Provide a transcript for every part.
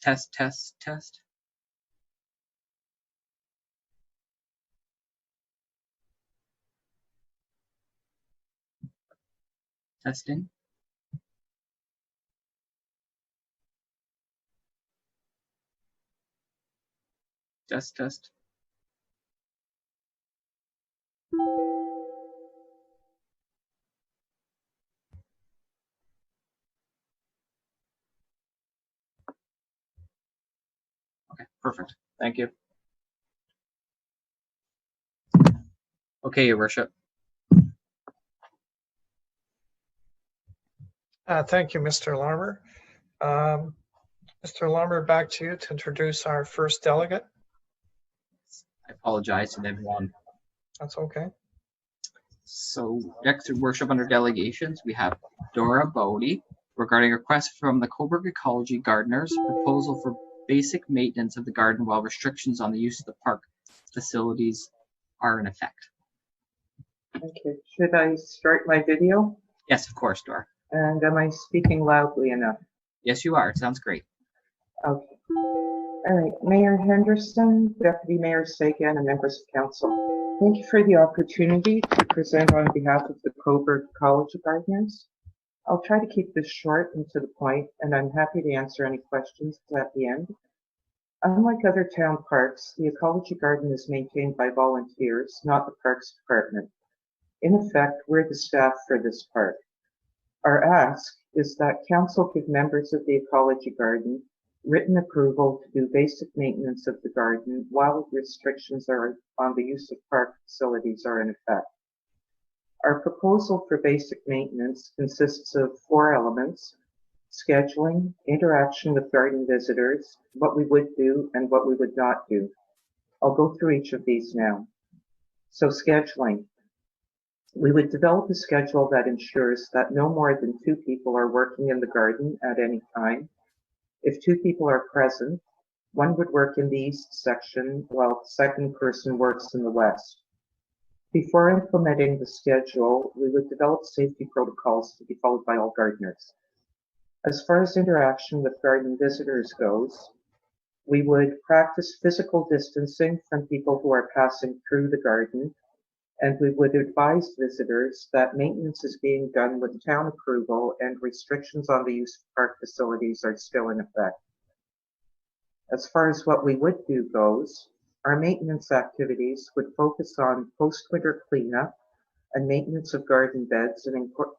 Test, test, test. Testing. Test, test. Okay, perfect. Thank you. Okay, Your Worship. Thank you, Mr. Larmer. Mr. Larmer, back to you to introduce our first delegate. I apologize to everyone. That's okay. So next, Your Worship, under delegations, we have Dora Body regarding a request from the Cobourg Ecology Gardeners, proposal for basic maintenance of the garden while restrictions on the use of the park facilities are in effect. Okay, should I start my video? Yes, of course, Dora. And am I speaking loudly enough? Yes, you are. It sounds great. Okay. All right, Mayor Henderson, Deputy Mayor Sagan, and members of council, thank you for the opportunity to present on behalf of the Cobourg Ecology Gardeners. I'll try to keep this short and to the point, and I'm happy to answer any questions at the end. Unlike other town parks, the Ecology Garden is maintained by volunteers, not the Parks Department. In effect, we're the staff for this park. Our ask is that council give members of the Ecology Garden written approval to do basic maintenance of the garden while restrictions on the use of park facilities are in effect. Our proposal for basic maintenance consists of 4 elements: scheduling, interaction with garden visitors, what we would do and what we would not do. I'll go through each of these now. So scheduling. We would develop a schedule that ensures that no more than 2 people are working in the garden at any time. If 2 people are present, one would work in the east section while the second person works in the west. Before implementing the schedule, we would develop safety protocols to be followed by all gardeners. As far as interaction with garden visitors goes, we would practice physical distancing from people who are passing through the garden, and we would advise visitors that maintenance is being done with town approval and restrictions on the use of park facilities are still in effect. As far as what we would do goes, our maintenance activities would focus on post-winter cleanup and maintenance of garden beds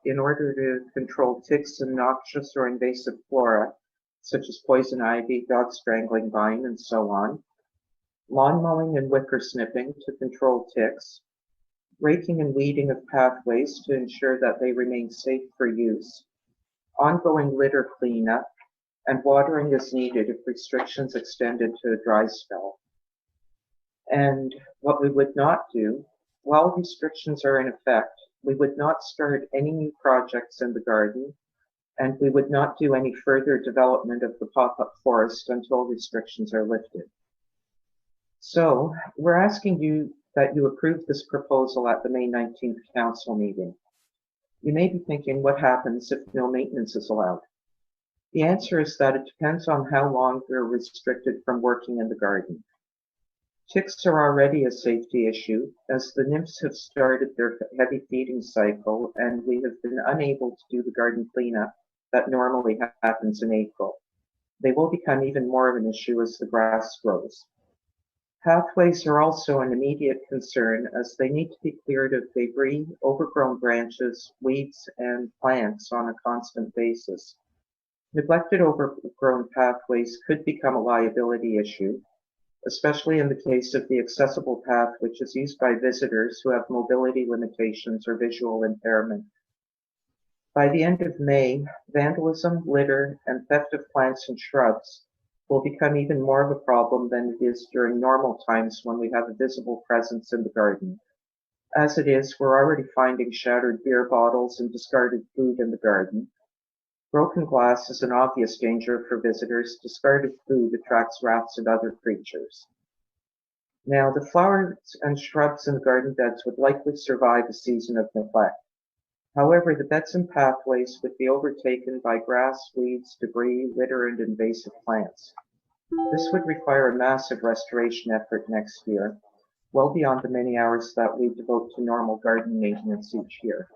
in order to control ticks and noxious or invasive flora, such as poison ivy, dog strangling vine, and so on, lawn mowing and wicker snipping to control ticks, raking and weeding of pathways to ensure that they remain safe for use, ongoing litter cleanup, and watering as needed if restrictions extend into a dry spell. And what we would not do, while restrictions are in effect, we would not start any new projects in the garden, and we would not do any further development of the pop-up forest until restrictions are lifted. So we're asking you that you approve this proposal at the May 19th council meeting. You may be thinking, what happens if no maintenance is allowed? The answer is that it depends on how long we're restricted from working in the garden. Ticks are already a safety issue, as the nymphs have started their heavy feeding cycle, and we have been unable to do the garden cleanup that normally happens in April. They will become even more of an issue as the grass grows. Pathways are also an immediate concern, as they need to be cleared of debris, overgrown branches, weeds, and plants on a constant basis. Neglected overgrown pathways could become a liability issue, especially in the case of the accessible path, which is used by visitors who have mobility limitations or visual impairment. By the end of May, vandalism, litter, and theft of plants and shrubs will become even more of a problem than it is during normal times when we have a visible presence in the garden. As it is, we're already finding shattered beer bottles and discarded food in the garden. Broken glass is an obvious danger for visitors. Discarded food attracts rats and other creatures. Now, the flowers and shrubs in the garden beds would likely survive a season of neglect. However, the beds and pathways would be overtaken by grass, weeds, debris, litter, and invasive plants. This would require a massive restoration effort next year, well beyond the many hours that we devote to normal garden maintenance each year.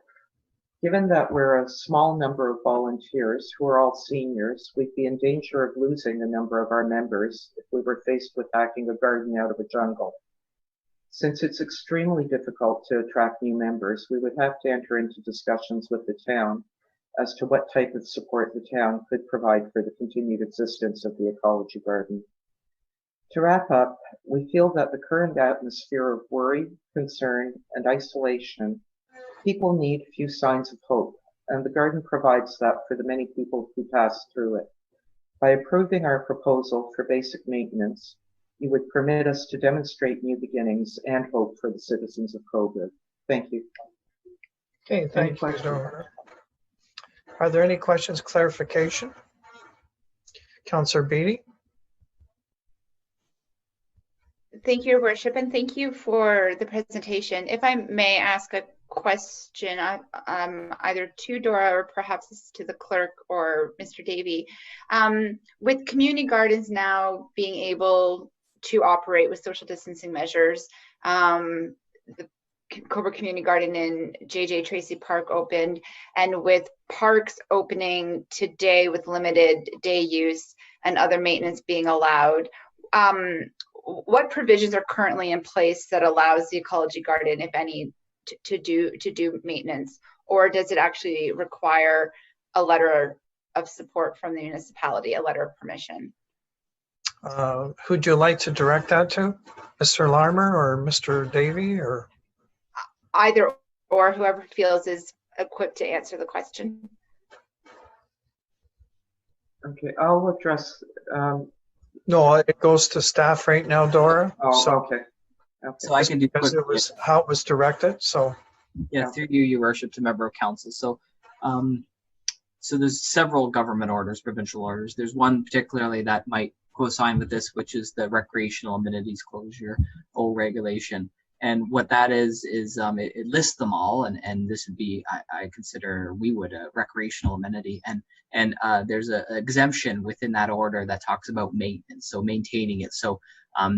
Given that we're a small number of volunteers who are all seniors, we'd be in danger of losing a number of our members if we were faced with hacking a garden out of a jungle. Since it's extremely difficult to attract new members, we would have to enter into discussions with the town as to what type of support the town could provide for the continued existence of the ecology garden. To wrap up, we feel that the current atmosphere of worry, concern, and isolation, people need few signs of hope, and the garden provides that for the many people who pass through it. By approving our proposal for basic maintenance, you would permit us to demonstrate new beginnings and hope for the citizens of Cobourg. Thank you. Okay, thank you, Dora. Are there any questions, clarification? Councillor Beatty? Thank you, Your Worship, and thank you for the presentation. If I may ask a question, either to Dora or perhaps to the clerk or Mr. Davey. With community gardens now being able to operate with social distancing measures, the Cobourg Community Garden in JJ Tracy Park opened, and with parks opening today with limited day use and other maintenance being allowed, what provisions are currently in place that allows the ecology garden, if any, to do maintenance, or does it actually require a letter of support from the municipality, a letter of permission? Who'd you like to direct that to? Mr. Larmer or Mr. Davey, or? Either or, whoever feels is equipped to answer the question. Okay, I'll address. No, it goes to staff right now, Dora. Oh, so, okay. So I can do because it was how it was directed. So yeah, through you, Your Worship, to member of council. So, so there's several government orders, provincial orders. There's one particularly that might co-sign with this, which is the recreational amenities closure, old regulation. And what that is it lists them all, and this would be, I consider, a recreational amenity, and there's an exemption within that order that talks about maintenance, so maintaining it, so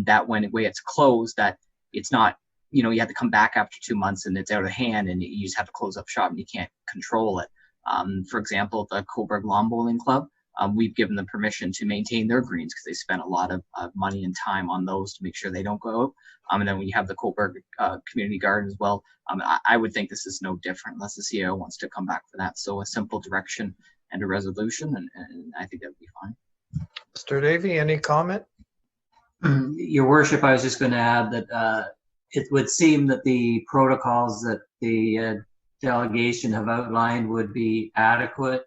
that when it's closed, that it's not, you have to come back after 2 months and it's out of hand, and you just have to close up shop and you can't control it. For example, the Cobourg Lawn Bowling Club, we've given them permission to maintain their greens because they spent a lot of money and time on those to make sure they don't go out. And then when you have the Cobourg Community Garden as well, I would think this is no different unless the CIO wants to come back for that. So a simple direction and a resolution, and I think that would be fine. Mr. Davey, any comment? Your Worship, I was just going to add that it would seem that the protocols that the delegation have outlined would be adequate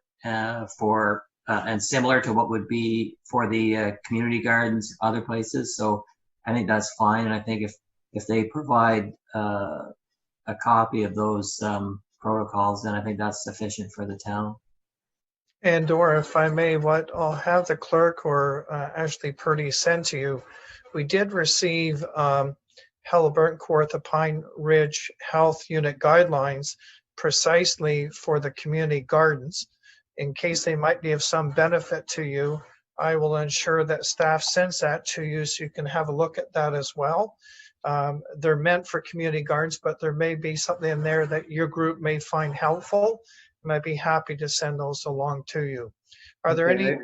for and similar to what would be for the community gardens other places. So I think that's fine. And I think if they provide a copy of those protocols, then I think that's sufficient for the town. And Dora, if I may, what I'll have the clerk or Ashley Purdy send to you. We did receive Halliburton Kawartha Pine Ridge Health Unit guidelines precisely for the community gardens. In case they might be of some benefit to you, I will ensure that staff sends that to you so you can have a look at that as well. They're meant for community gardens, but there may be something in there that your group may find helpful. And I'd be happy to send those along to you. Are there any?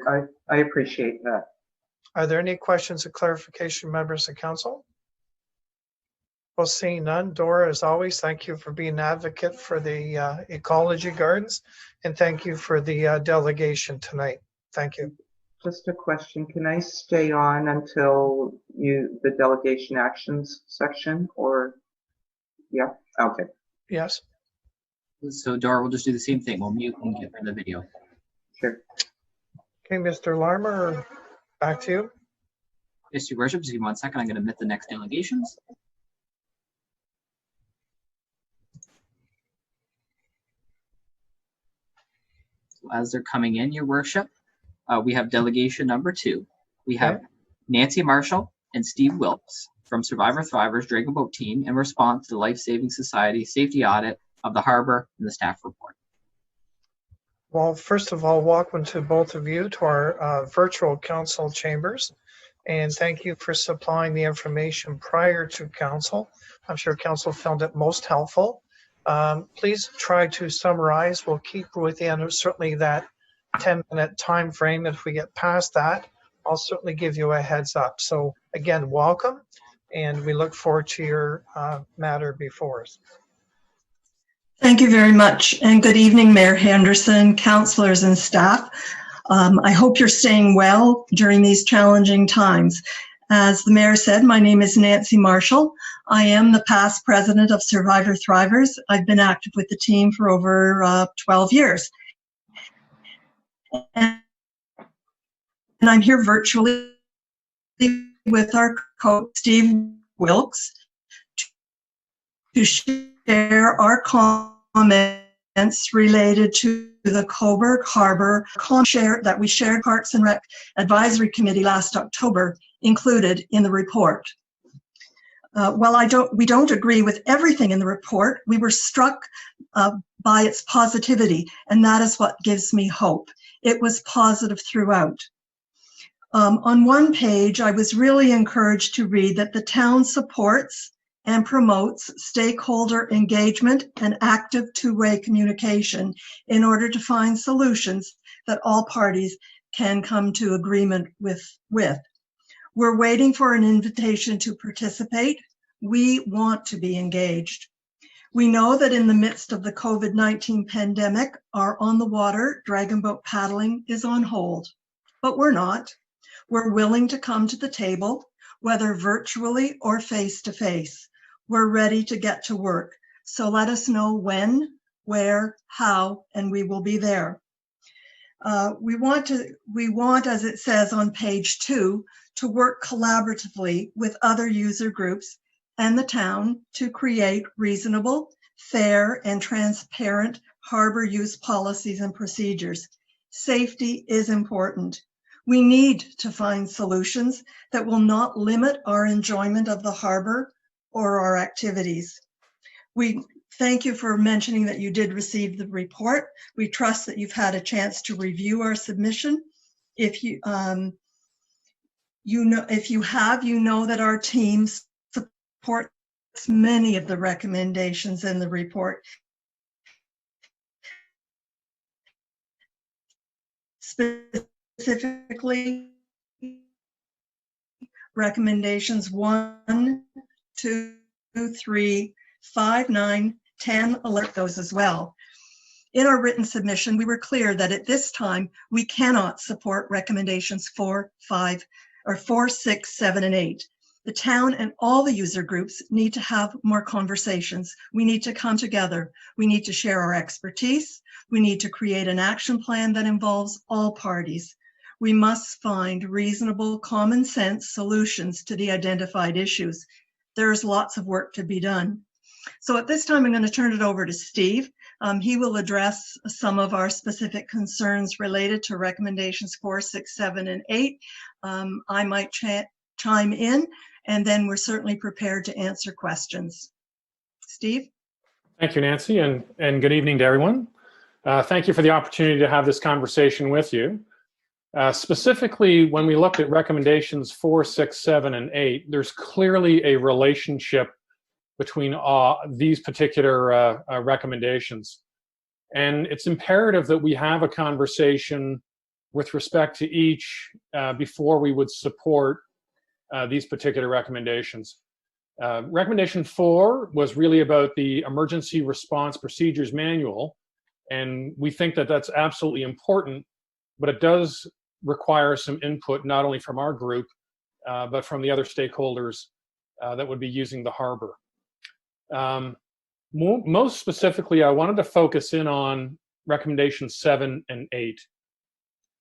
I appreciate that. Are there any questions or clarification, members of council? Well, seeing none, Dora, as always, thank you for being an advocate for the ecology gardens, and thank you for the delegation tonight. Thank you. Just a question, can I stay on until the delegation actions section, or? Yeah, okay. Yes. So Dora, we'll just do the same thing. We'll mute and get rid of the video. Sure. Okay, Mr. Larmer, back to you. Yes, Your Worship, just give me 1 second. I'm going to admit the next delegations. So as they're coming in, Your Worship, we have delegation number 2. We have Nancy Marshall and Steve Wilkes from Survivor Thrivers Dragon Boat Team in response to the Lifesaving Society safety audit of the Harbour and the staff report. Well, first of all, welcome to both of you to our virtual council chambers. And thank you for supplying the information prior to council. I'm sure council found it most helpful. Please try to summarize. We'll keep within certainly that 10-minute time frame. If we get past that, I'll certainly give you a heads up. So again, welcome, and we look forward to your matter before us. Thank you very much, and good evening, Mayor Henderson, councillors and staff. I hope you're staying well during these challenging times. As the mayor said, my name is Nancy Marshall. I am the past president of Survivor Thrivers. I've been active with the team for over 12 years. And I'm here virtually with our coach, Steve Wilkes, to share our comments related to the Cobourg Harbour that we shared Parks and Rec Advisory Committee last October, included in the report. While we don't agree with everything in the report, we were struck by its positivity, and that is what gives me hope. It was positive throughout. On one page, I was really encouraged to read that the town supports and promotes stakeholder engagement and active two-way communication in order to find solutions that all parties can come to agreement with. We're waiting for an invitation to participate. We want to be engaged. We know that in the midst of the COVID-19 pandemic, our on the water dragon boat paddling is on hold, but we're not. We're willing to come to the table, whether virtually or face-to-face. We're ready to get to work. So let us know when, where, how, and we will be there. We want, as it says on page 2, to work collaboratively with other user groups and the town to create reasonable, fair, and transparent harbor use policies and procedures. Safety is important. We need to find solutions that will not limit our enjoyment of the harbor or our activities. We thank you for mentioning that you did receive the report. We trust that you've had a chance to review our submission. If you have, you know that our team supports many of the recommendations in the report. Specifically, recommendations 1, 2, 3, 5, 9, 10, alert those as well. In our written submission, we were clear that at this time, we cannot support recommendations 4, 6, 7, and 8. The town and all the user groups need to have more conversations. We need to come together. We need to share our expertise. We need to create an action plan that involves all parties. We must find reasonable, common sense solutions to the identified issues. There's lots of work to be done. So at this time, I'm going to turn it over to Steve. He will address some of our specific concerns related to recommendations 4, 6, 7, and 8. I might chime in, and then we're certainly prepared to answer questions. Steve? Thank you, Nancy, and good evening to everyone. Thank you for the opportunity to have this conversation with you. Specifically, when we looked at recommendations 4, 6, 7, and 8, there's clearly a relationship between these particular recommendations. And it's imperative that we have a conversation with respect to each before we would support these particular recommendations. Recommendation 4 was really about the Emergency Response Procedures Manual, and we think that that's absolutely important, but it does require some input not only from our group, but from the other stakeholders that would be using the harbor. Most specifically, I wanted to focus in on recommendations 7 and 8.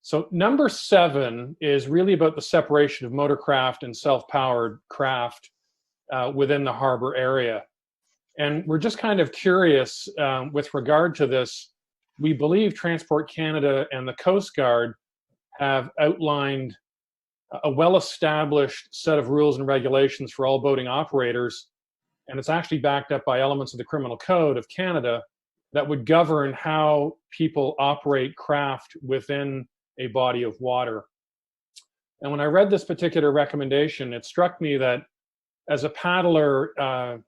So number 7 is really about the separation of motorcraft and self-powered craft within the harbor area. And we're just kind of curious with regard to this. We believe Transport Canada and the Coast Guard have outlined a well-established set of rules and regulations for all boating operators, and it's actually backed up by elements of the Criminal Code of Canada that would govern how people operate craft within a body of water. And when I read this particular recommendation, it struck me that as a paddler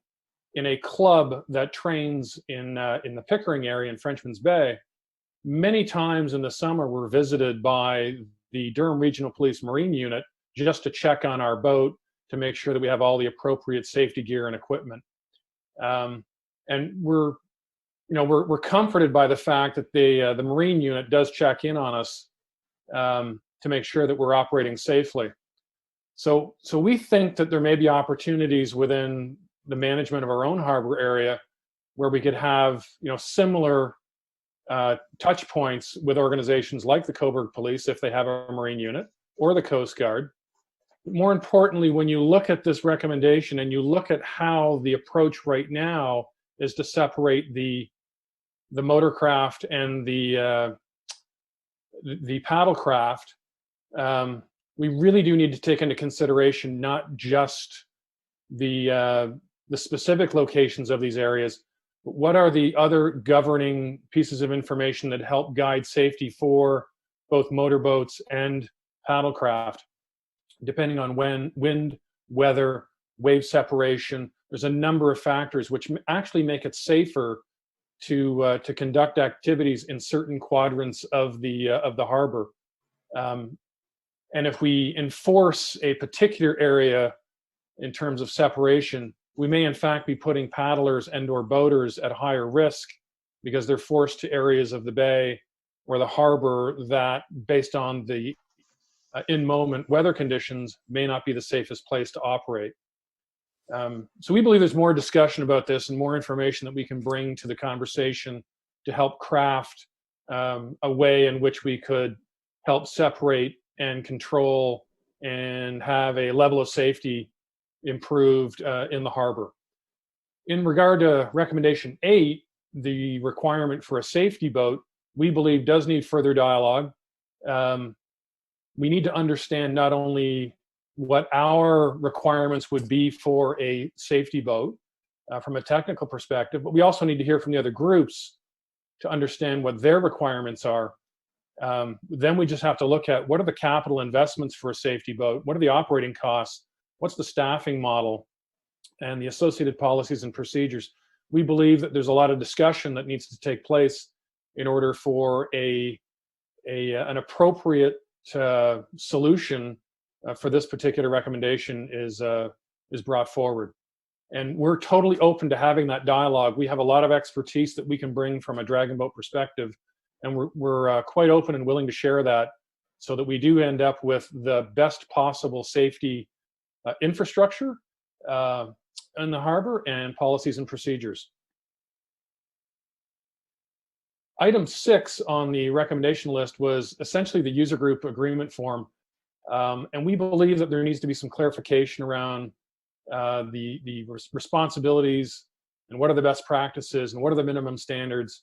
in a club that trains in the Pickering area in Frenchman's Bay, many times in the summer we're visited by the Durham Regional Police Marine Unit just to check on our boat to make sure that we have all the appropriate safety gear and equipment. And we're comforted by the fact that the Marine Unit does check in on us to make sure that we're operating safely. So we think that there may be opportunities within the management of our own harbor area where we could have, similar touch points with organizations like the Cobourg Police if they have a Marine Unit, or the Coast Guard. More importantly, when you look at this recommendation and you look at how the approach right now is to separate the motorcraft and the paddlecraft, we really do need to take into consideration not just the specific locations of these areas, but what are the other governing pieces of information that help guide safety for both motorboats and paddlecraft, depending on wind, weather, wave separation. There's a number of factors which actually make it safer to conduct activities in certain quadrants of the harbor. And if we enforce a particular area in terms of separation, we may in fact be putting paddlers and/or boaters at higher risk because they're forced to areas of the bay or the harbor that, based on the in-moment weather conditions, may not be the safest place to operate. So we believe there's more discussion about this and more information that we can bring to the conversation to help craft a way in which we could help separate and control and have a level of safety improved in the harbor. In regard to recommendation 8, the requirement for a safety boat, we believe does need further dialogue. We need to understand not only what our requirements would be for a safety boat from a technical perspective, but we also need to hear from the other groups to understand what their requirements are. Then we just have to look at what are the capital investments for a safety boat, what are the operating costs, what's the staffing model, and the associated policies and procedures. We believe that there's a lot of discussion that needs to take place in order for an appropriate solution for this particular recommendation is brought forward. And we're totally open to having that dialogue. We have a lot of expertise that we can bring from a dragon boat perspective, and we're quite open and willing to share that so that we do end up with the best possible safety infrastructure in the harbor and policies and procedures. Item 6 on the recommendation list was essentially the user group agreement form. And we believe that there needs to be some clarification around the responsibilities and what are the best practices and what are the minimum standards.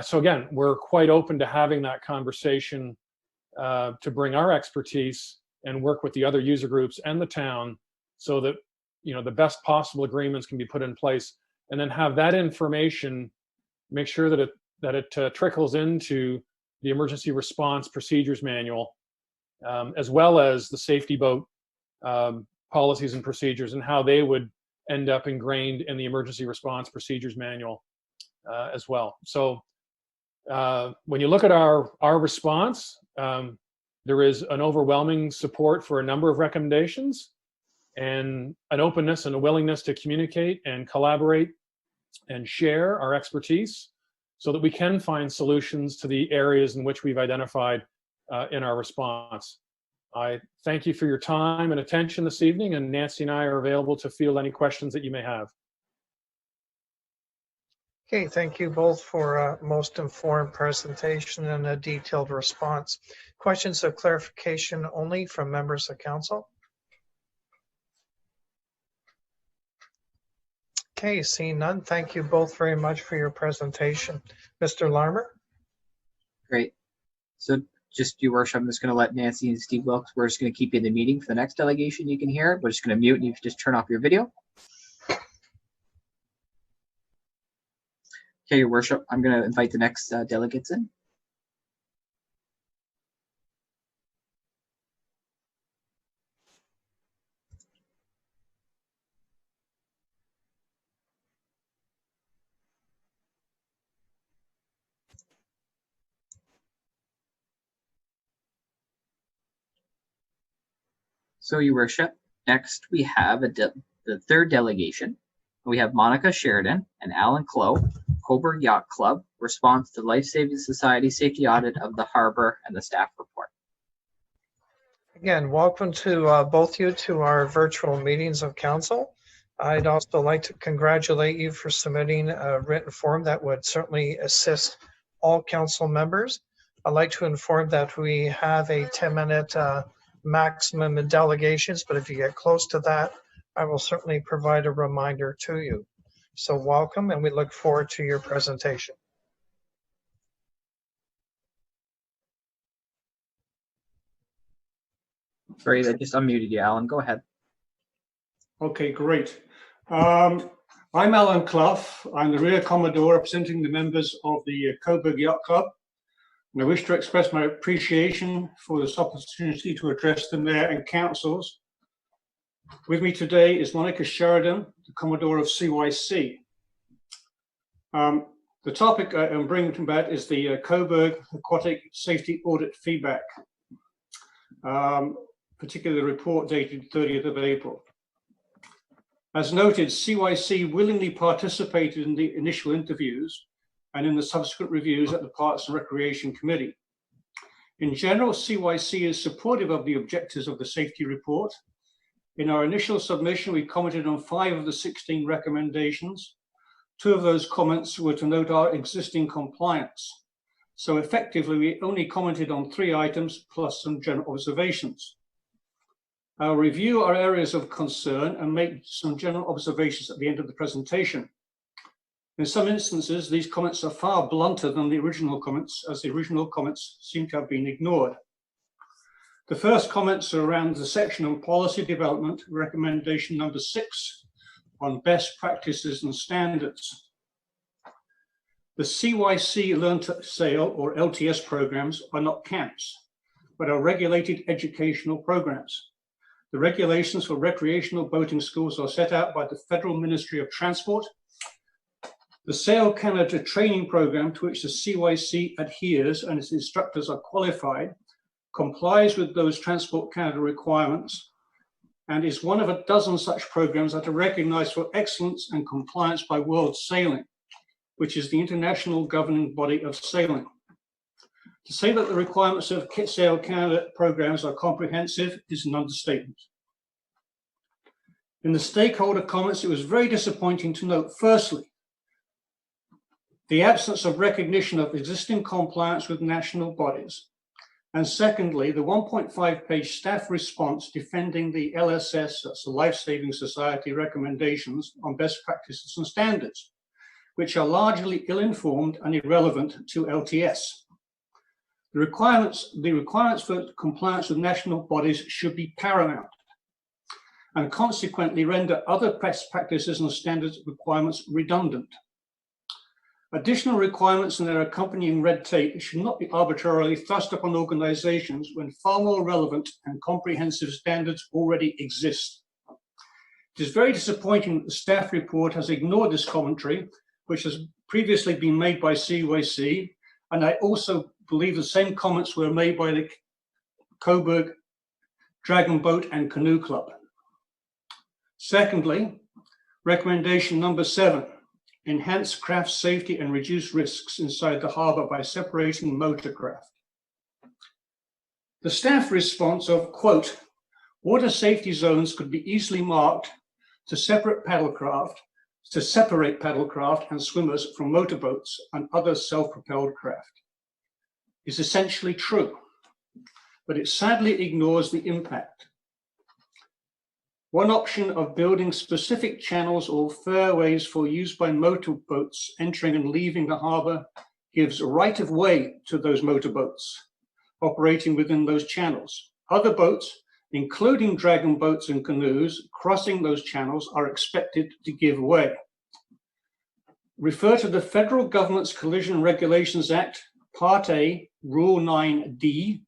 So again, we're quite open to having that conversation to bring our expertise and work with the other user groups and the town so that the best possible agreements can be put in place, and then have that information, make sure that it trickles into the emergency response procedures manual, as well as the safety boat policies and procedures, and how they would end up ingrained in the emergency response procedures manual as well. So when you look at our response, there is an overwhelming support for a number of recommendations, and an openness and a willingness to communicate and collaborate and share our expertise so that we can find solutions to the areas in which we've identified in our response. I thank you for your time and attention this evening, and Nancy and I are available to field any questions that you may have. Okay, thank you both for a most informed presentation and a detailed response. Questions of clarification only from members of council? Okay, seeing none, thank you both very much for your presentation. Mr. Larmer? Great. So just, Your Worship, I'm just going to let Nancy and Steve Wilkes, we're just going to keep you in the meeting for the next delegation. You can hear it. We're just going to mute and you can just turn off your video. Okay, Your Worship, I'm going to invite the next delegates in. So, Your Worship, next we have the third delegation. We have Monica Sheridan and Alan Clough, Cobourg Yacht Club, response to Lifesaving Society safety audit of the Harbour and the staff report. Again, welcome to both you to our virtual meetings of council. I'd also like to congratulate you for submitting a written form that would certainly assist all council members. I'd like to inform that we have a 10-minute maximum in delegations, but if you get close to that, I will certainly provide a reminder to you. So welcome, and we look forward to your presentation. Sorry, I just unmuted you, Alan. Go ahead. Okay, great. I'm Alan Clough. I'm the Rear Commodore representing the members of the Cobourg Yacht Club. And I wish to express my appreciation for this opportunity to address the Mayor and Councils. With me today is Monica Sheridan, the Commodore of CYC. The topic I'm bringing about is the Cobourg Aquatic Safety Audit Feedback, particularly the report dated 30th of April. As noted, CYC willingly participated in the initial interviews and in the subsequent reviews at the Parks and Recreation Committee. In general, CYC is supportive of the objectives of the safety report. In our initial submission, we commented on 5 of the 16 recommendations. 2 of those comments were to note our existing compliance. So effectively, we only commented on 3 items plus some general observations. I'll review our areas of concern and make some general observations at the end of the presentation. In some instances, these comments are far blunter than the original comments, as the original comments seem to have been ignored. The first comments are around the section on policy development, recommendation number 6, on best practices and standards. The CYC Learn to Sail, or LTS programs, are not camps, but are regulated educational programs. The regulations for recreational boating schools are set out by the Federal Ministry of Transport. The Sail Canada training program, to which the CYC adheres and its instructors are qualified, complies with those Transport Canada requirements and is one of a dozen such programs that are recognized for excellence and compliance by World Sailing, which is the international governing body of sailing. To say that the requirements of Sail Canada programs are comprehensive is an understatement. In the stakeholder comments, it was very disappointing to note, firstly, the absence of recognition of existing compliance with national bodies, and secondly, the 1.5-page staff response defending the LSS, that's the Lifesaving Society recommendations on best practices and standards, which are largely ill-informed and irrelevant to LTS. The requirements for compliance with national bodies should be paramount and consequently render other best practices and standards requirements redundant. Additional requirements and their accompanying red tape should not be arbitrarily thrust upon organizations when far more relevant and comprehensive standards already exist. It is very disappointing that the staff report has ignored this commentary, which has previously been made by CYC, and I also believe the same comments were made by the Cobourg Dragon Boat and Canoe Club. Secondly, recommendation number 7, enhance craft safety and reduce risks inside the harbour by separating motorcraft. The staff response of, quote, water safety zones could be easily marked to separate paddlecraft and swimmers from motorboats and other self-propelled craft is essentially true, but it sadly ignores the impact. One option of building specific channels or fairways for use by motorboats entering and leaving the harbour gives right of way to those motorboats operating within those channels. Other boats, including dragon boats and canoes, crossing those channels are expected to give way. Refer to the Federal Government's Collision Regulations Act, Part A, Rule 9D,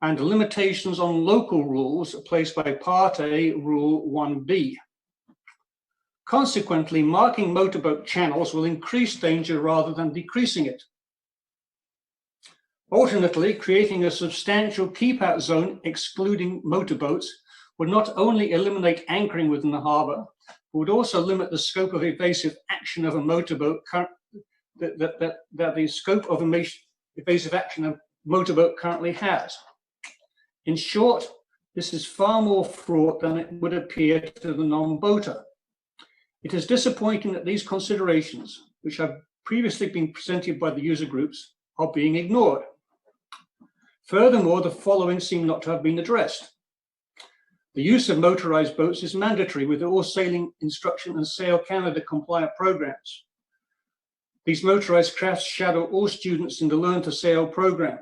and limitations on local rules placed by Part A, Rule 1B. Consequently, marking motorboat channels will increase danger rather than decreasing it. Alternately, creating a substantial keep-out zone excluding motorboats would not only eliminate anchoring within the harbour, but would also limit the scope of evasive action of a motorboat that the scope of evasive action a motorboat currently has. In short, this is far more fraught than it would appear to the non-boater. It is disappointing that these considerations, which have previously been presented by the user groups, are being ignored. Furthermore, the following seem not to have been addressed. The use of motorized boats is mandatory with all sailing instruction and Sail Canada compliant programs. These motorized crafts shadow all students in the Learn to Sail program.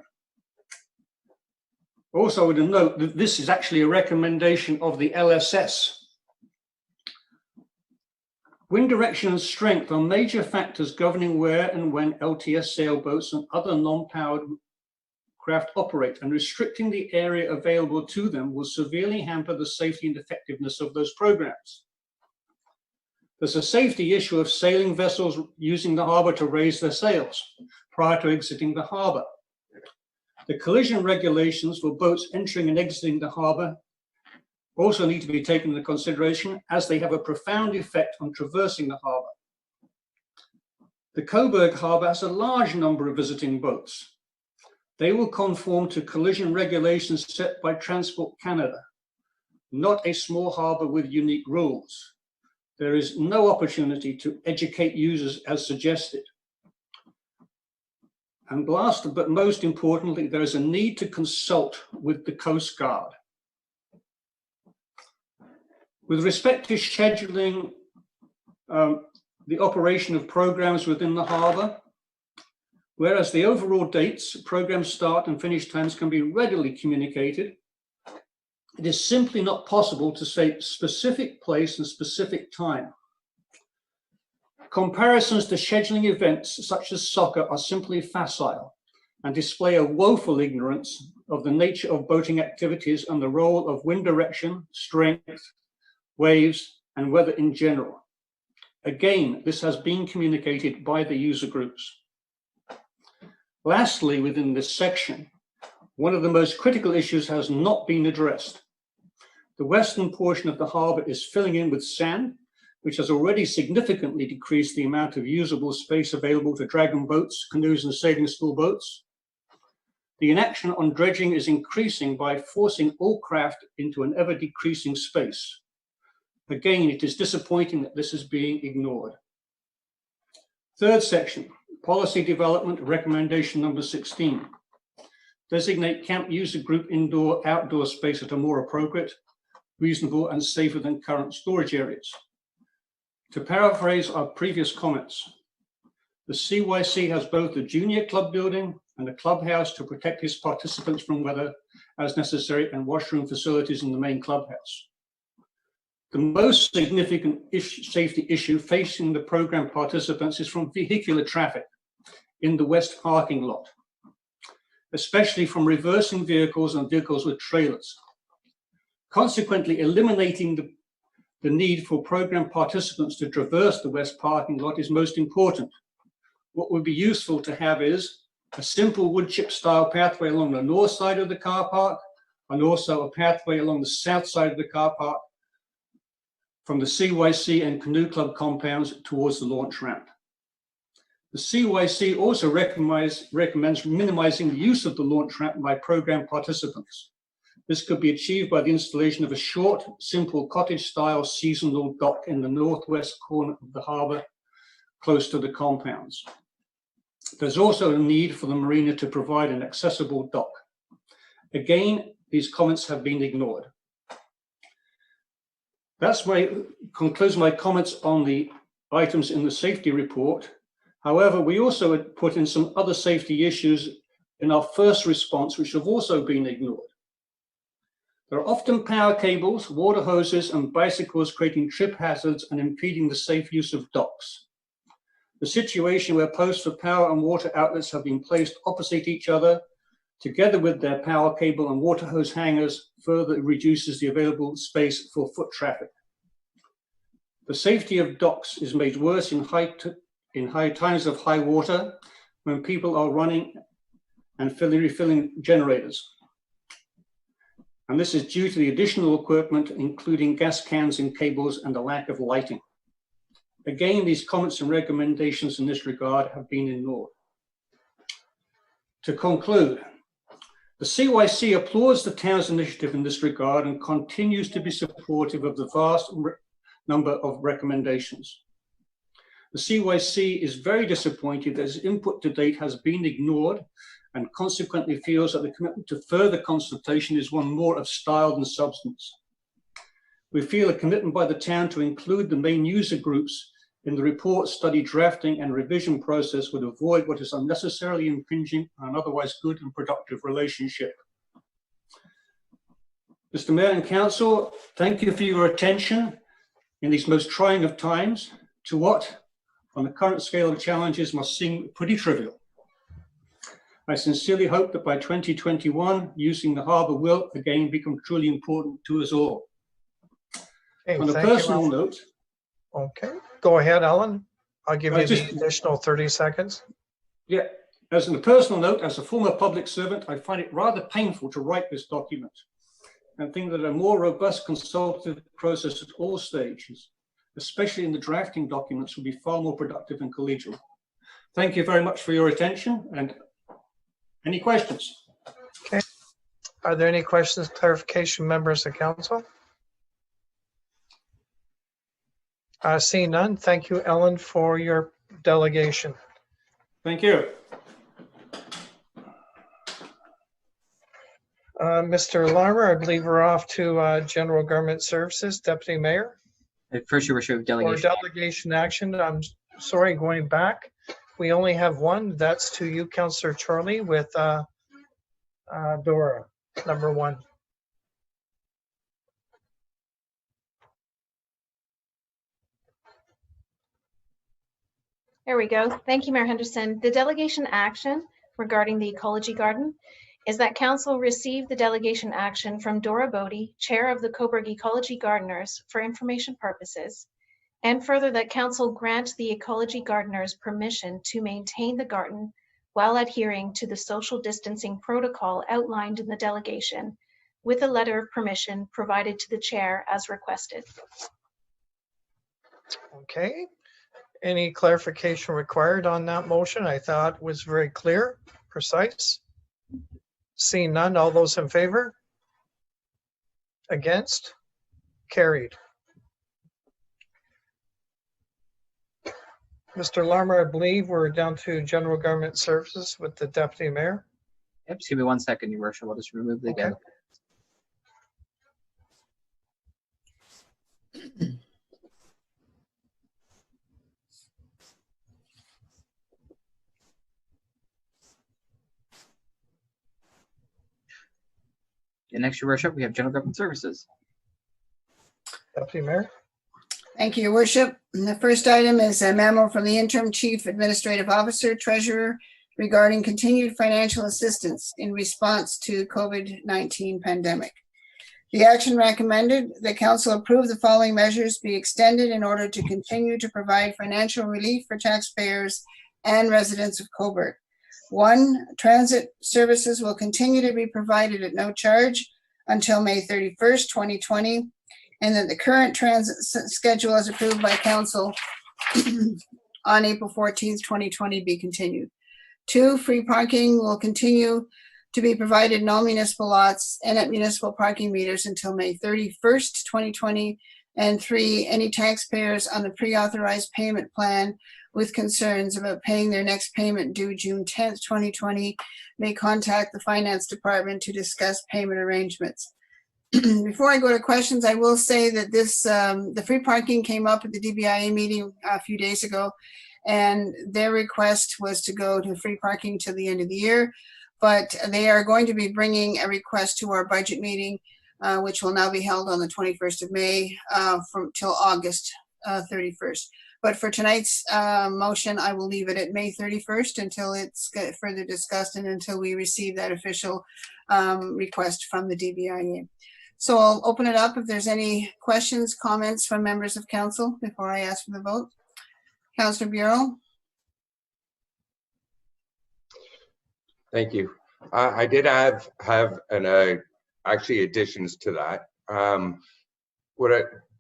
Also, I would note that this is actually a recommendation of the LSS. Wind direction and strength are major factors governing where and when LTS sailboats and other non-powered craft operate, and restricting the area available to them will severely hamper the safety and effectiveness of those programs. There's a safety issue of sailing vessels using the harbour to raise their sails prior to exiting the harbour. The collision regulations for boats entering and exiting the harbour also need to be taken into consideration, as they have a profound effect on traversing the harbour. The Cobourg Harbour has a large number of visiting boats. They will conform to collision regulations set by Transport Canada, not a small harbour with unique rules. There is no opportunity to educate users as suggested. And last but most importantly, there is a need to consult with the Coast Guard. With respect to scheduling the operation of programs within the harbour, whereas the overall dates, program start and finish times can be readily communicated, it is simply not possible to say specific place and specific time. Comparisons to scheduling events such as soccer are simply facile and display a woeful ignorance of the nature of boating activities and the role of wind direction, strength, waves, and weather in general. Again, this has been communicated by the user groups. Lastly, within this section, one of the most critical issues has not been addressed. The western portion of the harbour is filling in with sand, which has already significantly decreased the amount of usable space available to dragon boats, canoes, and sailing school boats. The inaction on dredging is increasing by forcing all craft into an ever-decreasing space. Again, it is disappointing that this is being ignored. Third section, policy development, recommendation number 16. Designate camp user group indoor-outdoor space at a more appropriate, reasonable, and safer than current storage areas. To paraphrase our previous comments, the CYC has both a junior club building and a clubhouse to protect its participants from weather as necessary, and washroom facilities in the main clubhouse. The most significant safety issue facing the program participants is from vehicular traffic in the west parking lot, especially from reversing vehicles and vehicles with trailers. Consequently, eliminating the need for program participants to traverse the west parking lot is most important. What would be useful to have is a simple wood chip style pathway along the north side of the car park, and also a pathway along the south side of the car park from the CYC and Canoe Club compounds towards the launch ramp. The CYC also recommends minimizing the use of the launch ramp by program participants. This could be achieved by the installation of a short, simple cottage-style seasonal dock in the northwest corner of the harbour, close to the compounds. There's also a need for the marina to provide an accessible dock. Again, these comments have been ignored. That concludes my comments on the items in the safety report. However, we also had put in some other safety issues in our first response, which have also been ignored. There are often power cables, water hoses, and bicycles creating trip hazards and impeding the safe use of docks. The situation where posts for power and water outlets have been placed opposite each other, together with their power cable and water hose hangers, further reduces the available space for foot traffic. The safety of docks is made worse in high times of high water, when people are running and refilling generators. And this is due to the additional equipment, including gas cans and cables and the lack of lighting. Again, these comments and recommendations in this regard have been ignored. To conclude, the CYC applauds the town's initiative in this regard and continues to be supportive of the vast number of recommendations. The CYC is very disappointed that its input to date has been ignored and consequently feels that the commitment to further consultation is one more of style than substance. We feel a commitment by the town to include the main user groups in the report, study, drafting and revision process would avoid what is unnecessarily impinging on an otherwise good and productive relationship. Mr. Mayor and Council, thank you for your attention in these most trying of times to what, on the current scale of challenges, must seem pretty trivial. I sincerely hope that by 2021, using the Harbour will again become truly important to us all. Okay, On a thank you, personal Alan. note, Okay, go ahead, Alan. I'll give you just- the additional 30 seconds. yeah, as a personal note, as a former public servant, I find it rather painful to write this document and think that a more robust consultative process at all stages, especially in the drafting documents, would be far more productive and collegial. Thank you very much for your attention, and any questions? Are there any questions, clarification, members of council? Seeing none, thank you, Ellen, for your delegation. Thank you. Mr. Larmer, I believe we're off to General Government Services, Deputy Mayor. First, your worship, Or delegation. delegation action, I'm sorry, going back. We only have one, that's to you, Councillor Charlie, with Dora, number 1. There we go. Thank you, Mayor Henderson. The delegation action regarding the ecology garden is that council received the delegation action from Dora Body, Chair of the Cobourg Ecology Gardeners, for information purposes, and further that council grant the ecology gardeners permission to maintain the garden while adhering to the social distancing protocol outlined in the delegation, with a letter of permission provided to the chair as requested. Okay. Any clarification required on that motion? I thought was very clear, precise. Seeing none, all those in favor? Against? Carried. Mr. Larmer, I believe we're down to General Government Services with the Deputy Mayor. Yep, just give me 1 second, your worship. I'll just remove the Okay. And next, your worship, we have General Government Services. Deputy Mayor. Thank you, Your Worship. And the first item is a memo from the Interim Chief Administrative Officer Treasurer regarding continued financial assistance in response to COVID-19 pandemic. The action recommended that Council approve the following measures be extended in order to continue to provide financial relief for taxpayers and residents of Cobourg. 1, transit services will continue to be provided at no charge until May 31st, 2020, and that the current transit schedule as approved by Council on April 14th, 2020 be continued. 2, free parking will continue to be provided in all municipal lots and at municipal parking meters until May 31st, 2020. And 3, any taxpayers on the pre-authorized payment plan with concerns about paying their next payment due June 10th, 2020 may contact the Finance Department to discuss payment arrangements. Before I go to questions, I will say that this the free parking came up at the DBIA meeting a few days ago, and their request was to go to free parking till the end of the year, but they are going to be bringing a request to our budget meeting, which will now be held on the 21st of May from till August 31st. But for tonight's motion, I will leave it at May 31st until it's further discussed and until we receive that official request from the DBIA. So I'll open it up if there's any questions, comments from members of council before I ask for the vote. Councillor Bureau. Thank you. I did have actually additions to that.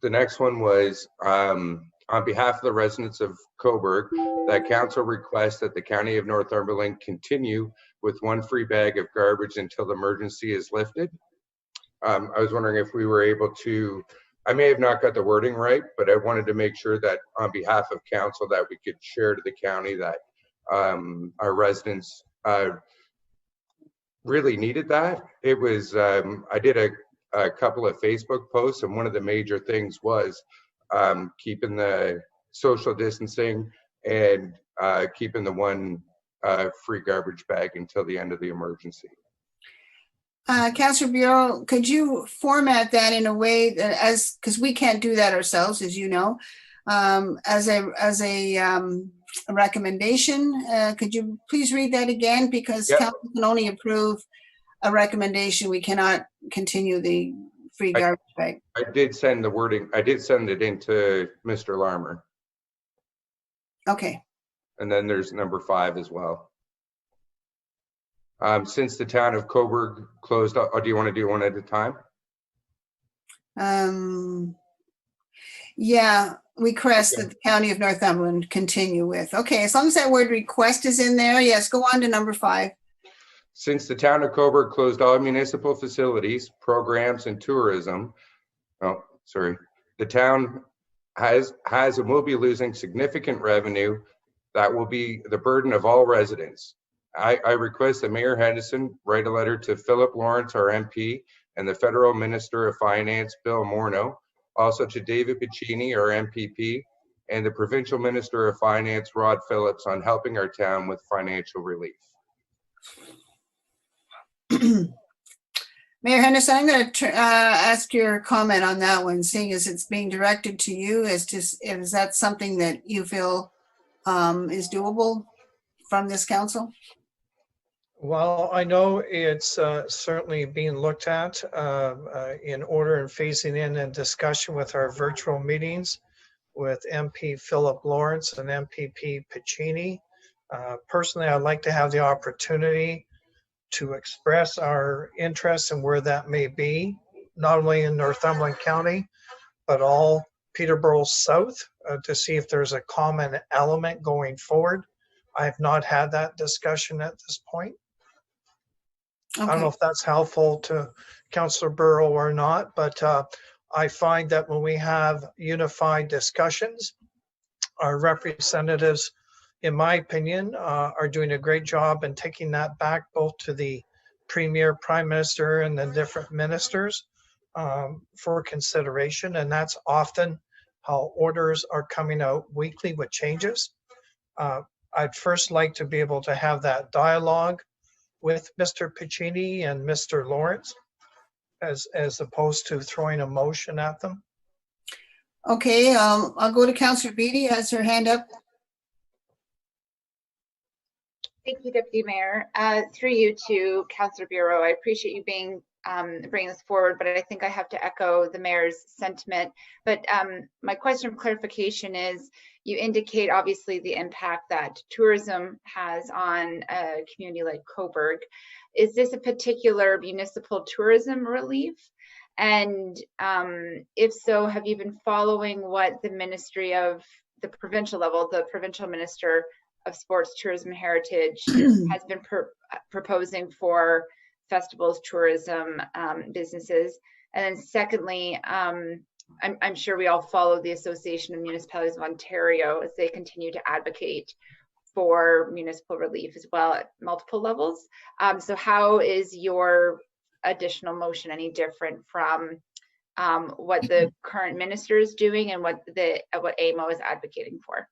The next one was on behalf of the residents of Cobourg, that council requests that the County of Northumberland continue with 1 free bag of garbage until the emergency is lifted. I was wondering if we were able to, I may have not got the wording right, but I wanted to make sure that on behalf of council that we could share to the county that our residents really needed that. It was, I did a couple of Facebook posts, and one of the major things was keeping the social distancing and keeping the 1 free garbage bag until the end of the emergency. Councilor Bureau, could you format that in a way that, as because we can't do that ourselves, as you know, as a recommendation? Could you please read that again? Because Yep. council can only approve a recommendation. We cannot continue the free garbage bag. I did send the wording, I did send it into Mr. Larmer. Okay. And then there's number 5 as well. Since the town of Cobourg closed, or do you want to do one at a time? Yeah, request that the County of Northumberland continue with. Okay, as long as that word request is in there, yes, go on to number 5. Since the town of Cobourg closed all municipal facilities, programs, and tourism, the town has and will be losing significant revenue that will be the burden of all residents. I request that Mayor Henderson write a letter to Philip Lawrence, our MP, and the Federal Minister of Finance, Bill Morneau, also to David Piccini, our MPP, and the Provincial Minister of Finance, Rod Phillips, on helping our town with financial relief. Mayor Henderson, I'm going to ask your comment on that one, seeing as it's being directed to you. Is that something that you feel is doable from this council? Well, I know it's certainly being looked at in order and phasing in and discussion with our virtual meetings with MP Philip Lawrence and MPP Piccini. Personally, I'd like to have the opportunity to express our interest in where that may be, not only in Northumberland County, but all Peterborough South, to see if there's a common element going forward. I have not had that discussion at this point. Okay. I don't know if that's helpful to Councillor Burrow or not, but I find that when we have unified discussions, our representatives, in my opinion, are doing a great job in taking that back both to the Premier, Prime Minister, and the different ministers for consideration. And that's often how orders are coming out weekly with changes. I'd first like to be able to have that dialogue with Mr. Piccini and Mr. Lawrence as opposed to throwing a motion at them. Okay, I'll go to Councillor Beattie, has her hand up. Thank you, Deputy Mayor. Through you to Councillor Bureau, I appreciate you being bringing this forward, but I think I have to echo the Mayor's sentiment. But my question of clarification is, you indicate obviously the impact that tourism has on a community like Cobourg. Is this a particular municipal tourism relief? And if so, have you been following what the Ministry of the provincial level, the Provincial Minister of Sports, Tourism, and Heritage has been proposing for festivals, tourism, businesses? And then secondly, I'm sure we all follow the Association of Municipalities of Ontario as they continue to advocate for municipal relief as well at multiple levels. So how is your additional motion any different from what the current minister is doing and what AMO is advocating for?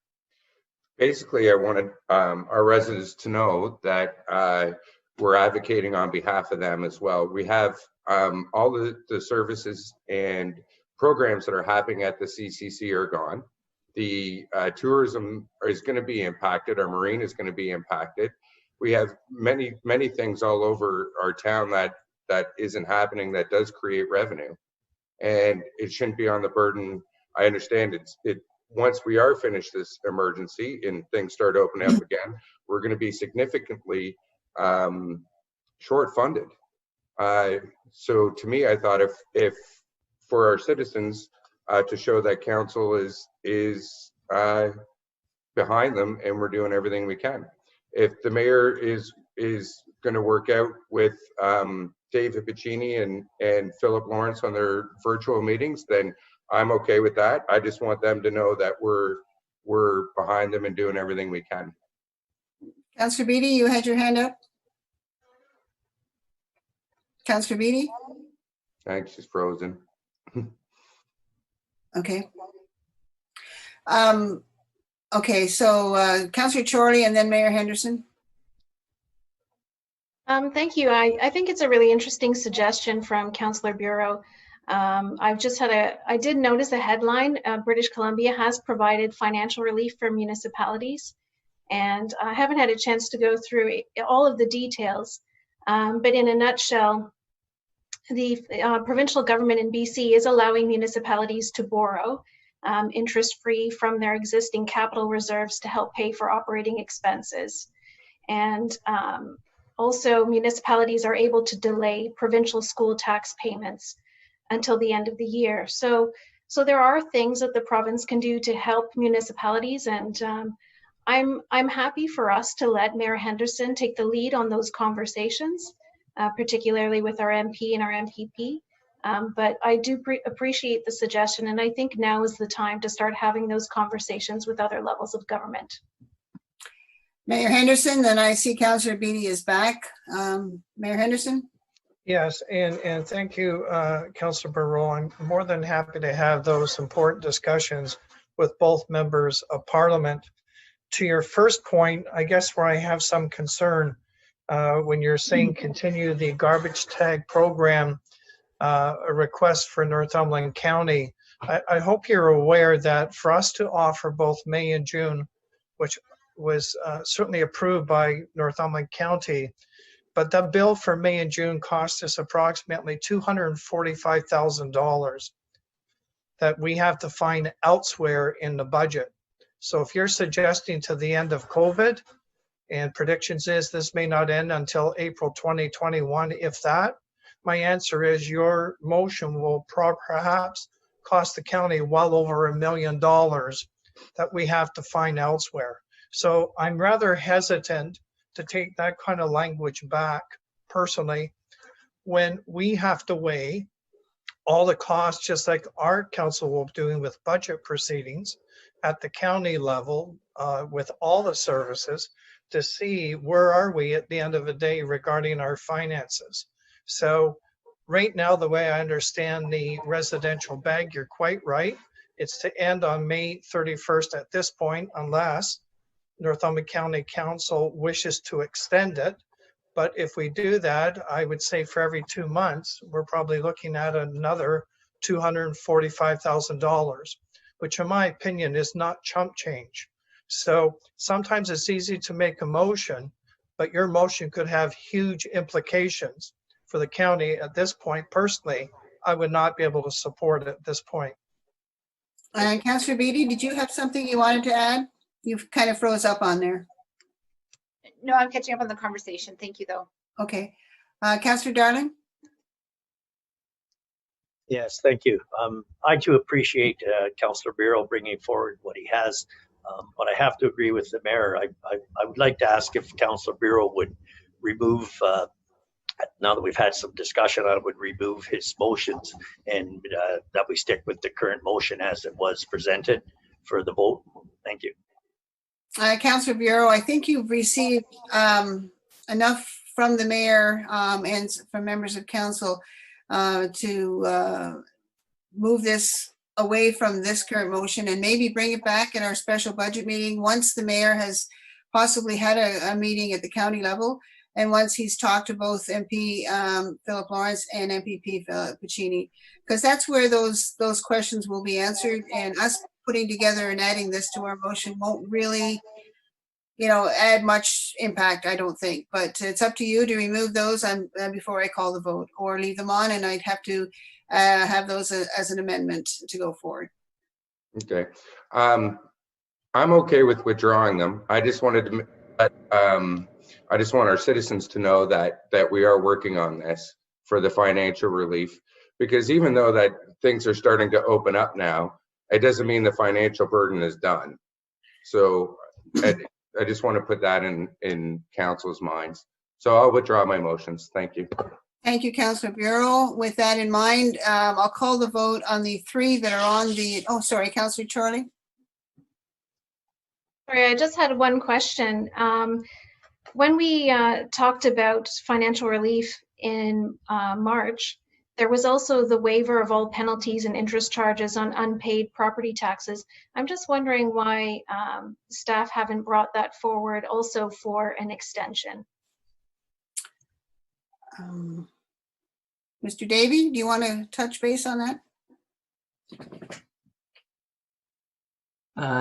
Basically, I wanted our residents to know that we're advocating on behalf of them as well. We have all the services and programs that are happening at the CCC are gone. The tourism is going to be impacted. Our marine is going to be impacted. We have many things all over our town that isn't happening that does create revenue, and it shouldn't be on the burden. I understand it. Once we are finished this emergency and things start opening up again, we're going to be significantly short funded. So to me, I thought if for our citizens to show that council is behind them and we're doing everything we can. If the mayor is going to work out with David Piccini and Philip Lawrence on their virtual meetings, then I'm okay with that. I just want them to know that we're behind them and doing everything we can. Councillor Beatty, you had your hand up. Councillor Beatty? Thanks, she's frozen. Okay. Okay, so Councillor Chorley and then Mayor Henderson. Thank you. I think it's a really interesting suggestion from Councillor Bureau. I did notice a headline, British Columbia has provided financial relief for municipalities. And I haven't had a chance to go through all of the details, but in a nutshell, the provincial government in BC is allowing municipalities to borrow interest-free from their existing capital reserves to help pay for operating expenses. And also municipalities are able to delay provincial school tax payments until the end of the year. So there are things that the province can do to help municipalities, and I'm happy for us to let Mayor Henderson take the lead on those conversations, particularly with our MP and our MPP. But I do appreciate the suggestion, and I think now is the time to start having those conversations with other levels of government. Mayor Henderson, then I see Councillor Beatty is back. Mayor Henderson? Yes, and thank you, Councillor Barreau. I'm more than happy to have those important discussions with both members of Parliament. To your first point, I guess where I have some concern when you're saying continue the garbage tag program, a request for Northumberland County. I hope you're aware that for us to offer both May and June, which was certainly approved by Northumberland County, but the bill for May and June cost us approximately $245,000 that we have to find elsewhere in the budget. So if you're suggesting to the end of COVID, and predictions is this may not end until April 2021, if that, my answer is your motion will perhaps cost the county well over $1 million that we have to find elsewhere. So I'm rather hesitant to take that kind of language back personally when we have to weigh all the costs, just like our council will be doing with budget proceedings at the county level with all the services to see where are we at the end of the day regarding our finances. So right now, the way I understand the residential bag, you're quite right. It's to end on May 31st at this point, unless Northumberland County Council wishes to extend it. But if we do that, I would say for every 2 months, we're probably looking at another $245,000, which in my opinion is not chump change. So sometimes it's easy to make a motion, but your motion could have huge implications for the county. At this point, personally, I would not be able to support it at this point. And Councillor Beatty, did you have something you wanted to add? You kind of froze up on there. No, I'm catching up on the conversation. Thank you, though. Okay. Councillor Darling? Yes, thank you. I too appreciate Councillor Bureau bringing forward what he has, but I have to agree with the mayor. I would like to ask if Councillor Bureau would remove, now that we've had some discussion, I would remove his motions and that we stick with the current motion as it was presented for the vote. Thank you. Councillor Bureau, I think you've received enough from the mayor and from members of council to move this away from this current motion and maybe bring it back in our special budget meeting once the mayor has possibly had a meeting at the county level and once he's talked to both MP Philip Lawrence and MPP Piccini, because that's where those questions will be answered, and us putting together and adding this to our motion won't really, add much impact, I don't think. But it's up to you to remove those before I call the vote, or leave them on, and I'd have to have those as an amendment to go forward. Okay. I'm okay with withdrawing them. I just wanted to, I just want our citizens to know that we are working on this. for the financial relief, because even though that things are starting to open up now, it doesn't mean the financial burden is done. So I just want to put that in council's minds. So I'll withdraw my motions. Thank you. Thank you, Councillor Bureau. With that in mind, I'll call the vote on the three that are on the, oh, sorry, Councillor Charlie. Sorry, I just had one question. When we talked about financial relief in March, there was also the waiver of all penalties and interest charges on unpaid property taxes. I'm just wondering why staff haven't brought that forward also for an extension. Mr. Davey, do you want to touch base on that?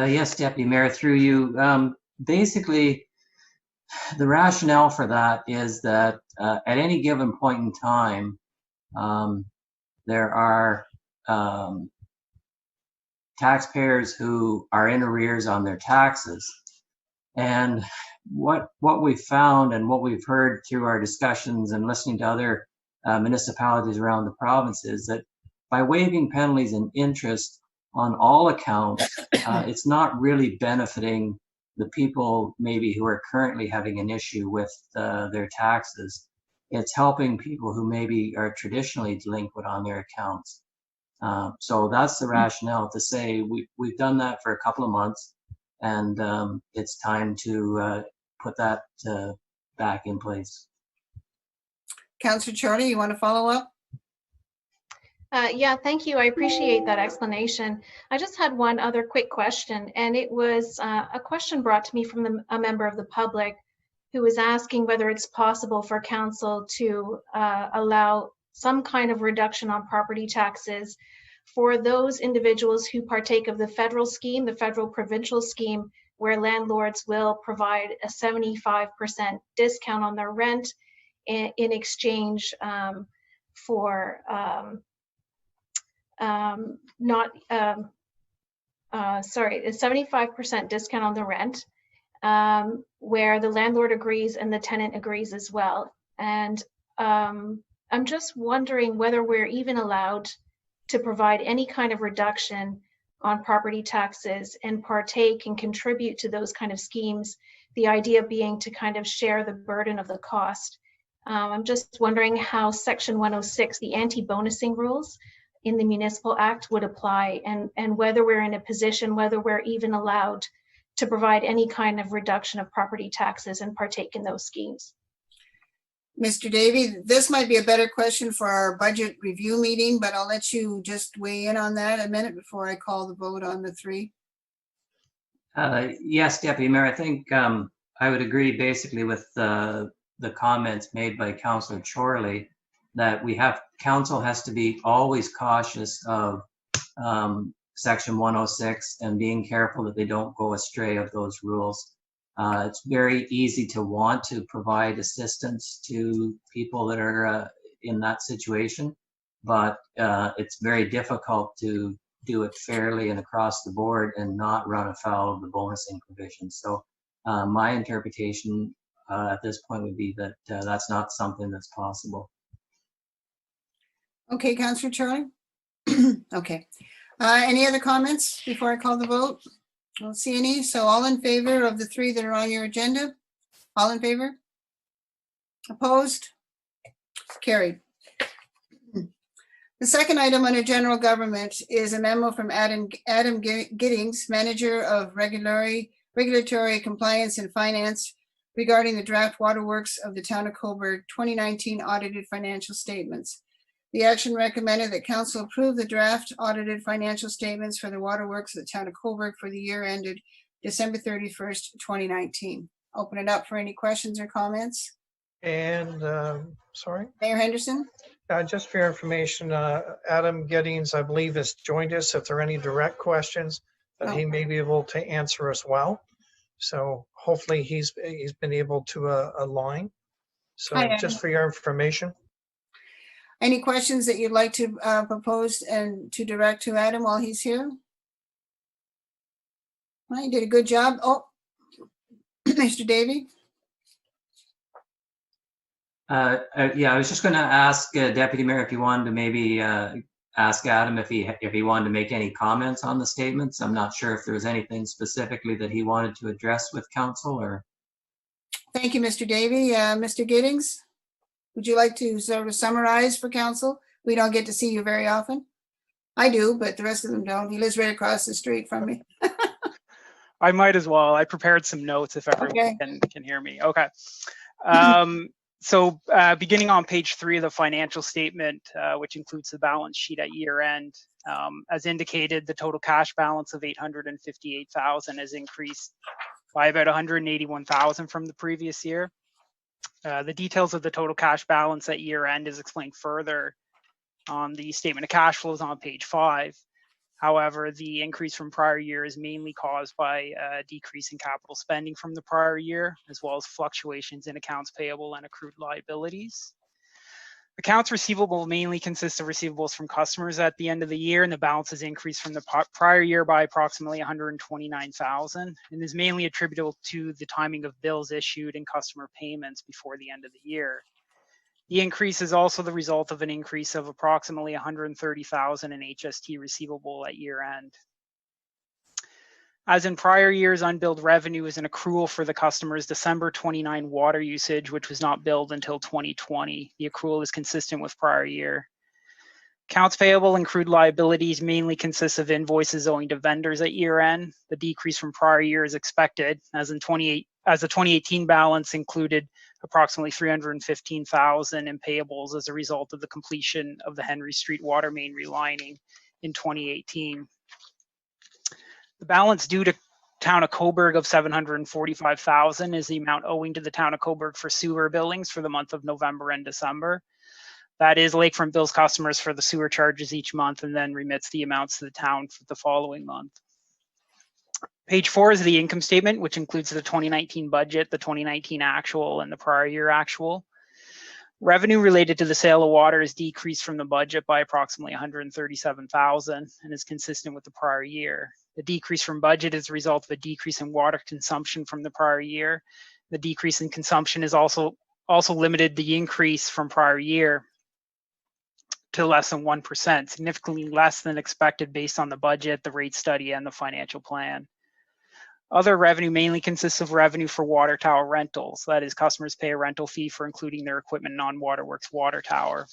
Yes, Deputy Mayor, through you. Basically, the rationale for that is that at any given point in time, there are taxpayers who are in arrears on their taxes. And what we've found and what we've heard through our discussions and listening to other municipalities around the province is that by waiving penalties and interest on all accounts, it's not really benefiting the people maybe who are currently having an issue with their taxes. It's helping people who maybe are traditionally delinquent on their accounts. So that's the rationale to say we've done that for a couple of months, and it's time to put that back in place. Councillor Charlie, you want to follow up? Yeah, thank you. I appreciate that explanation. I just had one other quick question, and it was a question brought to me from a member of the public who was asking whether it's possible for council to allow some kind of reduction on property taxes for those individuals who partake of the federal scheme, the federal provincial scheme, where landlords will provide a 75% discount on their rent in exchange for a 75% discount on the rent, where the landlord agrees and the tenant agrees as well. And I'm just wondering whether we're even allowed to provide any kind of reduction on property taxes and partake and contribute to those kind of schemes, the idea being to kind of share the burden of the cost. I'm just wondering how Section 106, the anti-bonusing rules in the Municipal Act, would apply, and whether we're in a position, whether we're even allowed to provide any kind of reduction of property taxes and partake in those schemes. Mr. Davey, this might be a better question for our budget review meeting, but I'll let you just weigh in on that a minute before I call the vote on the three. Yes, Deputy Mayor, I think I would agree basically with the comments made by Councillor Chorley, that council has to be always cautious of Section 106 and being careful that they don't go astray of those rules. It's very easy to want to provide assistance to people that are in that situation, but it's very difficult to do it fairly and across the board and not run afoul of the bonusing provisions. So my interpretation at this point would be that that's not something that's possible. Okay, Councillor Charlie. Okay. Any other comments before I call the vote? I don't see any. So all in favor of the three that are on your agenda? All in favor? Opposed? Carried. The second item under general government is a memo from Adam Giddings, Manager of Regulatory Compliance and Finance, regarding the draft waterworks of the Town of Cobourg 2019 audited financial statements. The action recommended that council approve the draft audited financial statements for the waterworks of the Town of Cobourg for the year ended December 31st, 2019. Open it up for any questions or comments. And sorry, Mayor Henderson. Just for your information, Adam Giddings, I believe, has joined us. If there are any direct questions that he may be able to answer as well. So hopefully he's been able to align. So Hi, just for your information. Any questions that you'd like to propose and to direct to Adam while he's here? Well, you did a good job. Oh, Mr. Davey. Yeah, I was just going to ask Deputy Mayor if he wanted to maybe ask Adam if he wanted to make any comments on the statements. I'm not sure if there was anything specifically that he wanted to address with council or. Thank you, Mr. Davey. Mr. Giddings, would you like to sort of summarize for council? We don't get to see you very often. I do, but the rest of them don't. He lives right across the street from me. I might as well. I prepared some notes if everyone can hear me. Okay. So beginning on page 3 of the financial statement, which includes the balance sheet at year end, as indicated, the total cash balance of 858,000 has increased by about 181,000 from the previous year. The details of the total cash balance at year end is explained further on the statement of cash flows on page 5. However, the increase from prior year is mainly caused by a decrease in capital spending from the prior year, as well as fluctuations in accounts payable and accrued liabilities. Accounts receivable mainly consists of receivables from customers at the end of the year, and the balance has increased from the prior year by approximately 129,000, and is mainly attributable to the timing of bills issued and customer payments before the end of the year. The increase is also the result of an increase of approximately 130,000 in HST receivable at year end. As in prior years, unbilled revenue is an accrual for the customer's December 29 water usage, which was not billed until 2020. The accrual is consistent with prior year. Accounts payable and accrued liabilities mainly consist of invoices owing to vendors at year end. The decrease from prior year is expected, as the 2018 balance included approximately 315,000 in payables as a result of the completion of the Henry Street water main relining in 2018. The balance due to Town of Cobourg of 745,000 is the amount owing to the Town of Cobourg for sewer billings for the month of November and December. That is, Lakefront bills customers for the sewer charges each month and then remits the amounts to the town for the following month. Page 4 is the income statement, which includes the 2019 budget, the 2019 actual, and the prior year actual. Revenue related to the sale of water is decreased from the budget by approximately 137,000 and is consistent with the prior year. The decrease from budget is a result of a decrease in water consumption from the prior year. The decrease in consumption is also limited the increase from prior year to less than 1%, significantly less than expected based on the budget, the rate study, and the financial plan. Other revenue mainly consists of revenue for water tower rentals. That is, customers pay a rental fee for including their equipment on Waterworks water tower.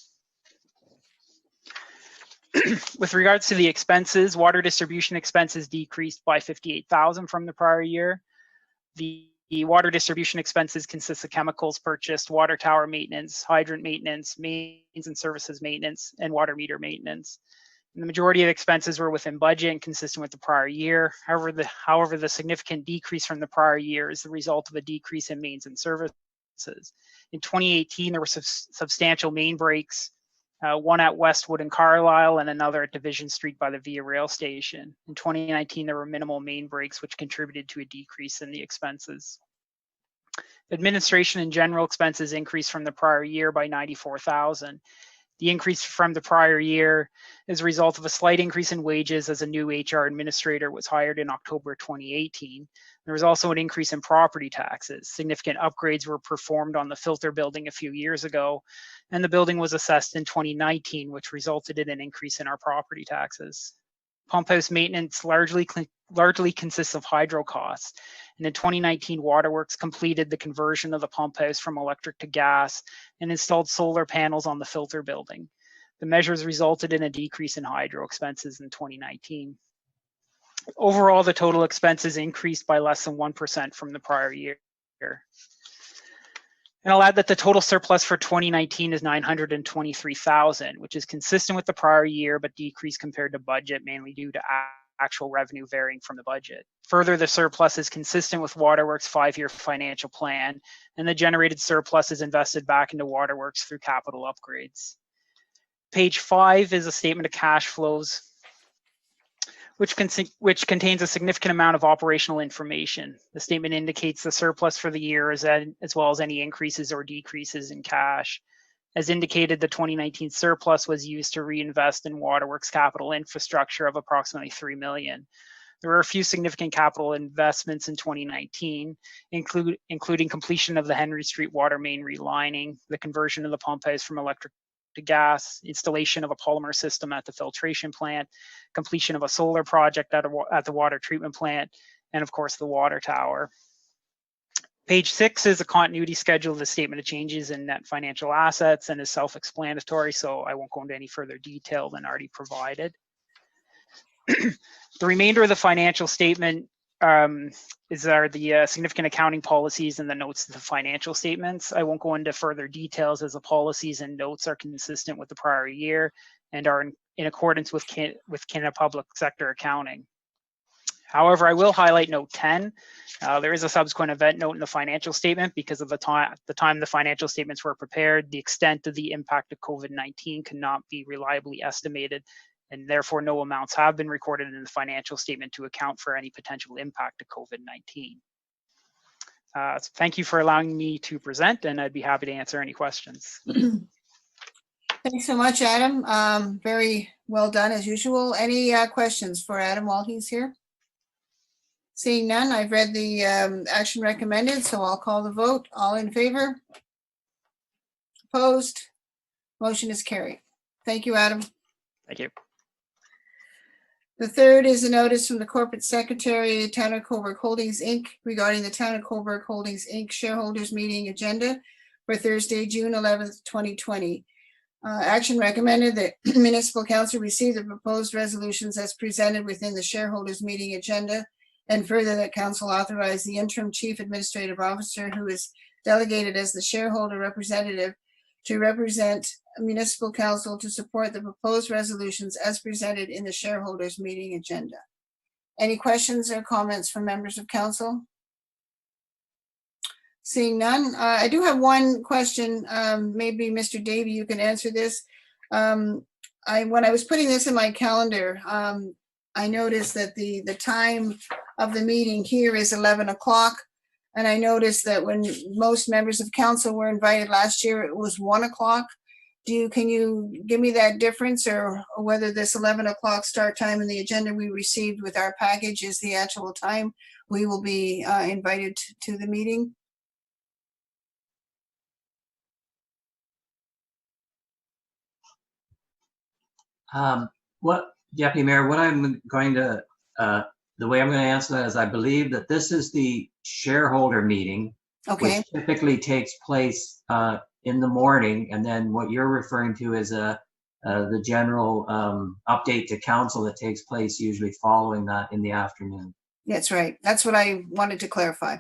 With regards to the expenses, water distribution expenses decreased by 58,000 from the prior year. The water distribution expenses consist of chemicals purchased, water tower maintenance, hydrant maintenance, mains and services maintenance, and water meter maintenance. And the majority of expenses were within budget and consistent with the prior year. However, the significant decrease from the prior year is the result of a decrease in mains and services. In 2018, there were substantial main breaks, one at Westwood and Carlisle and another at Division Street by the Via Rail Station. In 2019, there were minimal main breaks, which contributed to a decrease in the expenses. Administration and general expenses increased from the prior year by 94,000. The increase from the prior year is a result of a slight increase in wages as a new HR administrator was hired in October 2018. There was also an increase in property taxes. Significant upgrades were performed on the filter building a few years ago, and the building was assessed in 2019, which resulted in an increase in our property taxes. Pump house maintenance largely consists of hydro costs. And in 2019, Waterworks completed the conversion of the pump house from electric to gas and installed solar panels on the filter building. The measures resulted in a decrease in hydro expenses in 2019. Overall, the total expenses increased by less than 1% from the prior year. And I'll add that the total surplus for 2019 is 923,000, which is consistent with the prior year, but decreased compared to budget, mainly due to actual revenue varying from the budget. Further, the surplus is consistent with Waterworks' 5-year financial plan, and the generated surplus is invested back into Waterworks through capital upgrades. Page 5 is a statement of cash flows, which contains a significant amount of operational information. The statement indicates the surplus for the year as well as any increases or decreases in cash. As indicated, the 2019 surplus was used to reinvest in Waterworks capital infrastructure of approximately $3 million. There were a few significant capital investments in 2019, including completion of the Henry Street water main relining, the conversion of the pump house from electric to gas, installation of a polymer system at the filtration plant, completion of a solar project at the water treatment plant, and of course the water tower. Page 6 is a continuity schedule of the statement of changes in net financial assets and is self-explanatory, so I won't go into any further detail than already provided. The remainder of the financial statement are the significant accounting policies and the notes to the financial statements. I won't go into further details as the policies and notes are consistent with the prior year and are in accordance with Canada Public Sector Accounting. However, I will highlight note 10. There is a subsequent event note in the financial statement because of the time the financial statements were prepared. The extent of the impact of COVID-19 cannot be reliably estimated, and therefore no amounts have been recorded in the financial statement to account for any potential impact of COVID-19. So thank you for allowing me to present, and I'd be happy to answer any questions. Thanks so much, Adam. Very well done as usual. Any questions for Adam while he's here? Seeing none, I've read the action recommended, so I'll call the vote. All in favor? Opposed? Motion is carried. Thank you, Adam. Thank you. The third is a notice from the Corporate Secretary, Town of Cobourg Holdings, Inc. regarding the Town of Cobourg Holdings, Inc. shareholders meeting agenda for Thursday, June 11th, 2020. Action recommended that Municipal Council receive the proposed resolutions as presented within the shareholders meeting agenda, and further that Council authorize the interim Chief Administrative Officer, who is delegated as the shareholder representative, to represent Municipal Council to support the proposed resolutions as presented in the shareholders meeting agenda. Any questions or comments from members of Council? Seeing none, I do have one question. Maybe Mr. Davey, you can answer this. When I was putting this in my calendar, I noticed that the time of the meeting here is 11 o'clock. And I noticed that when most members of council were invited last year, it was 1 o'clock. Can you give me that difference, or whether this 11 o'clock start time in the agenda we received with our package is the actual time we will be invited to the meeting? Deputy Mayor, what I'm going to, the way I'm going to answer that is I believe that this is the shareholder meeting, okay, which typically takes place in the morning, and then what you're referring to is the general update to council that takes place usually following that in the afternoon. That's right. That's what I wanted to clarify.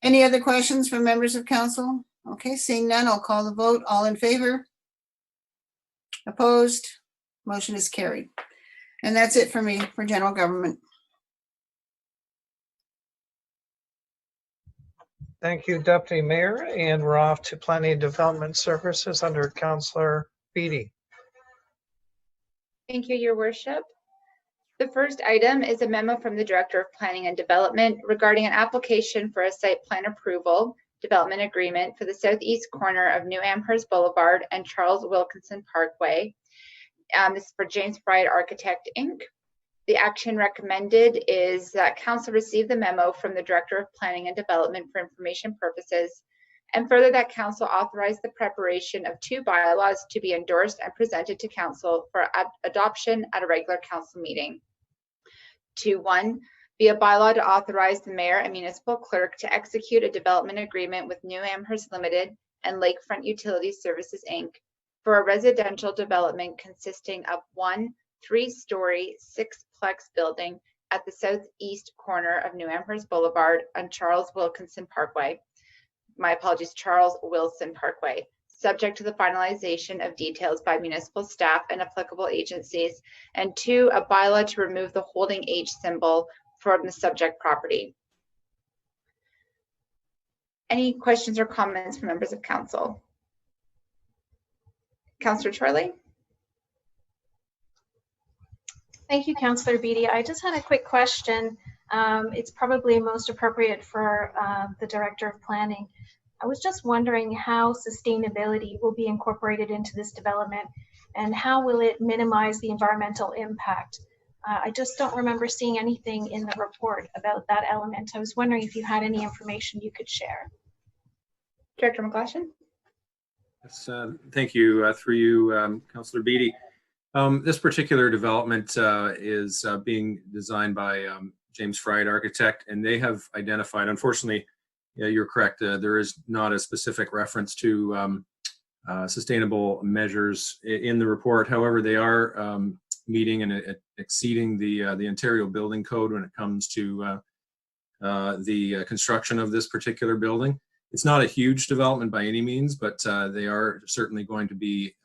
Any other questions from members of council? Okay, seeing none, I'll call the vote. All in favor? Opposed? Motion is carried. And that's it for me for general government. Thank you, Deputy Mayor. And we're off to Planning and Development Services under Councillor Beatty. Thank you, Your Worship. The first item is a memo from the Director of Planning and Development regarding an application for a site plan approval development agreement for the southeast corner of New Amherst Boulevard and Charles Wilkinson Parkway. This is for James Bride Architect, Inc. The action recommended is that Council receive the memo from the Director of Planning and Development for information purposes, and further that Council authorize the preparation of 2 bylaws to be endorsed and presented to Council for adoption at a regular Council meeting. 2.1, be a bylaw to authorize the Mayor and Municipal Clerk to execute a development agreement with New Amherst Limited and Lakefront Utility Services, Inc. for a residential development consisting of 1 3-story, 6-plex building at the southeast corner of New Amherst Boulevard and Charles Wilkinson Parkway. My apologies, Charles Wilson Parkway, subject to the finalization of details by municipal staff and applicable agencies. And 2, a bylaw to remove the holding H symbol from the subject property. Any questions or comments from members of council? Councillor Charlie? Thank you, Councillor Beatty. I just had a quick question. It's probably most appropriate for the Director of Planning. I was just wondering how sustainability will be incorporated into this development, and how will it minimize the environmental impact? I just don't remember seeing anything in the report about that element. I was wondering if you had any information you could share. Director McGlashan? Yes, thank you. Through you, Councillor Beatty. This particular development is being designed by James Fried Architect, and they have identified, unfortunately, yeah, you're correct, there is not a specific reference to sustainable measures in the report. However, they are meeting and exceeding the Ontario Building Code when it comes to the construction of this particular building. It's not a huge development by any means, but they are certainly going to be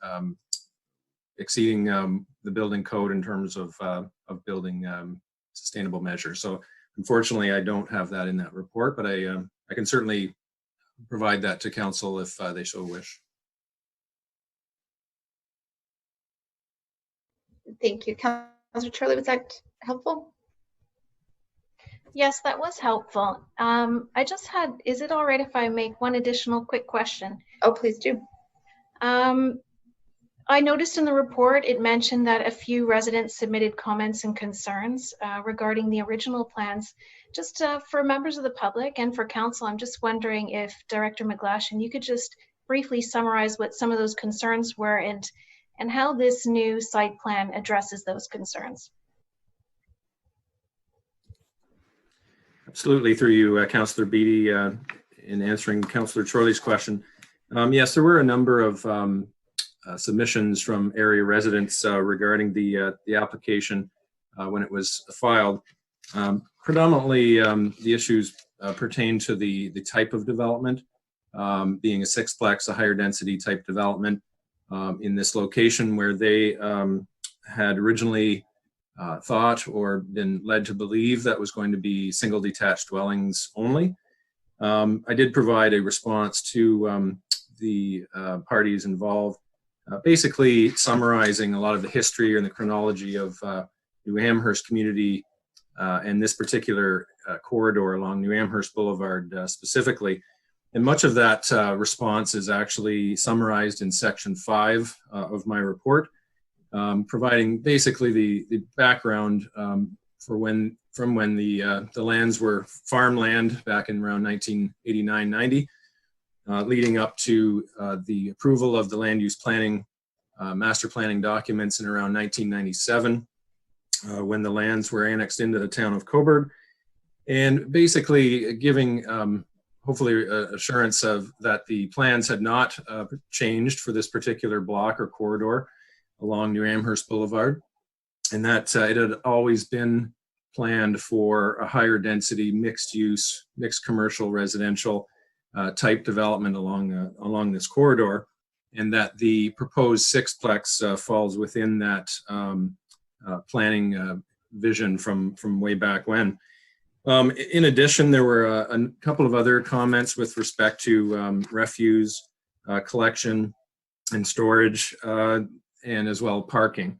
exceeding the building code in terms of building sustainable measures. So unfortunately, I don't have that in that report, but I can certainly provide that to council if they so wish. Thank you. Councillor Charlie, was that helpful? Yes, that was helpful. I just had, is it all right if I make one additional quick question? Oh, please do. I noticed in the report, it mentioned that a few residents submitted comments and concerns regarding the original plans. Just for members of the public and for council, I'm just wondering if Director McGlashan, you could just briefly summarize what some of those concerns were and how this new site plan addresses those concerns. Absolutely, through you, Councillor Beatty, in answering Councillor Chorley's question. Yes, there were a number of submissions from area residents regarding the application when it was filed. Predominantly, the issues pertain to the type of development, being a sixplex, a higher density type development in this location where they had originally thought or been led to believe that was going to be single detached dwellings only. I did provide a response to the parties involved, basically summarizing a lot of the history and the chronology of New Amherst community and this particular corridor along New Amherst Boulevard specifically. And much of that response is actually summarized in section 5 of my report, providing basically the background from when the lands were farmland back in around 1989-90, leading up to the approval of the land use planning, master planning documents in around 1997, when the lands were annexed into the town of Cobourg, and basically giving hopefully assurance of that the plans had not changed for this particular block or corridor along New Amherst Boulevard, and that it had always been planned for a higher density, mixed use, mixed commercial residential type development along this corridor, and that the proposed sixplex falls within that planning vision from way back when. In addition, there were a couple of other comments with respect to refuse collection and storage, and as well parking.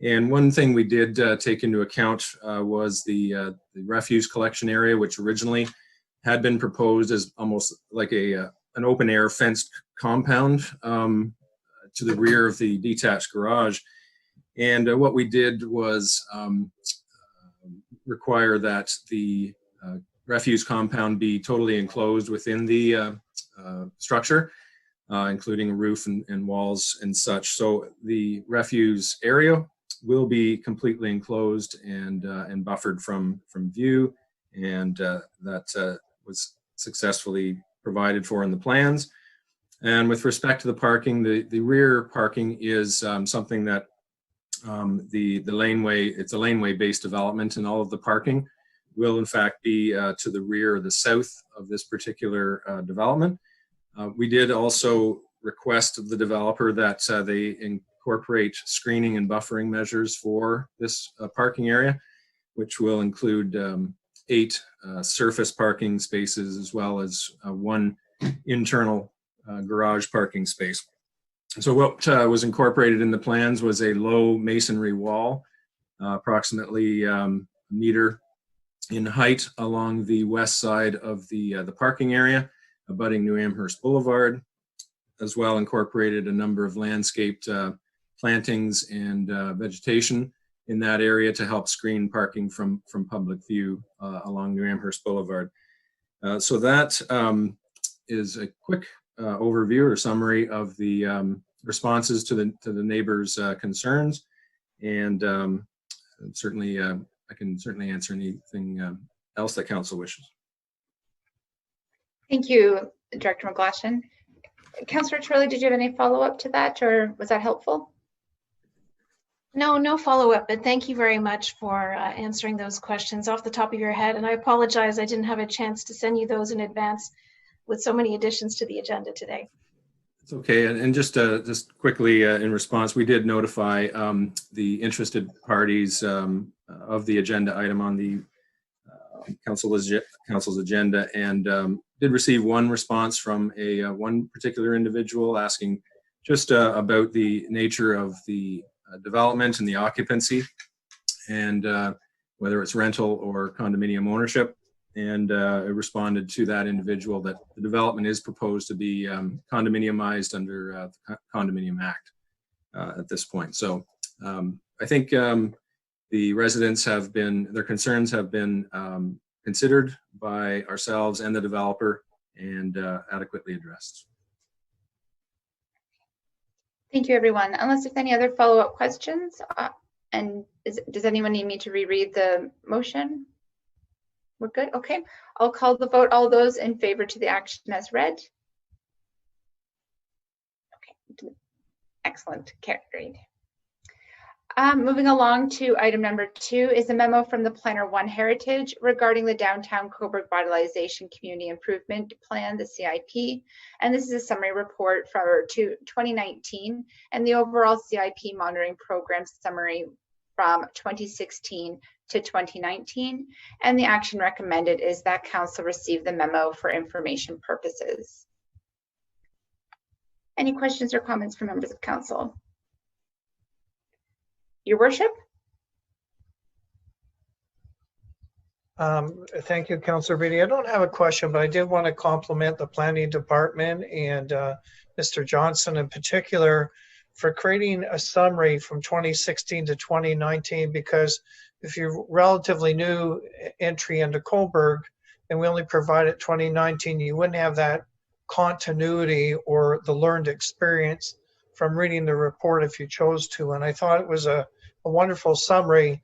And one thing we did take into account was the refuse collection area, which originally had been proposed as almost like an open air fenced compound to the rear of the detached garage. And what we did was require that the refuse compound be totally enclosed within the structure, including a roof and walls and such. So the refuse area will be completely enclosed and buffered from view, and that was successfully provided for in the plans. And with respect to the parking, the rear parking is something that the laneway, it's a laneway based development, and all of the parking will in fact be to the rear or the south of this particular development. We did also request of the developer that they incorporate screening and buffering measures for this parking area, which will include 8 surface parking spaces as well as 1 internal garage parking space. So what was incorporated in the plans was a low masonry wall, approximately a meter in height along the west side of the parking area, abutting New Amherst Boulevard, as well incorporated a number of landscaped plantings and vegetation in that area to help screen parking from public view along New Amherst Boulevard. So that is a quick overview or summary of the responses to the neighbors' concerns, and certainly I can certainly answer anything else that council wishes. Thank you, Director McGlashan. Councillor Turley, did you have any follow-up to that, or was that helpful? No follow-up, but thank you very much for answering those questions off the top of your head. And I apologize, I didn't have a chance to send you those in advance with so many additions to the agenda today. It's okay, and just quickly in response, we did notify the interested parties of the agenda item on the council's agenda, and did receive one response from one particular individual asking just about the nature of the development and the occupancy, and whether it's rental or condominium ownership. And I responded to that individual that the development is proposed to be condominiumized under the Condominium Act at this point. So I think the residents their concerns have been considered by ourselves and the developer and adequately addressed. Thank you, everyone. Unless there's any other follow-up questions, and does anyone need me to reread the motion? We're good. Okay, I'll call the vote. All those in favor to the action as read. Okay, excellent, carried. Moving along to item number 2 is a memo from the Planner One Heritage regarding the Downtown Cobourg Vitalization Community Improvement Plan, the CIP. And this is a summary report for 2019 and the overall CIP monitoring program summary from 2016 to 2019. And the action recommended is that council receive the memo for information purposes. Any questions or comments from members of council? Your worship. Thank you, Councillor Beatty. I don't have a question, but I did want to compliment the planning department and Mr. Johnson in particular for creating a summary from 2016 to 2019, because if you're relatively new entry into Cobourg and we only provided 2019, you wouldn't have that continuity or the learned experience from reading the report if you chose to. And I thought it was a wonderful summary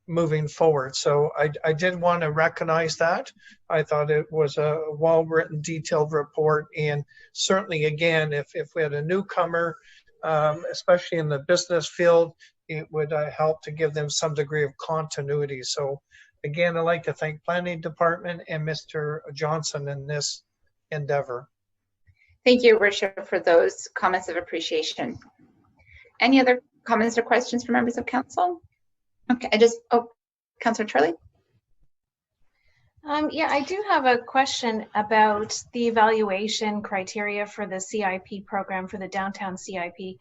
moving forward. So I did want to recognize that. I thought it was a well-written, detailed report. And certainly, again, if we had a newcomer, especially in the business field, it would help to give them some degree of continuity. So again, I'd like to thank Planning Department and Mr. Johnson in this endeavor. Thank you, Your Worship, for those comments of appreciation. Any other comments or questions from members of council? Okay, Councillor Turley. Yeah, I do have a question about the evaluation criteria for the CIP program, for the downtown CIP.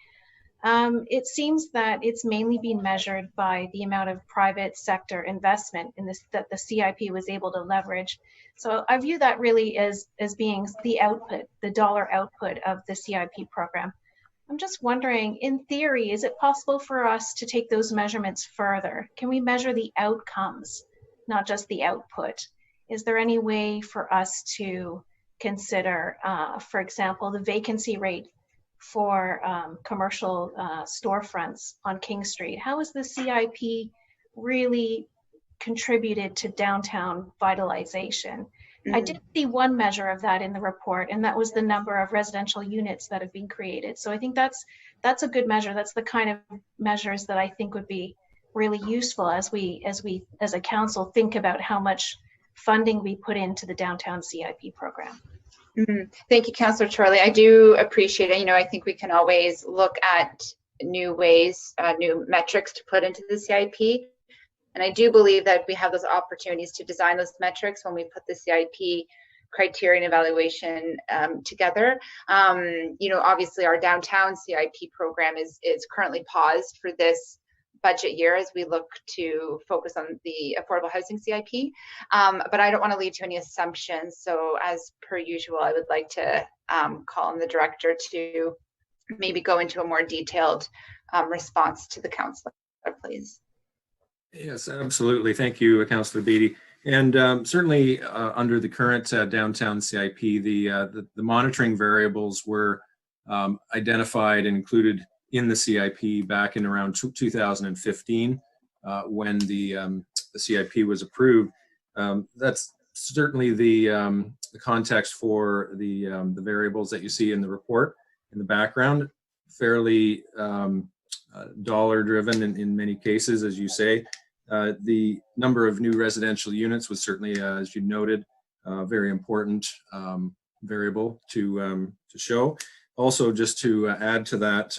It seems that it's mainly being measured by the amount of private sector investment in this that the CIP was able to leverage. So I view that really as being the output, the dollar output of the CIP program. I'm just wondering, in theory, is it possible for us to take those measurements further? Can we measure the outcomes, not just the output? Is there any way for us to consider, for example, the vacancy rate for commercial storefronts on King Street? How has the CIP really contributed to downtown vitalization? I did see one measure of that in the report, and that was the number of residential units that have been created. So I think that's a good measure. That's the kind of measures that I think would be really useful as a council think about how much funding we put into the downtown CIP program. Thank you, Councillor Turley. I do appreciate it. I think we can always look at new ways, new metrics to put into the CIP. And I do believe that we have those opportunities to design those metrics when we put the CIP criteria and evaluation together. Obviously our downtown CIP program is currently paused for this budget year as we look to focus on the affordable housing CIP. But I don't want to lead to any assumptions. So as per usual, I would like to call on the director to maybe go into a more detailed response to the councillor. please. Yes, absolutely. Thank you, Councillor Beattie. And certainly under the current downtown CIP, the monitoring variables were identified and included in the CIP back in around 2015 when the CIP was approved. That's certainly the context for the variables that you see in the report in the background. Fairly dollar driven in many cases, as you say. The number of new residential units was certainly, as you noted, very important variable to show. Also, just to add to that,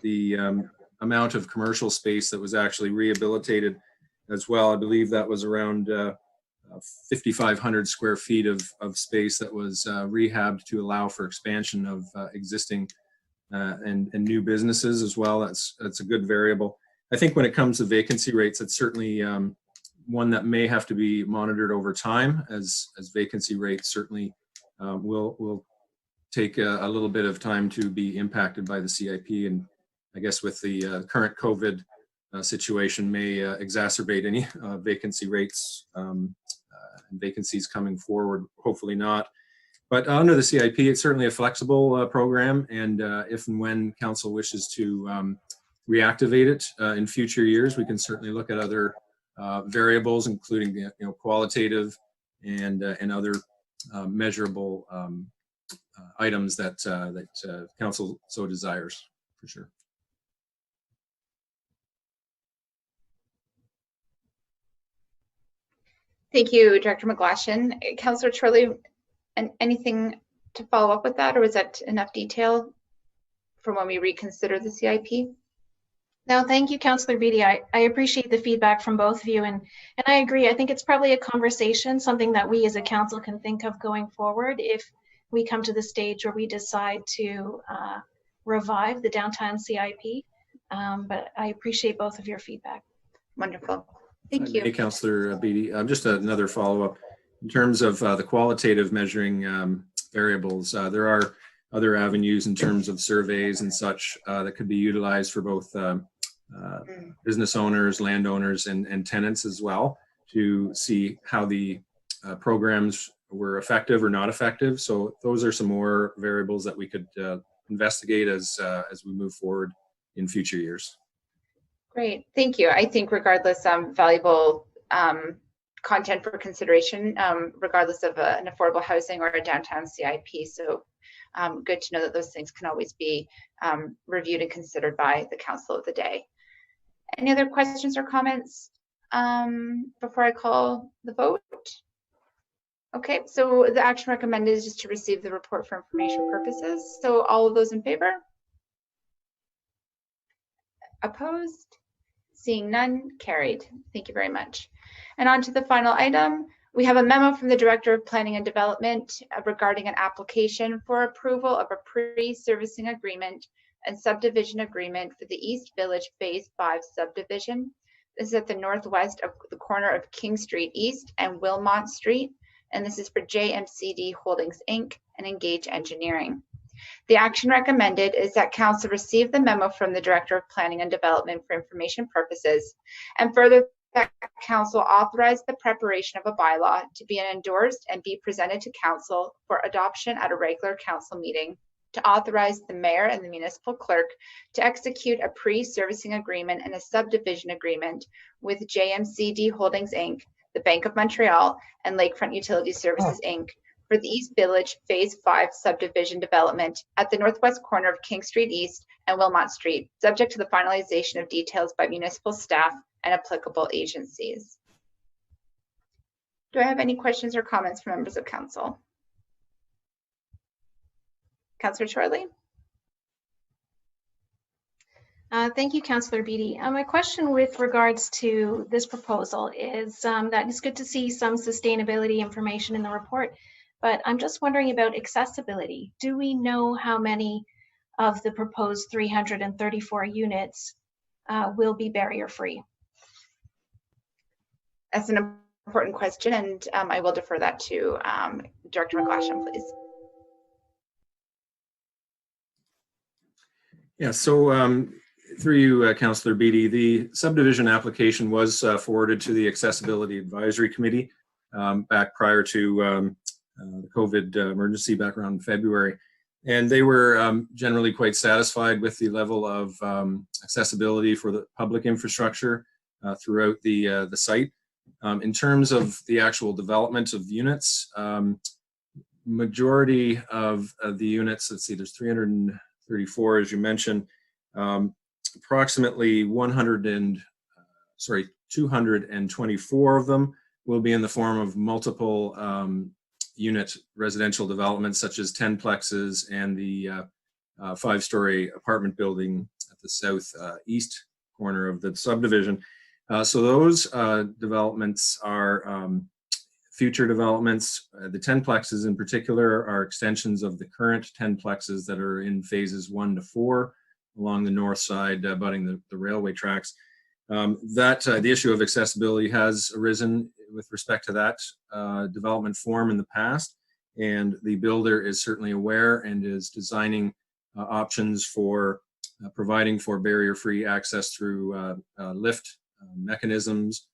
the amount of commercial space that was actually rehabilitated as well. I believe that was around 5,500 square feet of space that was rehabbed to allow for expansion of existing and new businesses as well. That's a good variable. I think when it comes to vacancy rates, it's certainly one that may have to be monitored over time, as vacancy rates certainly will take a little bit of time to be impacted by the CIP, and I guess with the current COVID situation may exacerbate any vacancy rates and vacancies coming forward. Hopefully not. But under the CIP, it's certainly a flexible program, and if and when council wishes to reactivate it in future years, we can certainly look at other variables, including qualitative and other measurable items that council so desires, for sure. Thank you, Director McGlashan. Councillor Chorley, anything to follow up with that, or is that enough detail for when we reconsider the CIP? No, thank you, Councillor Beattie. I appreciate the feedback from both of you, and I agree. I think it's probably a conversation, something that we as a council can think of going forward if we come to the stage where we decide to revive the downtown CIP. But I appreciate both of your feedback. Wonderful. Thank you. Hey, Councillor Beattie, just another follow-up. In terms of the qualitative measuring variables, there are other avenues in terms of surveys and such that could be utilized for both business owners, landowners, and tenants as well, to see how the programs were effective or not effective. So those are some more variables that we could investigate as we move forward in future years. Great, thank you. I think regardless, valuable content for consideration, regardless of an affordable housing or a downtown CIP. So good to know that those things can always be reviewed and considered by the council of the day. Any other questions or comments before I call the vote? Okay, so the action recommended is just to receive the report for information purposes. So all of those in favor? Opposed? Seeing none, carried. Thank you very much. And on to the final item. We have a memo from the Director of Planning and Development regarding an application for approval of a pre-servicing agreement and subdivision agreement for the East Village Phase 5 subdivision. This is at the northwest of the corner of King Street East and Wilmot Street. And this is for JMCD Holdings, Inc. and Engage Engineering. The action recommended is that council receive the memo from the Director of Planning and Development for information purposes, and further that council authorize the preparation of a bylaw to be endorsed and be presented to council for adoption at a regular council meeting, to authorize the mayor and the municipal clerk to execute a pre-servicing agreement and a subdivision agreement with JMCD Holdings, Inc., the Bank of Montreal, and Lakefront Utility Services, Inc., for the East Village Phase 5 subdivision development at the northwest corner of King Street East and Wilmot Street, subject to the finalization of details by municipal staff and applicable agencies. Do I have any questions or comments from members of council? Councillor Chorley? Thank you, Councillor Beattie. My question with regards to this proposal is that it's good to see some sustainability information in the report, but I'm just wondering about accessibility. Do we know how many of the proposed 334 units will be barrier-free? That's an important question, and I will defer that to Director McGlashan, please. Yeah, so through you, Councillor Beattie, the subdivision application was forwarded to the Accessibility Advisory Committee back prior to the COVID emergency back around February. And they were generally quite satisfied with the level of accessibility for the public infrastructure throughout the site. In terms of the actual development of units, majority of the units, let's see, there's 334 as you mentioned, approximately 224 of them will be in the form of multiple unit residential developments such as 10 plexes and the 5-story apartment building at the southeast corner of the subdivision. So those developments are future developments. The 10 plexes in particular are extensions of the current 10 plexes that are in phases 1 to 4 along the north side abutting the railway tracks. The issue of accessibility has arisen with respect to that development form in the past, and the builder is certainly aware and is designing options for providing for barrier-free access through lift mechanisms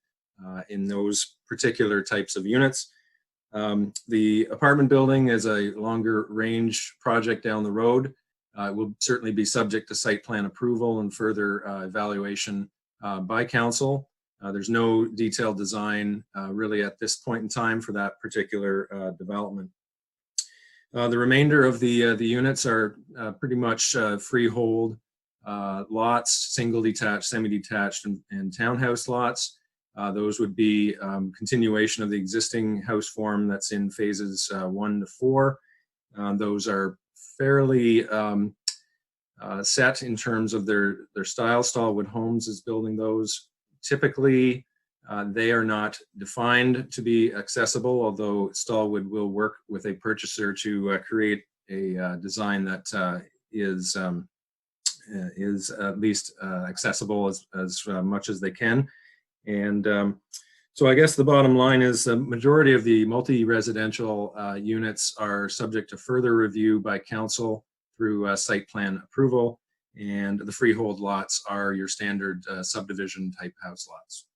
in those particular types of units. The apartment building is a longer range project down the road. It will certainly be subject to site plan approval and further evaluation by council. There's no detailed design really at this point in time for that particular development. The remainder of the units are pretty much freehold lots, single detached, semi-detached, and townhouse lots. Those would be continuation of the existing house form that's in phases 1 to 4. Those are fairly set in terms of their style. Stallwood Homes is building those. Typically, they are not defined to be accessible, although Stallwood will work with a purchaser to create a design that is at least accessible as much as they can. And so I guess the bottom line is the majority of the multi-residential units are subject to further review by council through site plan approval, and the freehold lots are your standard subdivision type house lots.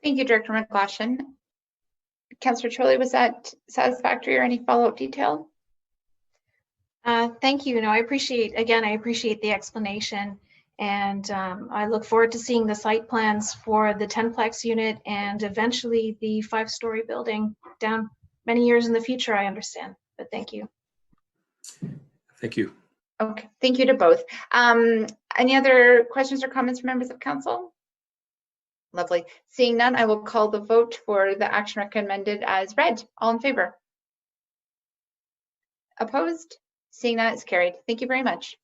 Thank you, Director McGlashan. Councillor Chorley, was that satisfactory or any follow-up detail? Thank you. No, I appreciate the explanation, and I look forward to seeing the site plans for the 10-plex unit and eventually the 5-story building down many years in the future, I understand, but thank you. Thank you. Okay, thank you to both. Any other questions or comments from members of council? Lovely. Seeing none, I will call the vote for the action recommended as read. All in favor? Opposed? Seeing none, it's carried. Thank you very much.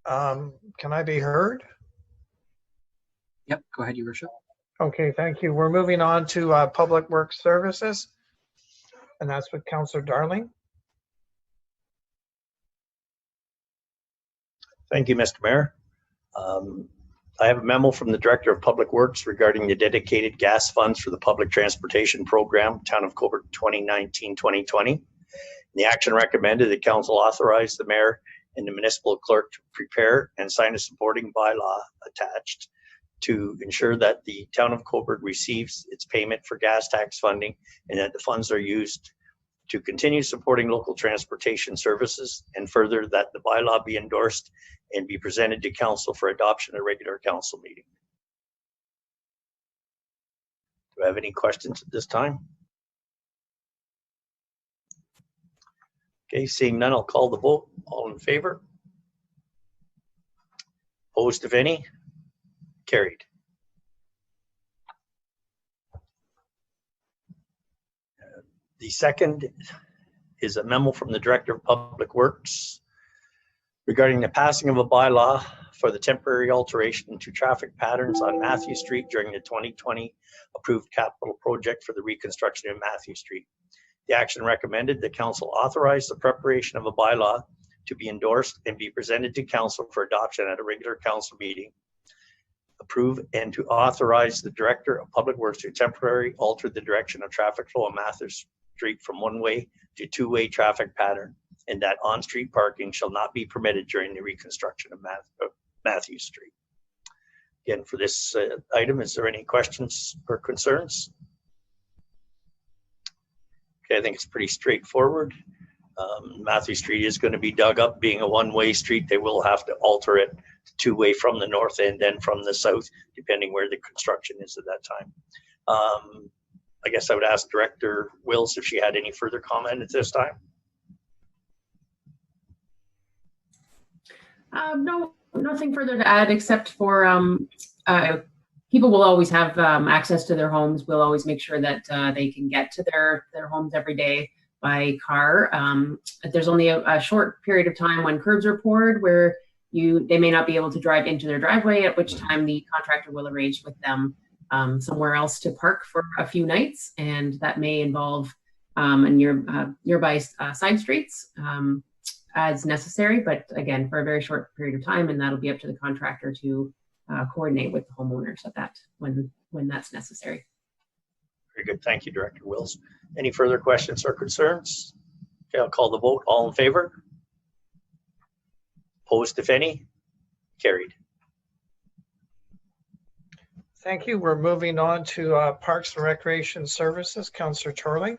Can I be heard? Yep, go ahead, Your Worship. Okay, thank you. We're moving on to Public Works Services, and that's with Councillor Darling. Thank you, Mr. Mayor. I have a memo from the Director of Public Works regarding the dedicated gas funds for the public transportation program, Town of Cobourg 2019-2020. The action recommended that council authorize the mayor and the municipal clerk to prepare and sign a supporting bylaw attached to ensure that the Town of Cobourg receives its payment for gas tax funding and that the funds are used to continue supporting local transportation services, and further that the bylaw be endorsed and be presented to council for adoption at a regular council meeting. Do I have any questions at this time? Okay, seeing none, I'll call the vote. All in favor? Opposed, if any? Carried. The second is a memo from the Director of Public Works regarding the passing of a bylaw for the temporary alteration to traffic patterns on Matthew Street during the 2020 approved capital project for the reconstruction of Matthew Street. The action recommended that council authorize the preparation of a bylaw to be endorsed and be presented to council for adoption at a regular council meeting. approve and to authorize the Director of Public Works to temporarily alter the direction of traffic flow on Mather Street from one-way to two-way traffic pattern, and that on-street parking shall not be permitted during the reconstruction of Matthew Street. Again, for this item, is there any questions or concerns? Okay, I think it's pretty straightforward. Matthew Street is going to be dug up. Being a one-way street, they will have to alter it to two-way from the north end and from the south, depending where the construction is at that time. I guess I would ask Director Wills if she had any further comment at this time. No, nothing further to add except for people will always have access to their homes. We'll always make sure that they can get to their homes every day by car. There's only a short period of time when curbs are poured where they may not be able to drive into their driveway, at which time the contractor will arrange with them somewhere else to park for a few nights, and that may involve nearby side streets as necessary, but again, for a very short period of time, and that'll be up to the contractor to coordinate with the homeowners at that when that's necessary. Very good. Thank you, Director Wills. Any further questions or concerns? Okay, I'll call the vote. All in favor? Opposed, if any? Carried. Thank you. We're moving on to Parks and Recreation Services. Councillor Chorley.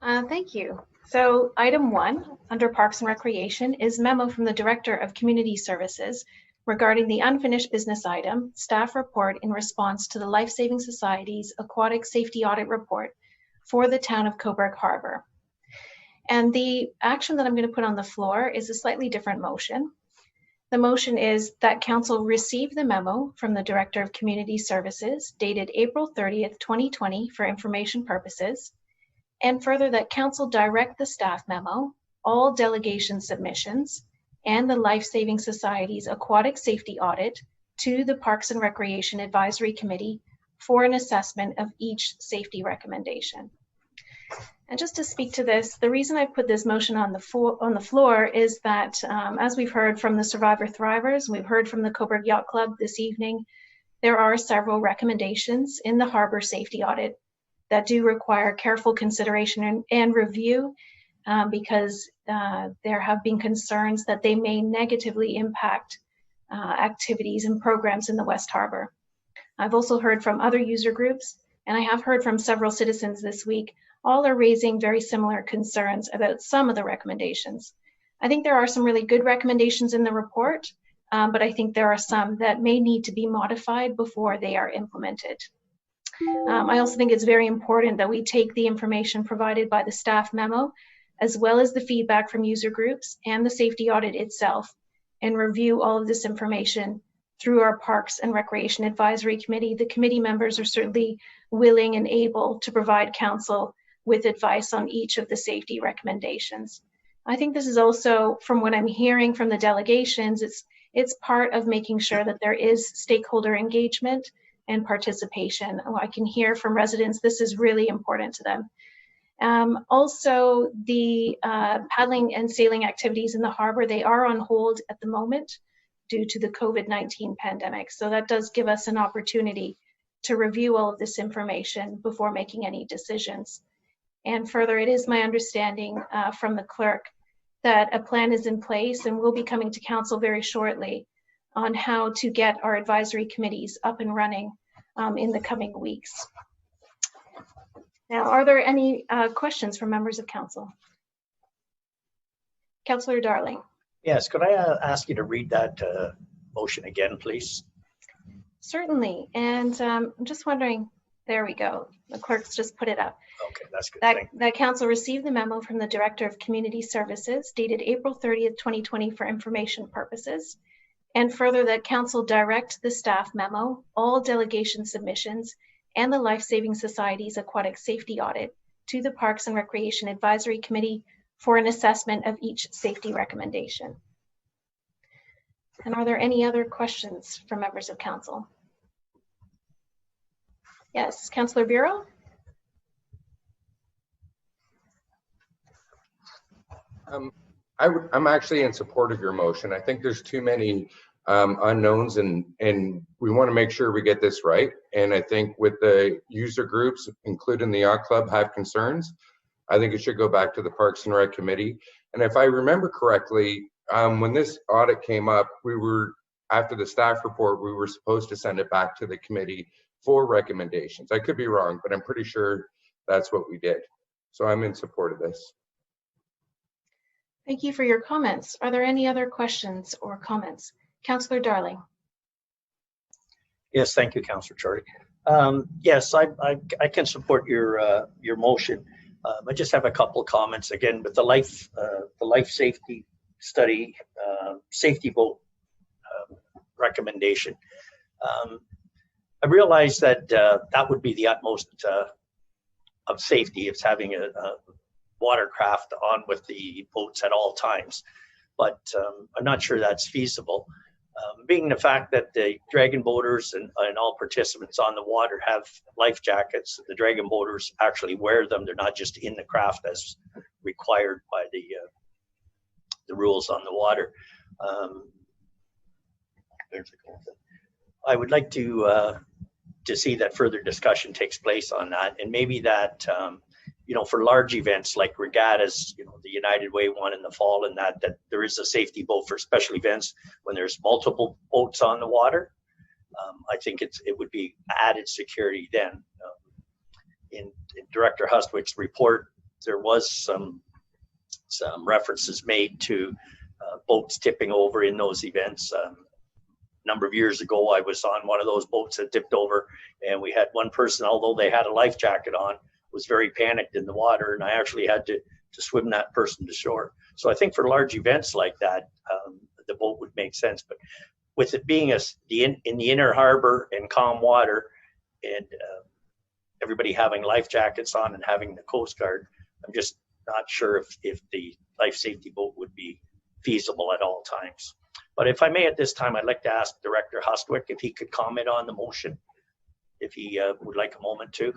Thank you. So item 1 under Parks and Recreation is memo from the Director of Community Services regarding the unfinished business item, staff report in response to the Lifesaving Society's Aquatic Safety Audit Report for the town of Cobourg Harbour. And the action that I'm going to put on the floor is a slightly different motion. The motion is that Council receive the memo from the Director of Community Services dated April 30th, 2020 for information purposes, and further that Council direct the staff memo, all delegation submissions, and the Lifesaving Society's Aquatic Safety Audit to the Parks and Recreation Advisory Committee for an assessment of each safety recommendation. And just to speak to this, the reason I put this motion on the floor is that as we've heard from the Survivor Thrivers, we've heard from the Cobourg Yacht Club this evening, there are several recommendations in the Harbour Safety Audit that do require careful consideration and review because there have been concerns that they may negatively impact activities and programs in the West Harbour. I've also heard from other user groups, and I have heard from several citizens this week. All are raising very similar concerns about some of the recommendations. I think there are some really good recommendations in the report, but I think there are some that may need to be modified before they are implemented. I also think it's very important that we take the information provided by the staff memo, as well as the feedback from user groups and the safety audit itself, and review all of this information through our Parks and Recreation Advisory Committee. The committee members are certainly willing and able to provide council with advice on each of the safety recommendations. I think this is also, from what I'm hearing from the delegations, it's part of making sure that there is stakeholder engagement and participation. I can hear from residents this is really important to them. Also, the paddling and sailing activities in the harbour, they are on hold at the moment due to the COVID-19 pandemic. So that does give us an opportunity to review all of this information before making any decisions. And further, it is my understanding from the clerk that a plan is in place and will be coming to council very shortly on how to get our advisory committees up and running in the coming weeks. Now, are there any questions from members of council? Councillor Darling. Yes, could I ask you to read that motion again, please? Certainly, and I'm just wondering, there we go. The clerk's just put it up. Okay, that's good. That council received the memo from the Director of Community Services dated April 30th, 2020 for information purposes. And further, that council direct the staff memo, all delegation submissions, and the Lifesaving Society's Aquatic Safety Audit to the Parks and Recreation Advisory Committee for an assessment of each safety recommendation. And are there any other questions from members of council? Yes, Councillor Bureau. I'm actually in support of your motion. I think there's too many unknowns, and we want to make sure we get this right. And I think with the user groups, including the Yacht Club, have concerns, I think it should go back to the Parks and Rec Committee. And if I remember correctly, when this audit came up, after the staff report, we were supposed to send it back to the committee for recommendations. I could be wrong, but I'm pretty sure that's what we did. So I'm in support of this. Thank you for your comments. Are there any other questions or comments? Councillor Darling. Yes, thank you, Councillor Charlie. Yes, I can support your motion. I just have a couple of comments again with the life safety study, safety vote recommendation. I realize that that would be the utmost of safety, is having a watercraft on with the boats at all times, but I'm not sure that's feasible. Being the fact that the dragon boaters and all participants on the water have life jackets, the dragon boaters actually wear them. They're not just in the craft as required by the rules on the water. I would like to see that further discussion takes place on that, and maybe that you know, for large events like regattas, you know, the United Way one in the fall, and that there is a safety boat for special events when there's multiple boats on the water. I think it would be added security then. In Director Hustwick's report, there was some references made to boats tipping over in those events. A number of years ago, I was on one of those boats that tipped over, and we had one person, although they had a life jacket on, was very panicked in the water, and I actually had to swim that person to shore. So I think for large events like that, the boat would make sense. But with it being in the inner harbor and calm water, and everybody having life jackets on and having the Coast Guard, I'm just not sure if the life safety boat would be feasible at all times. But if I may, at this time, I'd like to ask Director Hustwick if he could comment on the motion, if he would like a moment to.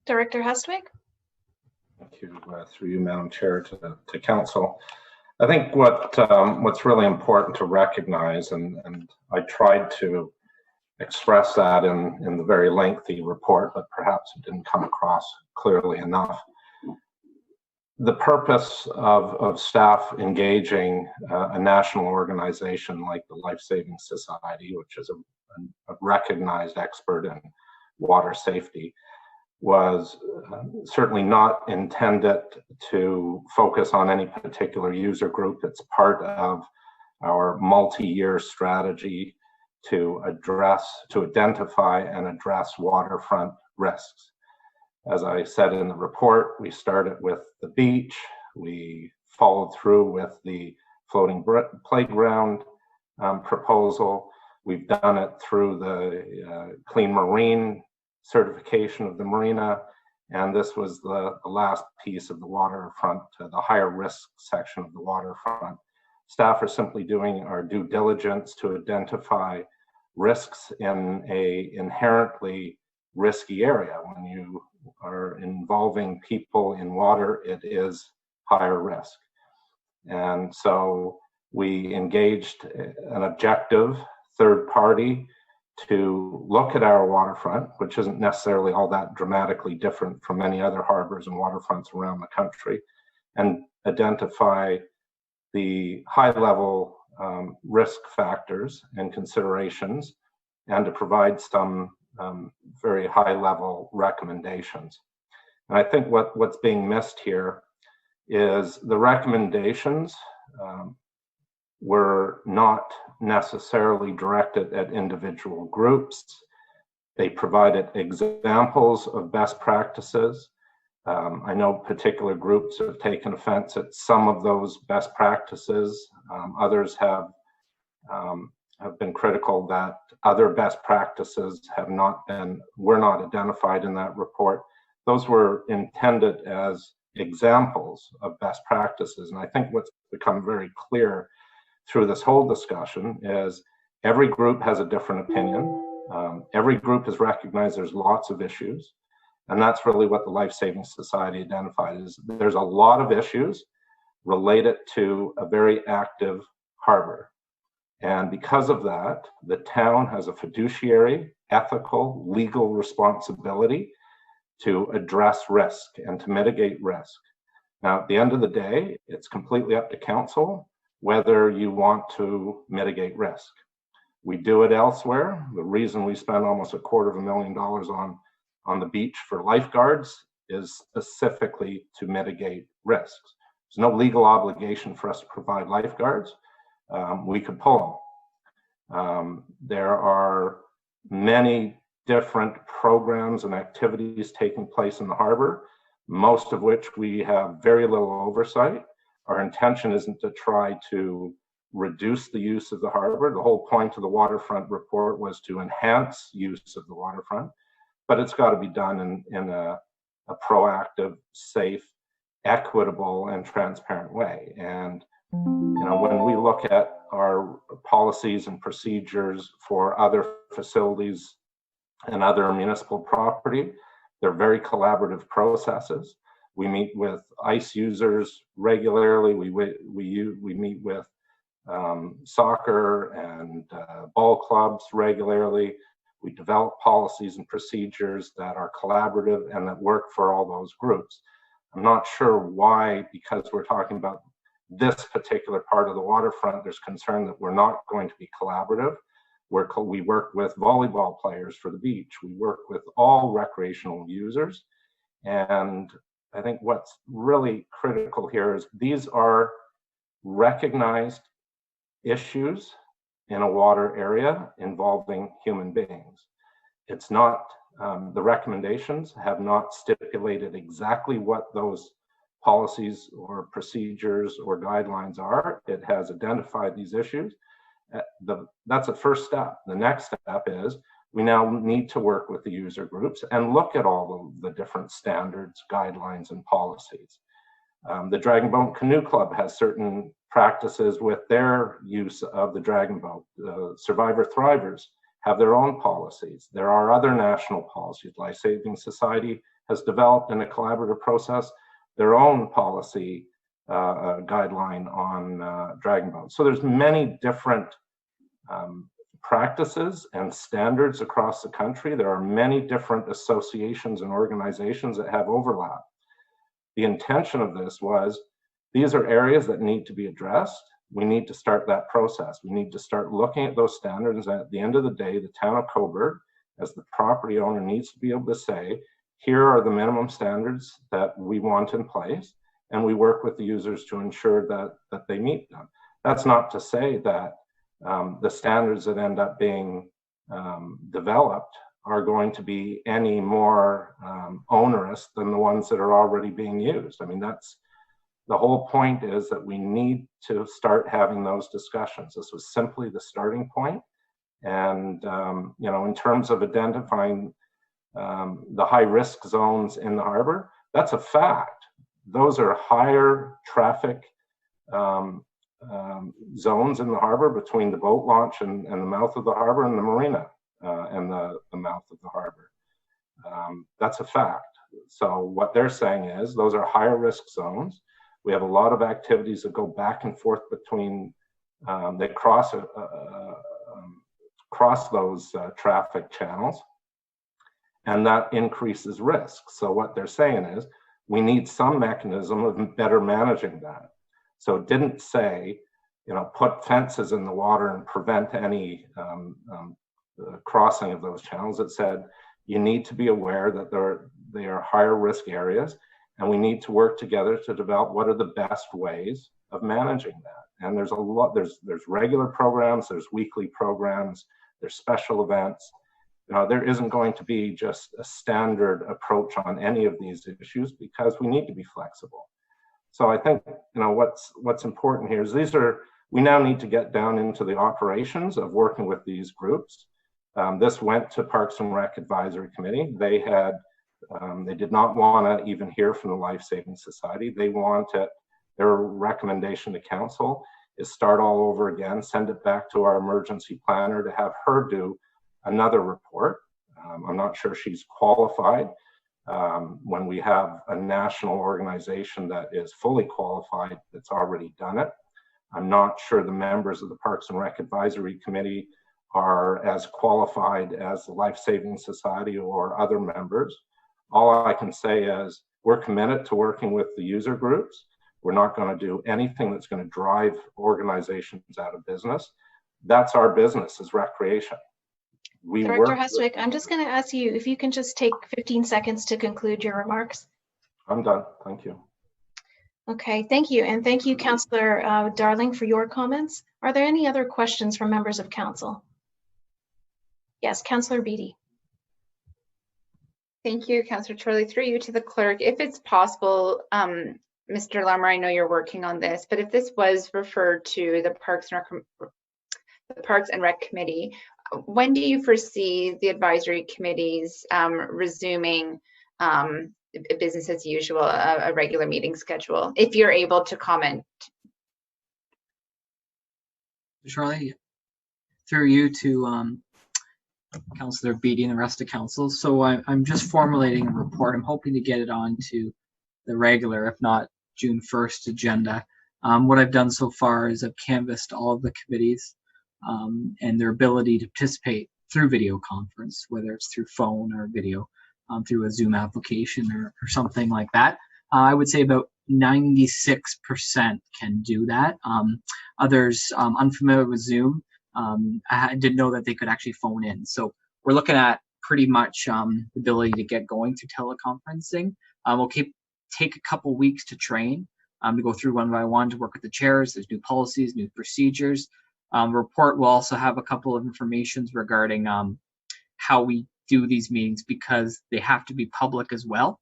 Director Hustwick. Thank you, through you, Madam Chair, to Council. I think what's really important to recognize, and I tried to express that in the very lengthy report, but perhaps it didn't come across clearly enough. The purpose of staff engaging a national organization like the Lifesaving Society, which is a recognized expert in water safety, was certainly not intended to focus on any particular user group. It's part of our multi-year strategy to identify and address waterfront risks. As I said in the report, we started with the beach, we followed through with the floating playground proposal. We've done it through the Clean Marine certification of the marina, and this was the last piece of the waterfront, the higher risk section of the waterfront. Staff are simply doing our due diligence to identify risks in a inherently risky area. When you are involving people in water, it is higher risk. And so we engaged an objective third party to look at our waterfront, which isn't necessarily all that dramatically different from many other harbors and waterfronts around the country, and identify the high-level risk factors and considerations, and to provide some very high-level recommendations. And I think what's being missed here is the recommendations were not necessarily directed at individual groups. They provided examples of best practices. I know particular groups have taken offense at some of those best practices. Others have been critical that other best practices were not identified in that report. Those were intended as examples of best practices. And I think what's become very clear through this whole discussion is every group has a different opinion. Every group has recognized there's lots of issues. And that's really what the Lifesaving Society identified is there's a lot of issues. relate it to a very active harbor. And because of that, the town has a fiduciary, ethical, legal responsibility to address risk and to mitigate risk. Now, at the end of the day, it's completely up to council whether you want to mitigate risk. We do it elsewhere. The reason we spend almost $250,000 on the beach for lifeguards is specifically to mitigate risks. There's no legal obligation for us to provide lifeguards. We could pull them. There are many different programs and activities taking place in the harbor, most of which we have very little oversight. Our intention isn't to try to reduce the use of the harbor. The whole point of the waterfront report was to enhance use of the waterfront, but it's got to be done in a proactive, safe, equitable, and transparent way. And when we look at our policies and procedures for other facilities and other municipal property, they're very collaborative processes. We meet with ICE users regularly. We meet with soccer and ball clubs regularly. We develop policies and procedures that are collaborative and that work for all those groups. I'm not sure why, because we're talking about this particular part of the waterfront, there's concern that we're not going to be collaborative. We work with volleyball players for the beach. We work with all recreational users. And I think what's really critical here is these are recognized issues in a water area involving human beings. It's not, the recommendations have not stipulated exactly what those policies or procedures or guidelines are. It has identified these issues. That's a first step. The next step is we now need to work with the user groups and look at all of the different standards, guidelines, and policies. The Dragon Boat Canoe Club has certain practices with their use of the Dragon Boat. Survivor Thrivers have their own policies. There are other national policies. Lifesaving Society has developed in a collaborative process their own policy guideline on Dragon Boat. So there's many different practices and standards across the country. There are many different associations and organizations that have overlap. The intention of this was, these are areas that need to be addressed. We need to start that process. We need to start looking at those standards. At the end of the day, the town of Cobourg, as the property owner, needs to be able to say, here are the minimum standards that we want in place, and we work with the users to ensure that they meet them. That's not to say that the standards that end up being developed are going to be any more onerous than the ones that are already being used. I mean, that's the whole point, is that we need to start having those discussions. This was simply the starting point. And, in terms of identifying the high risk zones in the harbor, that's a fact. Those are higher traffic zones in the harbor between the boat launch and the mouth of the harbor and the marina and the mouth of the harbor. That's a fact. So what they're saying is those are higher risk zones. We have a lot of activities that go back and forth between, they cross those traffic channels, and that increases risk. So what they're saying is we need some mechanism of better managing that. So it didn't say, put fences in the water and prevent any crossing of those channels. It said you need to be aware that they are higher risk areas, and we need to work together to develop what are the best ways of managing that. And there's a lot, there's regular programs, there's weekly programs, there's special events. There isn't going to be just a standard approach on any of these issues, because we need to be flexible. So I think, what's important here is we now need to get down into the operations of working with these groups. This went to Parks and Rec Advisory Committee. They did not want to even hear from the Lifesaving Society. They wanted, their recommendation to council is start all over again, send it back to our emergency planner to have her do another report. I'm not sure she's qualified when we have a national organization that is fully qualified, that's already done it. I'm not sure the members of the Parks and Rec Advisory Committee are as qualified as the Lifesaving Society or other members. All I can say is we're committed to working with the user groups. We're not going to do anything that's going to drive organizations out of business. That's our business, is recreation. Director Hustwick, I'm just going to ask you if you can just take 15 seconds to conclude your remarks. I'm done. Thank you. Okay, thank you. And thank you, Councillor Darling, for your comments. Are there any other questions from members of council? Yes, Councillor Beattie. Thank you, Councillor Chorley. Through you to the clerk, if it's possible, Mr. Lummer, I know you're working on this, but if this was referred to the Parks and Rec Committee, when do you foresee the advisory committees resuming business as usual, a regular meeting schedule, if you're able to comment? Charlie, through you to Councillor Beattie and the rest of council. So I'm just formulating a report. I'm hoping to get it on to the regular, if not June 1st agenda. What I've done so far is I've canvassed all of the committees and their ability to participate through video conference, whether it's through phone or video, through a Zoom application or something like that. I would say about 96% can do that. Others unfamiliar with Zoom, I didn't know that they could actually phone in. So we're looking at pretty much the ability to get going through teleconferencing. We'll take a couple weeks to train, to go through one by one, to work with the chairs. There's new policies, new procedures. Report will also have a couple of informations regarding how we do these meetings, because they have to be public as well.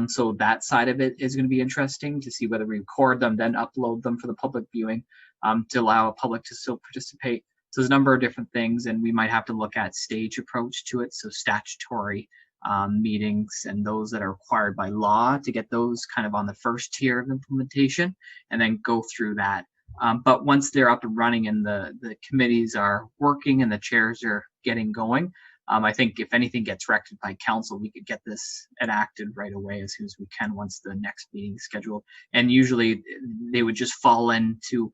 So that side of it is going to be interesting to see whether we record them, then upload them for the public viewing, to allow a public to still participate. So there's a number of different things, and we might have to look at stage approach to it. So statutory meetings and those that are required by law, to get those kind of on the first tier of implementation and then go through that. But once they're up and running and the committees are working and the chairs are getting going, I think if anything gets rectified by council, we could get this enacted right away as soon as we can once the next meeting is scheduled. And usually they would just fall into,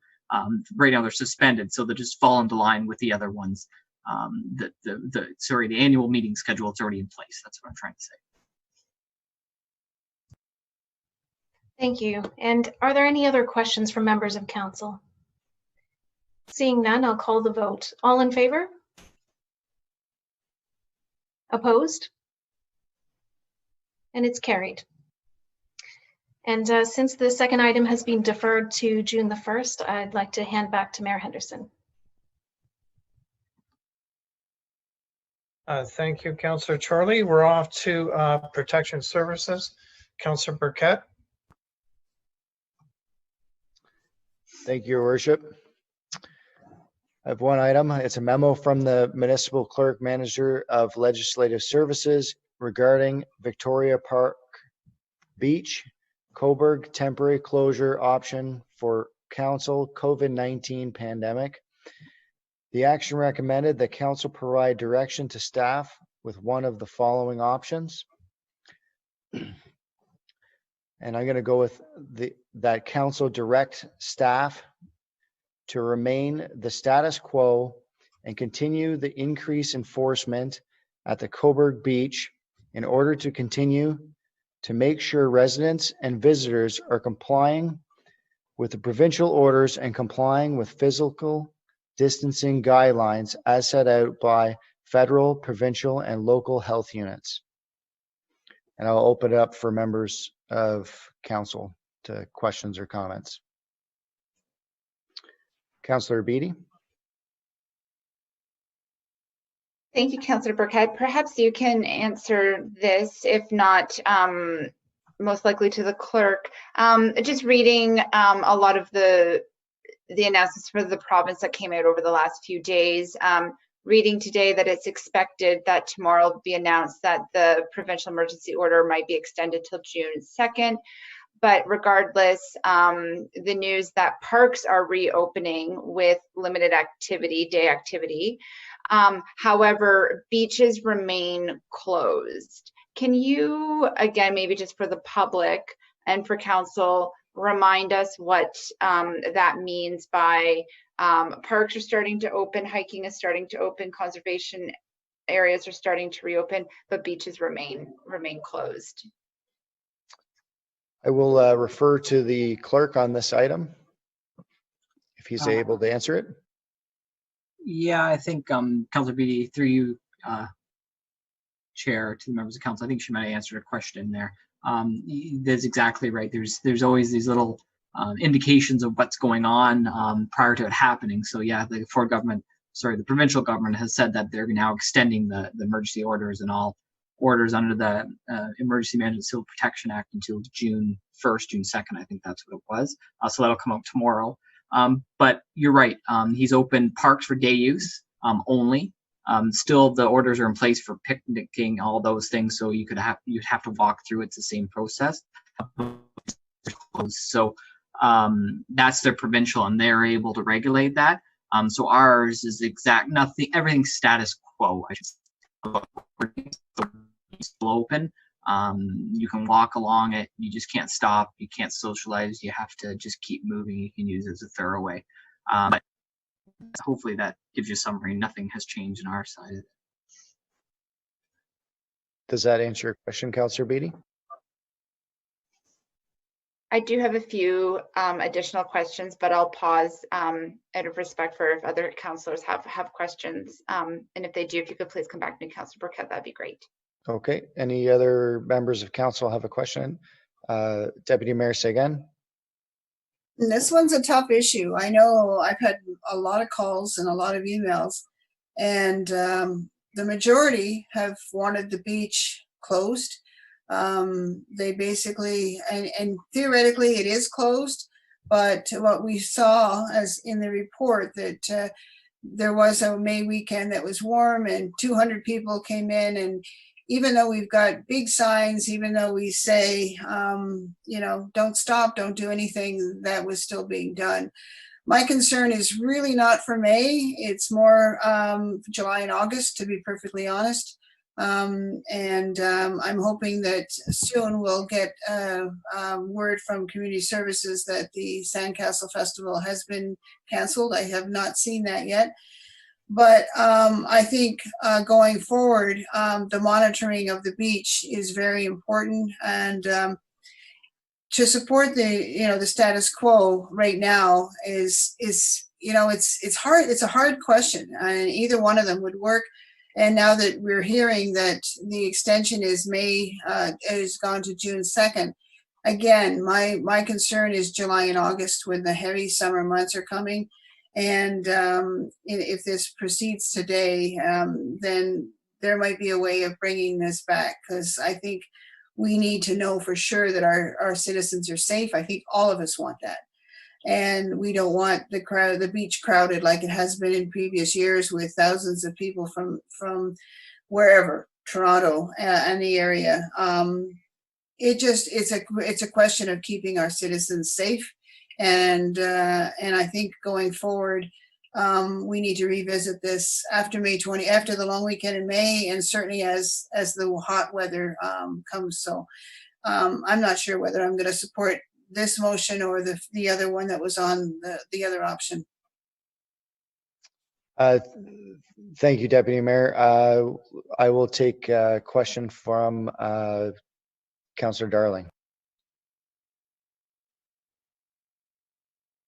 right now they're suspended, so they just fall into line with the other ones. The annual meeting schedule, it's already in place. That's what I'm trying to say. Thank you. And are there any other questions from members of council? Seeing none, I'll call the vote. All in favor? Opposed? And it's carried. And since the second item has been deferred to June the 1st, I'd like to hand back to Mayor Henderson. Thank you, Councillor Chorley. We're off to Protection Services. Councillor Burkett. Thank you, Your Worship. I have one item. It's a memo from the Municipal Clerk Manager of Legislative Services regarding Victoria Park Beach, Cobourg temporary closure option for council COVID-19 pandemic. The action recommended that council provide direction to staff with one of the following options. And I'm going to go with that council direct staff to remain the status quo and continue the increased enforcement at the Cobourg Beach in order to continue to make sure residents and visitors are complying with the provincial orders and complying with physical distancing guidelines as set out by federal, provincial, and local health units. And I'll open it up for members of council to questions or comments. Councillor Beattie. Thank you, Councillor Burkett. Perhaps you can answer this, if not most likely to the clerk. Just reading a lot of the announcements for the province that came out over the last few days. Reading today that it's expected that tomorrow will be announced that the provincial emergency order might be extended till June 2nd. But regardless, the news that parks are reopening with limited activity, day activity. However, beaches remain closed. Can you, again, maybe just for the public and for council, remind us what that means by parks are starting to open, hiking is starting to open, conservation areas are starting to reopen, but beaches remain closed? I will refer to the clerk on this item if he's able to answer it. Yeah, I think Councilor Beatty, through you, Chair, to the members of council, I think she might have answered a question there. That's exactly right. There's always these little indications of what's going on prior to it happening. So yeah, the provincial government has said that they're now extending the emergency orders and all orders under the Emergency Management Civil Protection Act until June 1st, June 2nd, I think that's what it was. So that'll come out tomorrow. But you're right. He's opened parks for day use only. Still, the orders are in place for picnicking, all those things. So you'd have to walk through. It's the same process. So that's their provincial, and they're able to regulate that. So ours is nothing. Everything's status quo. I should say. It's still open. You can walk along it. You just can't stop. You can't socialize. You have to just keep moving. You can use it as a thoroughway. But hopefully that gives you a summary. Nothing has changed on our side. Does that answer your question, Councillor Beatty? I do have a few additional questions, but I'll pause out of respect for if other councillors have questions. And if they do, if you could please come back to me, Councillor Burkett, that'd be great. Okay. Any other members of council have a question? Deputy Mayor Seguin. This one's a tough issue. I know I've had a lot of calls and a lot of emails, and the majority have wanted the beach closed. They basically, and theoretically it is closed, but what we saw as in the report that there was a May weekend that was warm and 200 people came in, and even though we've got big signs, even though we say, don't stop, don't do anything, that was still being done. My concern is really not for May. It's more July and August, to be perfectly honest. I'm hoping that soon we'll get word from Community Services that the Sandcastle Festival has been canceled. I have not seen that yet. But I think going forward, the monitoring of the beach is very important, and to support the status quo right now is it's hard. It's a hard question, and either one of them would work. And now that we're hearing that the extension is May, is gone to June 2nd. Again, my concern is July and August when the heavy summer months are coming. And if this proceeds today, then there might be a way of bringing this back, because I think we need to know for sure that our citizens are safe. I think all of us want that. And we don't want the beach crowded like it has been in previous years with thousands of people from wherever, Toronto and the area. It's a question of keeping our citizens safe. And I think going forward, we need to revisit this after May 20, after the long weekend in May, and certainly as the hot weather comes. So I'm not sure whether I'm going to support this motion or the other one that was on the other option. Thank you, Deputy Mayor. I will take a question from Councillor Darling.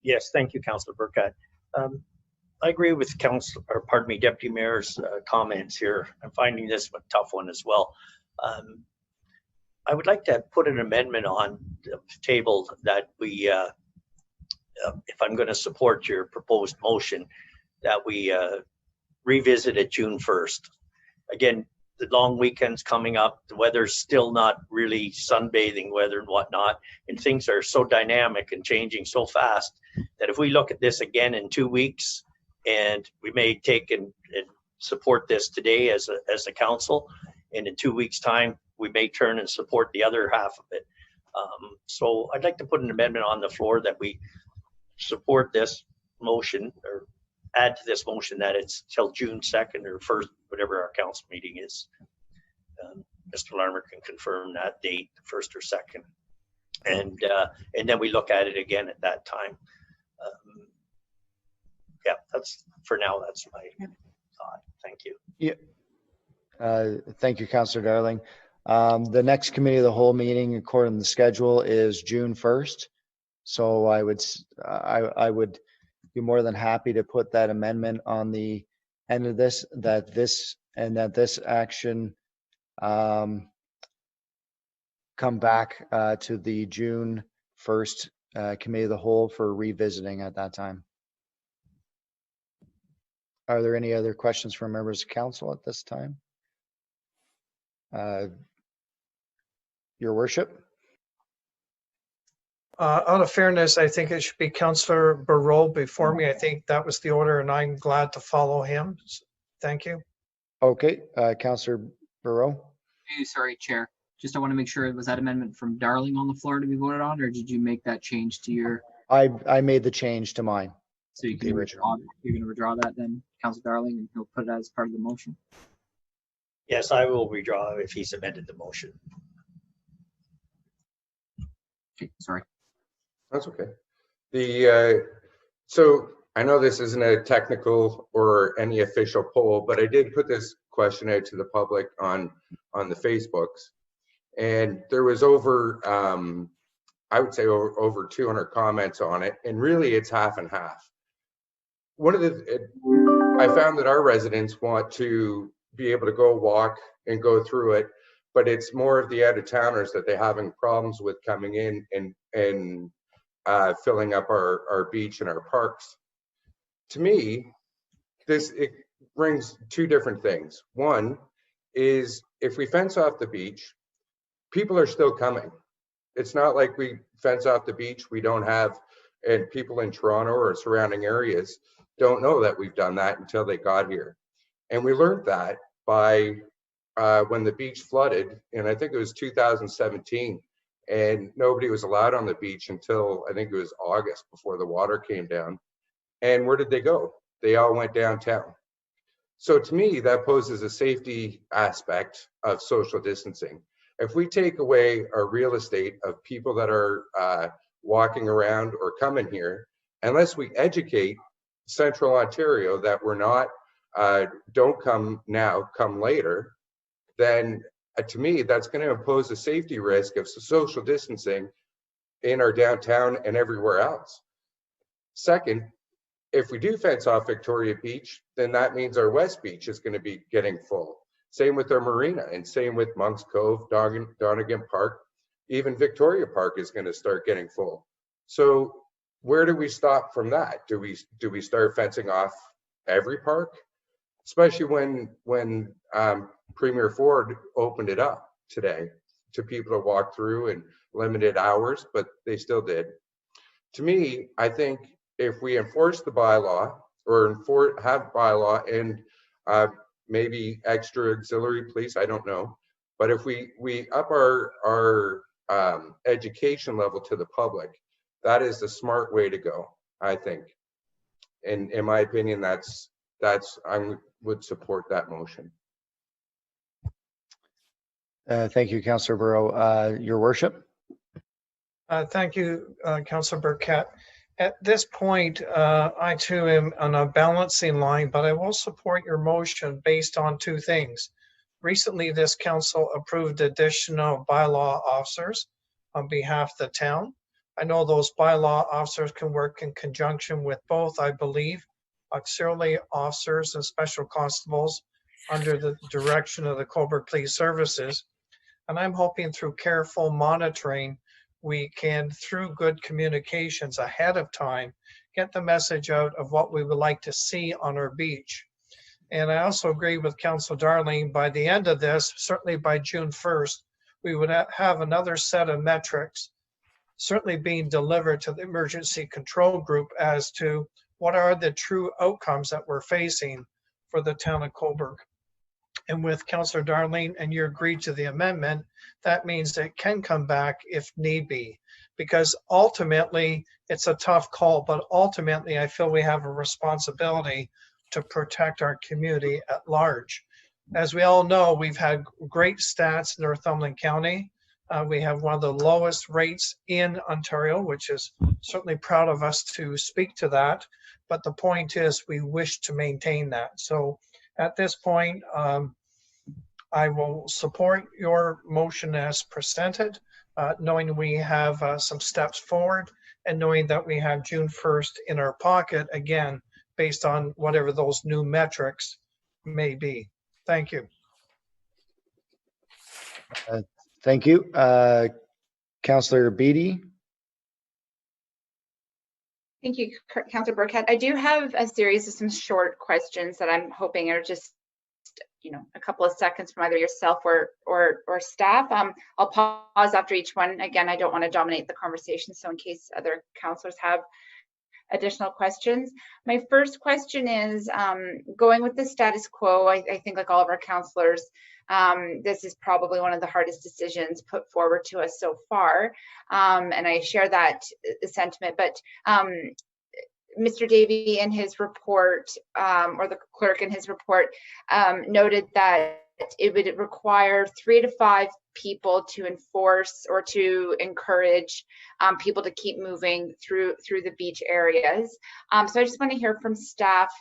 Yes, thank you, Councillor Burkett. I agree with Deputy Mayor's comments here. I'm finding this a tough one as well. I would like to put an amendment on the table that we, if I'm going to support your proposed motion, that we revisit it June 1st. Again, the long weekend's coming up. The weather's still not really sunbathing weather and whatnot, and things are so dynamic and changing so fast that if we look at this again in 2 weeks, and we may take and support this today as a council, and in 2 weeks' time, we may turn and support the other half of it. So I'd like to put an amendment on the floor that we support this motion, or add to this motion that it's till June 2nd or 1st, whatever our council meeting is. Mr. Larmer can confirm that date, 1st or 2nd. And then we look at it again at that time. Yeah, that's for now. That's my thought. Thank you. Yeah. Thank you, Councillor Darling. The next committee of the whole meeting, according to the schedule, is June 1st. So I would be more than happy to put that amendment on the end of this, that this action come back to the June 1st committee of the whole for revisiting at that time. Are there any other questions from members of council at this time? Your worship. Out of fairness, I think it should be Councillor Barreau before me. I think that was the order, and I'm glad to follow him. Thank you. Okay, Councillor Barreau. Hey, sorry, Chair. Just I want to make sure, was that amendment from Darling on the floor to be voted on, or did you make that change to your? I made the change to mine. So you can withdraw. You're going to withdraw that then, Councillor Darling, and he'll put it as part of the motion. Yes, I will withdraw if he's amended the motion. Okay, sorry. That's okay. So I know this isn't a technical or any official poll, but I did put this question out to the public on the Facebooks, and there was over, I would say over 200 comments on it, and really it's half and half. I found that our residents want to be able to go walk and go through it, but it's more of the out-of-towners that they're having problems with coming in and filling up our beach and our parks. To me, it brings two different things. One is if we fence off the beach, people are still coming. It's not like we fence off the beach, we don't have, and people in Toronto or surrounding areas don't know that we've done that until they got here. And we learned that by when the beach flooded, and I think it was 2017, and nobody was allowed on the beach until I think it was August before the water came down. And where did they go? They all went downtown. So to me, that poses a safety aspect of social distancing. If we take away our real estate of people that are walking around or coming here, unless we educate Central Ontario that we're not, don't come now, come later, then to me, that's going to impose a safety risk of social distancing in our downtown and everywhere else. Second, if we do fence off Victoria Beach, then that means our West Beach is going to be getting full. Same with our marina, and same with Monk's Cove, Donegan Park, even Victoria Park is going to start getting full. So where do we stop from that? Do we start fencing off every park? Especially when Premier Ford opened it up today to people to walk through in limited hours, but they still did. To me, I think if we enforce the bylaw or have bylaw and maybe extra auxiliary police, I don't know, but if we up our education level to the public, that is the smart way to go, I think. And in my opinion, I would support that motion. Thank you, Councillor Barreau. Your worship. Thank you, Councillor Burkett. At this point, I too am on a balancing line, but I will support your motion based on two things. Recently, this council approved additional bylaw officers on behalf of the town. I know those bylaw officers can work in conjunction with both, I believe, auxiliary officers and special constables under the direction of the Cobourg Police Services. And I'm hoping through careful monitoring, we can, through good communications ahead of time, get the message out of what we would like to see on our beach. And I also agree with Councillor Darling, by the end of this, certainly by June 1st, we would have another set of metrics certainly being delivered to the emergency control group as to what are the true outcomes that we're facing for the town of Cobourg. And with Councillor Darling, and you agreed to the amendment, that means it can come back if need be, because ultimately it's a tough call, but ultimately I feel we have a responsibility to protect our community at large. As we all know, we've had great stats in Northumberland County. We have one of the lowest rates in Ontario, which is certainly proud of us to speak to that. But the point is we wish to maintain that. So at this point, I will support your motion as presented, knowing we have some steps forward and knowing that we have June 1st in our pocket, again, based on whatever those new metrics may be. Thank you. Thank you. Councillor Beatty. Thank you, Councillor Burkett. I do have a series of some short questions that I'm hoping are just, you know, a couple of seconds from either yourself or staff. I'll pause after each one. Again, I don't want to dominate the conversation, so in case other councillors have additional questions. My first question is going with the status quo. I think, like all of our councillors, this is probably one of the hardest decisions put forward to us so far, and I share that sentiment. But Mr. Davey in his report, or the clerk in his report, noted that it would require 3 to 5 people to enforce or to encourage people to keep moving through the beach areas. So I just want to hear from staff.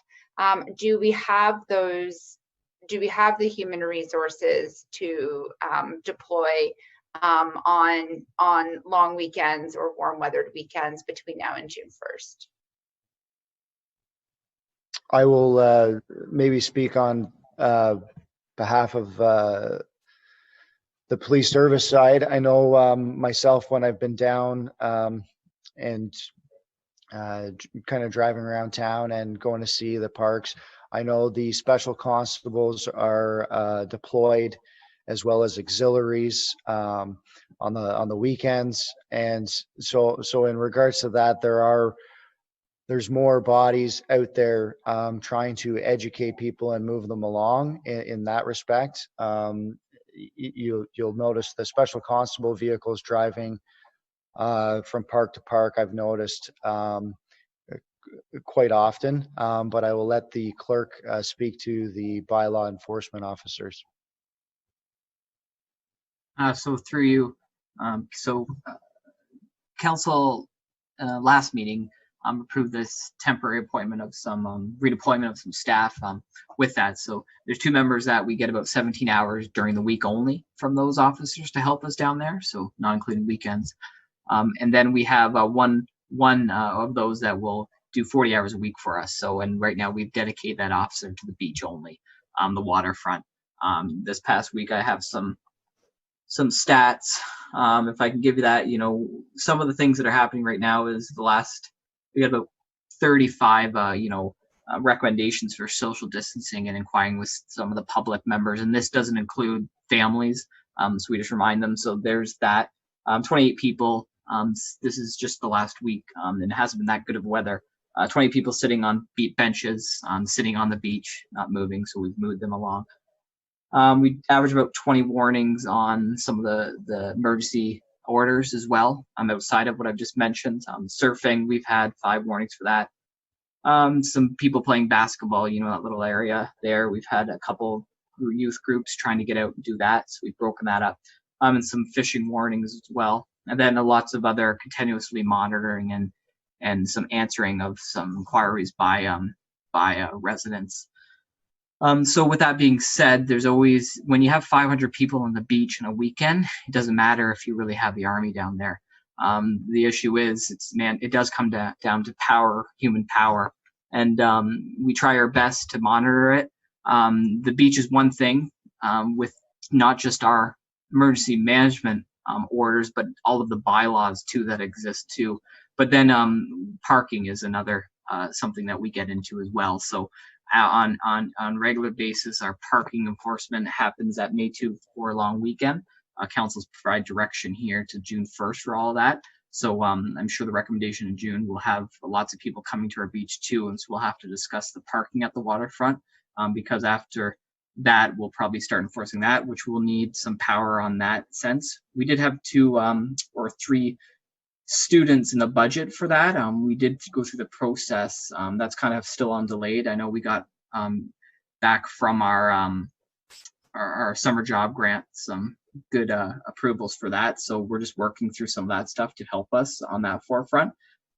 Do we have those? Do we have the human resources to deploy on long weekends or warm weathered weekends between now and June 1st? I will maybe speak on behalf of the police service side. I know myself, when I've been down and kind of driving around town and going to see the parks, I know the special constables are deployed, as well as auxiliaries on the weekends. And so in regards to that, there's more bodies out there trying to educate people and move them along in that respect. You'll notice the special constable vehicles driving from park to park, I've noticed quite often, but I will let the clerk speak to the bylaw enforcement officers. So through you, council last meeting approved this temporary appointment of some redeployment of some staff with that. So there's 2 members that we get about 17 hours during the week only from those officers to help us down there, so not including weekends. And then we have one of those that will do 40 hours a week for us. So, and right now we've dedicated that officer to the beach only, the waterfront. This past week I have some stats. If I can give you that, you know, some of the things that are happening right now is we got about 35, recommendations for social distancing and inquiring with some of the public members. And this doesn't include families. So we just remind them. So there's that. 28 people. This is just the last week. And it hasn't been that good of weather. 20 people sitting on beach benches, sitting on the beach, not moving. So we've moved them along. We average about 20 warnings on some of the emergency orders as well. Outside of what I've just mentioned. Surfing, we've had 5 warnings for that. Some people playing basketball, you know, that little area there. We've had a couple youth groups trying to get out and do that. So we've broken that up. And some fishing warnings as well. And then lots of other continuously monitoring and some answering of some inquiries by residents. So with that being said, there's always, when you have 500 people on the beach in a weekend, it doesn't matter if you really have the army down there. The issue is, it does come down to power, human power, and we try our best to monitor it. The beach is one thing, with not just our emergency management orders, but all of the bylaws too that exist too. But then parking is another something that we get into as well. So on regular basis, our parking enforcement happens at May 2 for a long weekend. Councils provide direction here to June 1st for all of that. So I'm sure the recommendation in June will have lots of people coming to our beach too, and so we'll have to discuss the parking at the waterfront, because after that we'll probably start enforcing that, which will need some power on that sense. We did have 2 or 3 students in the budget for that. We did go through the process. That's kind of still on delayed. I know we got back from our our summer job grant some good approvals for that. So we're just working through some of that stuff to help us on that forefront.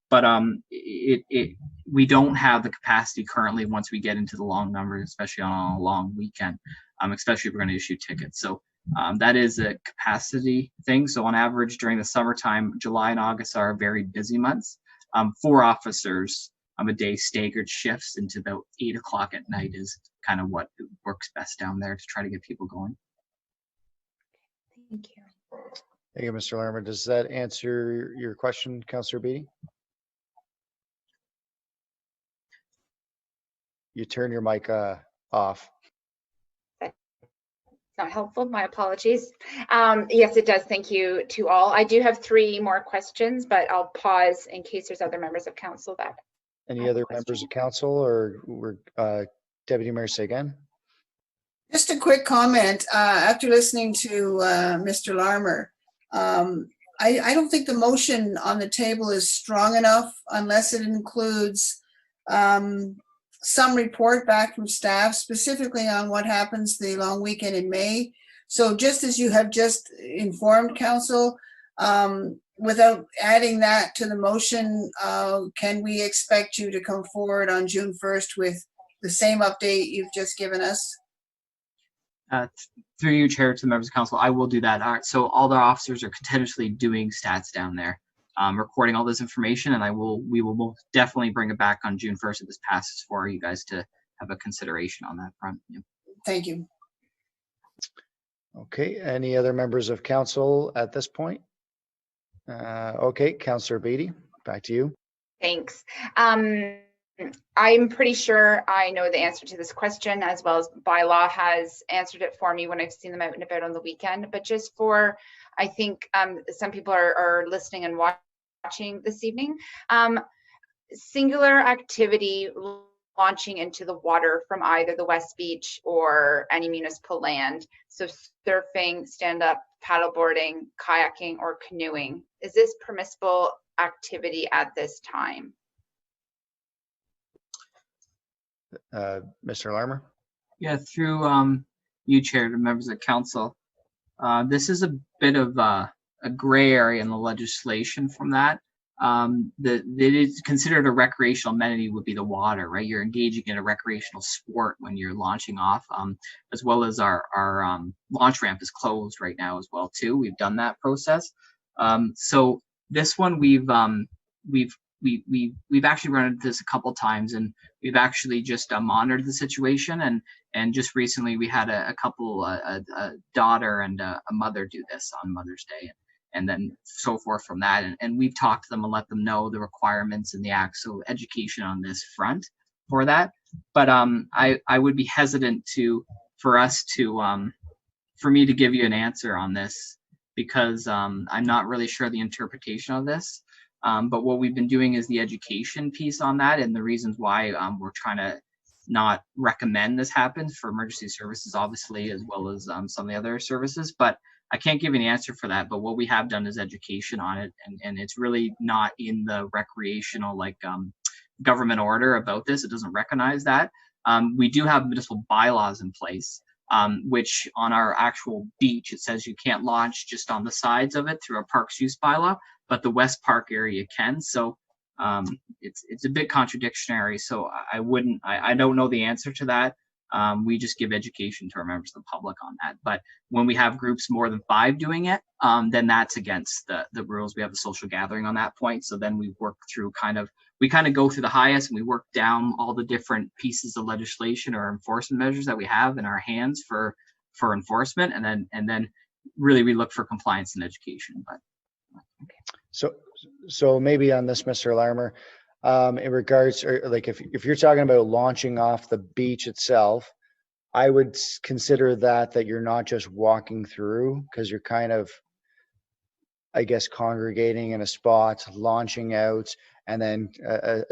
But we don't have the capacity currently once we get into the long numbers, especially on a long weekend, especially if we're going to issue tickets. So that is a capacity thing. So on average during the summertime, July and August are very busy months. 4 officers a day staggered shifts into about 8 o'clock at night is kind of what works best down there to try to get people going. Thank you. Thank you, Mr. Larmer. Does that answer your question, Councillor Beatty? You turn your mic off. Not helpful. My apologies. Yes, it does. Thank you to all. I do have 3 more questions, but I'll pause in case there's other members of council that. Any other members of council or Deputy Mayor Sagan? Just a quick comment. After listening to Mr. Larmer, I don't think the motion on the table is strong enough unless it includes some report back from staff specifically on what happens the long weekend in May. So just as you have just informed council, without adding that to the motion, can we expect you to come forward on June 1st with the same update you've just given us? Through you, Chair, to the members of council, I will do that. All right, so all the officers are continuously doing stats down there, recording all this information, and we will most definitely bring it back on June 1st if this passes for you guys to have a consideration on that front. Yeah. Thank you. Okay, any other members of council at this point? Okay, Councillor Beatty, back to you. Thanks. I'm pretty sure I know the answer to this question, as well as bylaw has answered it for me when I've seen them out and about on the weekend. But just for, I think some people are listening and watching this evening, singular activity launching into the water from either the West Beach or any municipal land. So surfing, stand-up, paddleboarding, kayaking, or canoeing. Is this permissible activity at this time? Mr. Larmer? Yeah, through you, Chair, to members of council. This is a bit of a gray area in the legislation from that. It is considered a recreational amenity would be the water, right? You're engaging in a recreational sport when you're launching off, as well as our launch ramp is closed right now as well too. We've done that process. So this one we've actually run into this a couple times, and we've actually just monitored the situation, and just recently we had a couple, a daughter and a mother do this on Mother's Day, and then so forth from that, and we've talked to them and let them know the requirements and the act, so education on this front for that. But I would be hesitant for me to give you an answer on this, because I'm not really sure the interpretation of this. But what we've been doing is the education piece on that, and the reasons why we're trying to not recommend this happens for emergency services, obviously, as well as some of the other services. But I can't give you an answer for that. But what we have done is education on it, and it's really not in the recreational government order about this. It doesn't recognize that. We do have municipal bylaws in place, which on our actual beach, it says you can't launch just on the sides of it through our parks use bylaw, but the West Park area can. So it's a bit contradictory. So I don't know the answer to that. We just give education to our members of the public on that. But when we have groups more than 5 doing it, then that's against the rules. We have a social gathering on that point. So then we work through we go through the highest, and we work down all the different pieces of legislation or enforcement measures that we have in our hands for enforcement, and then really we look for compliance and education. But so maybe on this, Mr. Larmer, in regards, or if you're talking about launching off the beach itself, I would consider that you're not just walking through, because you're kind of, I guess, congregating in a spot, launching out, and then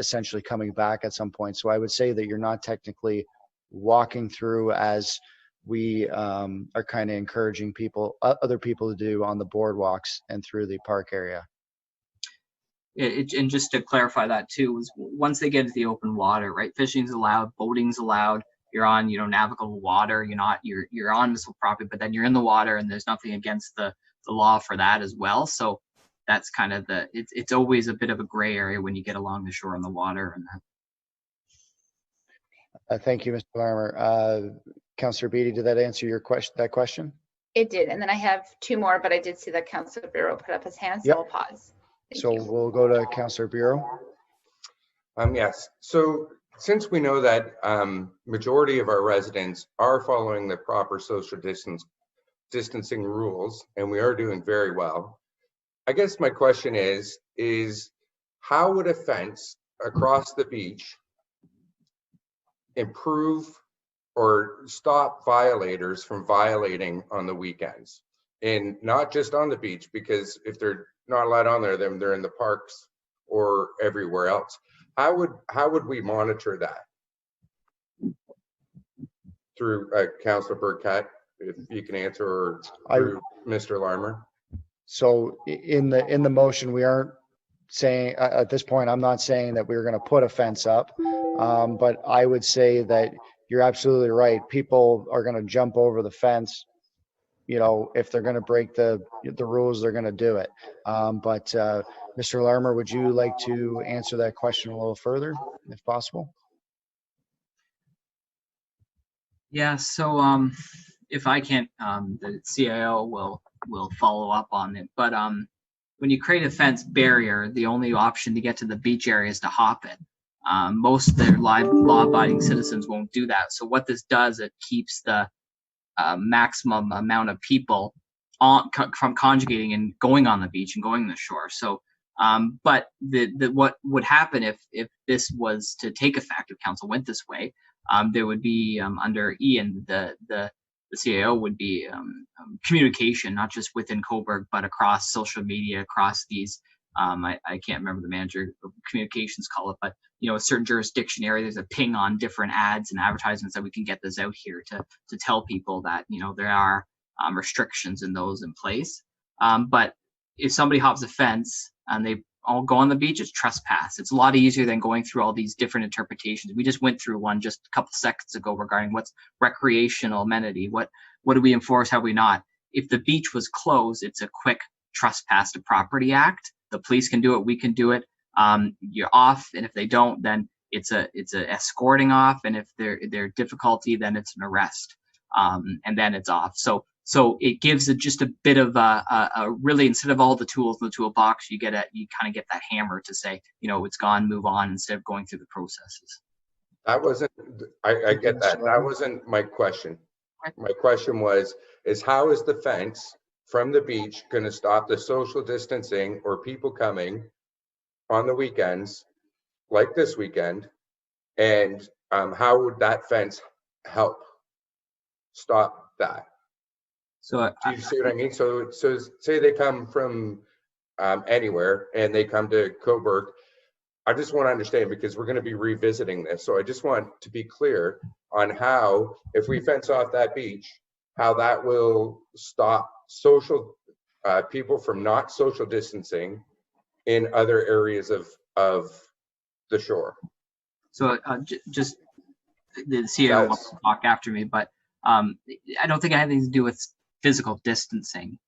essentially coming back at some point. So I would say that you're not technically walking through, as we are kind of encouraging other people to do on the boardwalks and through the park area. And just to clarify that too, is once they get into the open water, right? Fishing's allowed, boating's allowed, on, navigable water. You're on municipal property, but then you're in the water, and there's nothing against the law for that as well. So that's kind of it's always a bit of a gray area when you get along the shore and the water. And Thank you, Mr. Larmer. Councillor Beatty, did that answer your question? It did. And then I have two more, but I did see that Councillor Bureau put up his hand, so Yep. I'll pause. So we'll go to Councillor Bureau. Yes. So since we know that majority of our residents are following the proper social distancing rules, and we are doing very well, I guess my question is how would a fence across the beach improve or stop violators from violating on the weekends? And not just on the beach, because if they're not allowed on there, then they're in the parks or everywhere else. How would we monitor that? Through Councillor Burkett, if you can answer, or through Mr. Larmer. So in the motion, we aren't saying at this point, I'm not saying that we're going to put a fence up, but I would say that you're absolutely right. People are going to jump over the fence. If they're going to break the rules, they're going to do it. But Mr. Larmer, would you like to answer that question a little further, if possible? yeah, so if I can't, the CIO will follow up on it. But when you create a fence barrier, the only option to get to the beach area is to hop it. Most of their law-abiding citizens won't do that. So what this does, it keeps the maximum amount of people from conjugating and going on the beach and going to the shore. So, but what would happen if this was to take effect, if council went this way, there would be under Ian, the CAO would be communication, not just within Cobourg, but across social media, across these. I can't remember the manager of communications call it, but a certain jurisdiction area, there's a ping on different ads and advertisements that we can get this out here to tell people that there are restrictions in those in place. But if somebody hops a fence and they all go on the beach, it's trespass. It's a lot easier than going through all these different interpretations. We just went through one just a couple seconds ago regarding what's recreational amenity. What do we enforce? How do we not? If the beach was closed, it's a quick trespass to property act. The police can do it. We can do it. You're off, and if they don't, then it's a escorting off, and if they're difficulty, then it's an arrest, and then it's off. So it gives it just a bit of a really, instead of all the tools in the toolbox, you kind of get that hammer to say, it's gone, move on, instead of going through the processes. That wasn't, I get that. That wasn't my question. My question is how is the fence from the beach going to stop the social distancing or people coming on the weekends, like this weekend? And how would that fence help stop that? So do you see what I mean? So say they come from anywhere and they come to Cobourg. I just want to understand, because we're going to be revisiting this. So I just want to be clear on how, if we fence off that beach, how that will stop social people from not social distancing in other areas of the shore. So just the CEO wants to talk after me, but I don't think it had anything to do with physical distancing.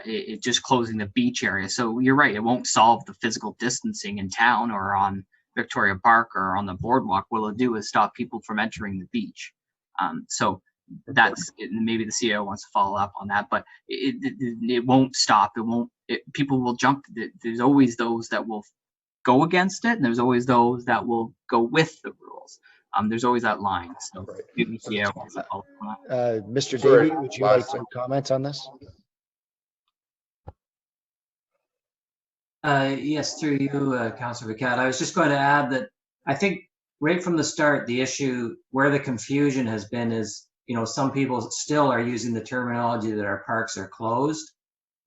It just closing the beach area. So you're right, it won't solve the physical distancing in town or on Victoria Park or on the boardwalk. What it'll do is stop people from entering the beach. So that's maybe the CEO wants to follow up on that, but it won't stop. People will jump. There's always those that will go against it, and there's always those that will go with the rules. There's always that line. So maybe the CEO wants to follow up on that. Mr. Davey, would you like to comment on this? Yes, through you, Councillor Vicat. I was just going to add that I think right from the start, the issue where the confusion has been is, some people still are using the terminology that our parks are closed.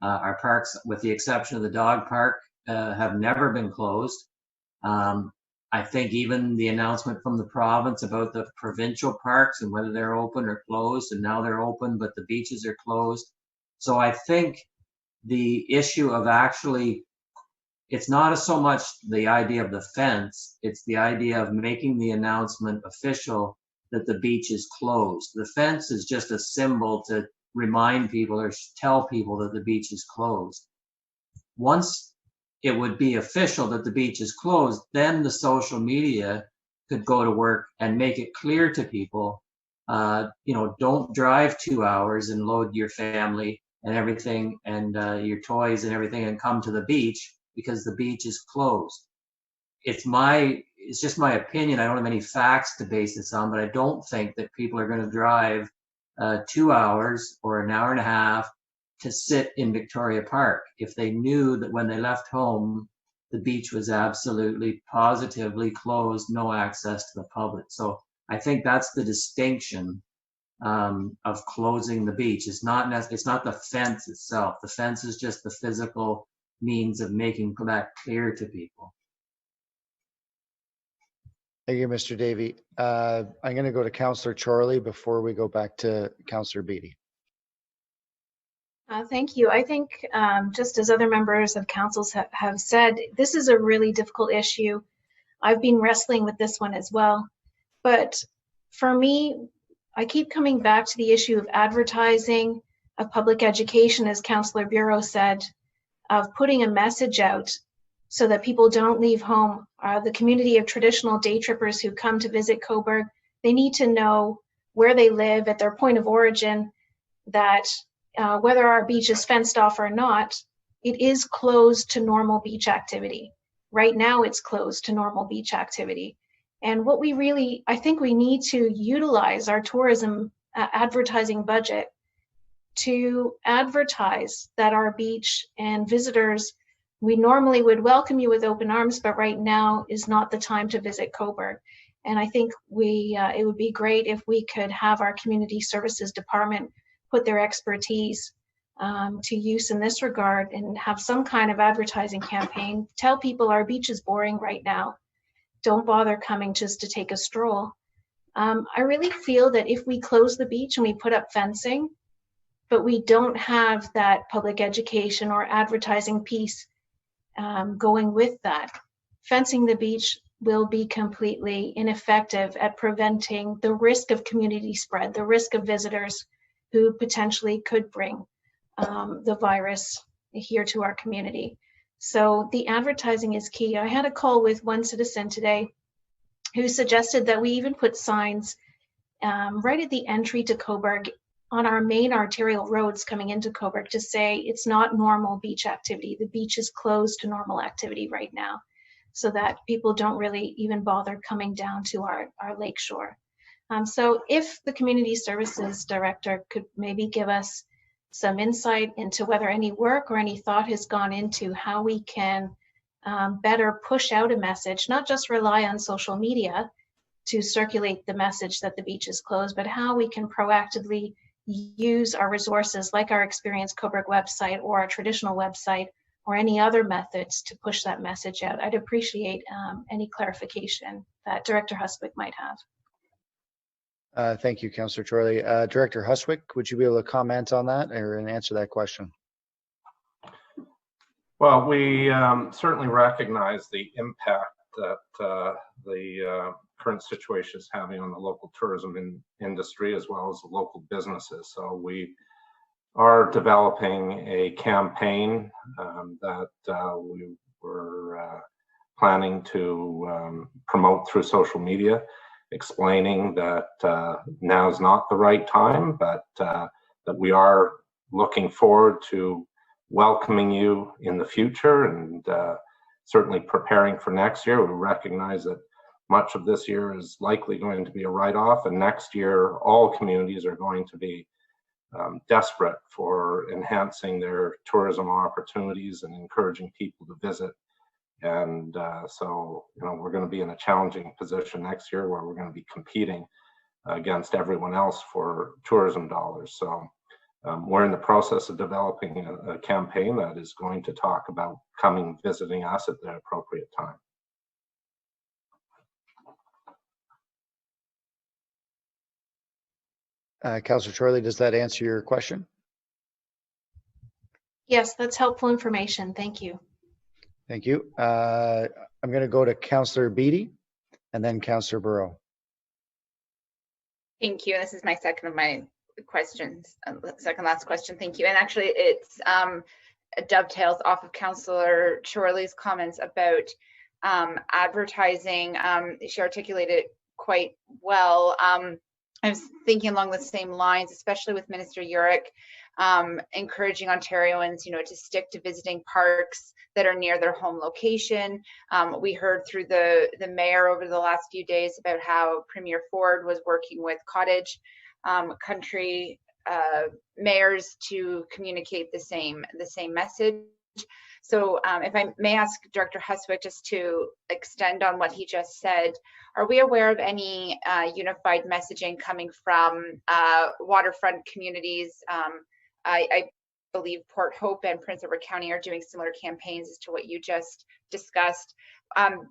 Our parks, with the exception of the dog park, have never been closed. I think even the announcement from the province about the provincial parks and whether they're open or closed, and now they're open, but the beaches are closed. So I think the issue of actually, it's not so much the idea of the fence, it's the idea of making the announcement official that the beach is closed. The fence is just a symbol to remind people or tell people that the beach is closed. Once it would be official that the beach is closed, then the social media could go to work and make it clear to people, don't drive 2 hours and load your family and everything and your toys and everything and come to the beach because the beach is closed. It's just my opinion. I don't have any facts to base this on, but I don't think that people are going to drive 2 hours or an hour and a half to sit in Victoria Park if they knew that when they left home, the beach was absolutely positively closed, no access to the public. So I think that's the distinction of closing the beach. It's not the fence itself. The fence is just the physical means of making that clear to people. Thank you, Mr. Davey. I'm going to go to Councillor Chorley before we go back to Councillor Beatty. Thank you. I think just as other members of councils have said, this is a really difficult issue. I've been wrestling with this one as well. But for me, I keep coming back to the issue of advertising, of public education, as Councillor Bureau said, of putting a message out so that people don't leave home. The community of traditional day trippers who come to visit Cobourg, they need to know where they live at their point of origin, that whether our beach is fenced off or not, it is closed to normal beach activity. Right now it's closed to normal beach activity. And what I think we need to utilize our tourism advertising budget to advertise that our beach and visitors, we normally would welcome you with open arms, but right now is not the time to visit Cobourg. And I think it would be great if we could have our community services department put their expertise to use in this regard and have some kind of advertising campaign. Tell people our beach is boring right now. Don't bother coming just to take a stroll. I really feel that if we close the beach and we put up fencing, but we don't have that public education or advertising piece going with that, fencing the beach will be completely ineffective at preventing the risk of community spread, the risk of visitors who potentially could bring the virus here to our community. So the advertising is key. I had a call with one citizen today who suggested that we even put signs right at the entry to Cobourg on our main arterial roads coming into Cobourg to say it's not normal beach activity. The beach is closed to normal activity right now, so that people don't really even bother coming down to our lake shore. So if the community services director could maybe give us some insight into whether any work or any thought has gone into how we can better push out a message, not just rely on social media to circulate the message that the beach is closed, but how we can proactively use our resources like our Experience Cobourg website or our traditional website or any other methods to push that message out. I'd appreciate any clarification that Director Huswick might have. Thank you, Councillor Chorley. Director Huswick, would you be able to comment on that or answer that question? Well, we certainly recognize the impact that the current situation is having on the local tourism industry as well as the local businesses. So we are developing a campaign that we were planning to promote through social media, explaining that now is not the right time, but that we are looking forward to welcoming you in the future and certainly preparing for next year. We recognize that much of this year is likely going to be a write-off, and next year all communities are going to be desperate for enhancing their tourism opportunities and encouraging people to visit. And so, we're going to be in a challenging position next year where we're going to be competing against everyone else for tourism dollars. So we're in the process of developing a campaign that is going to talk about coming visiting us at the appropriate time. Councillor Chorley, does that answer your question? Yes, that's helpful information. Thank you. Thank you. I'm going to go to Councillor Beatty and then Councillor Burrow. Thank you. This is my second of my questions, second last question. Thank you. And actually, it's dovetails off of Councillor Chorley's comments about advertising. She articulated it quite well. I was thinking along the same lines, especially with Minister Urick, encouraging Ontarians, to stick to visiting parks that are near their home location. We heard through the mayor over the last few days about how Premier Ford was working with cottage country mayors to communicate the same message. So if I may ask Director Huswick just to extend on what he just said, are we aware of any unified messaging coming from waterfront communities? I believe Port Hope and Prince Edward County are doing similar campaigns as to what you just discussed.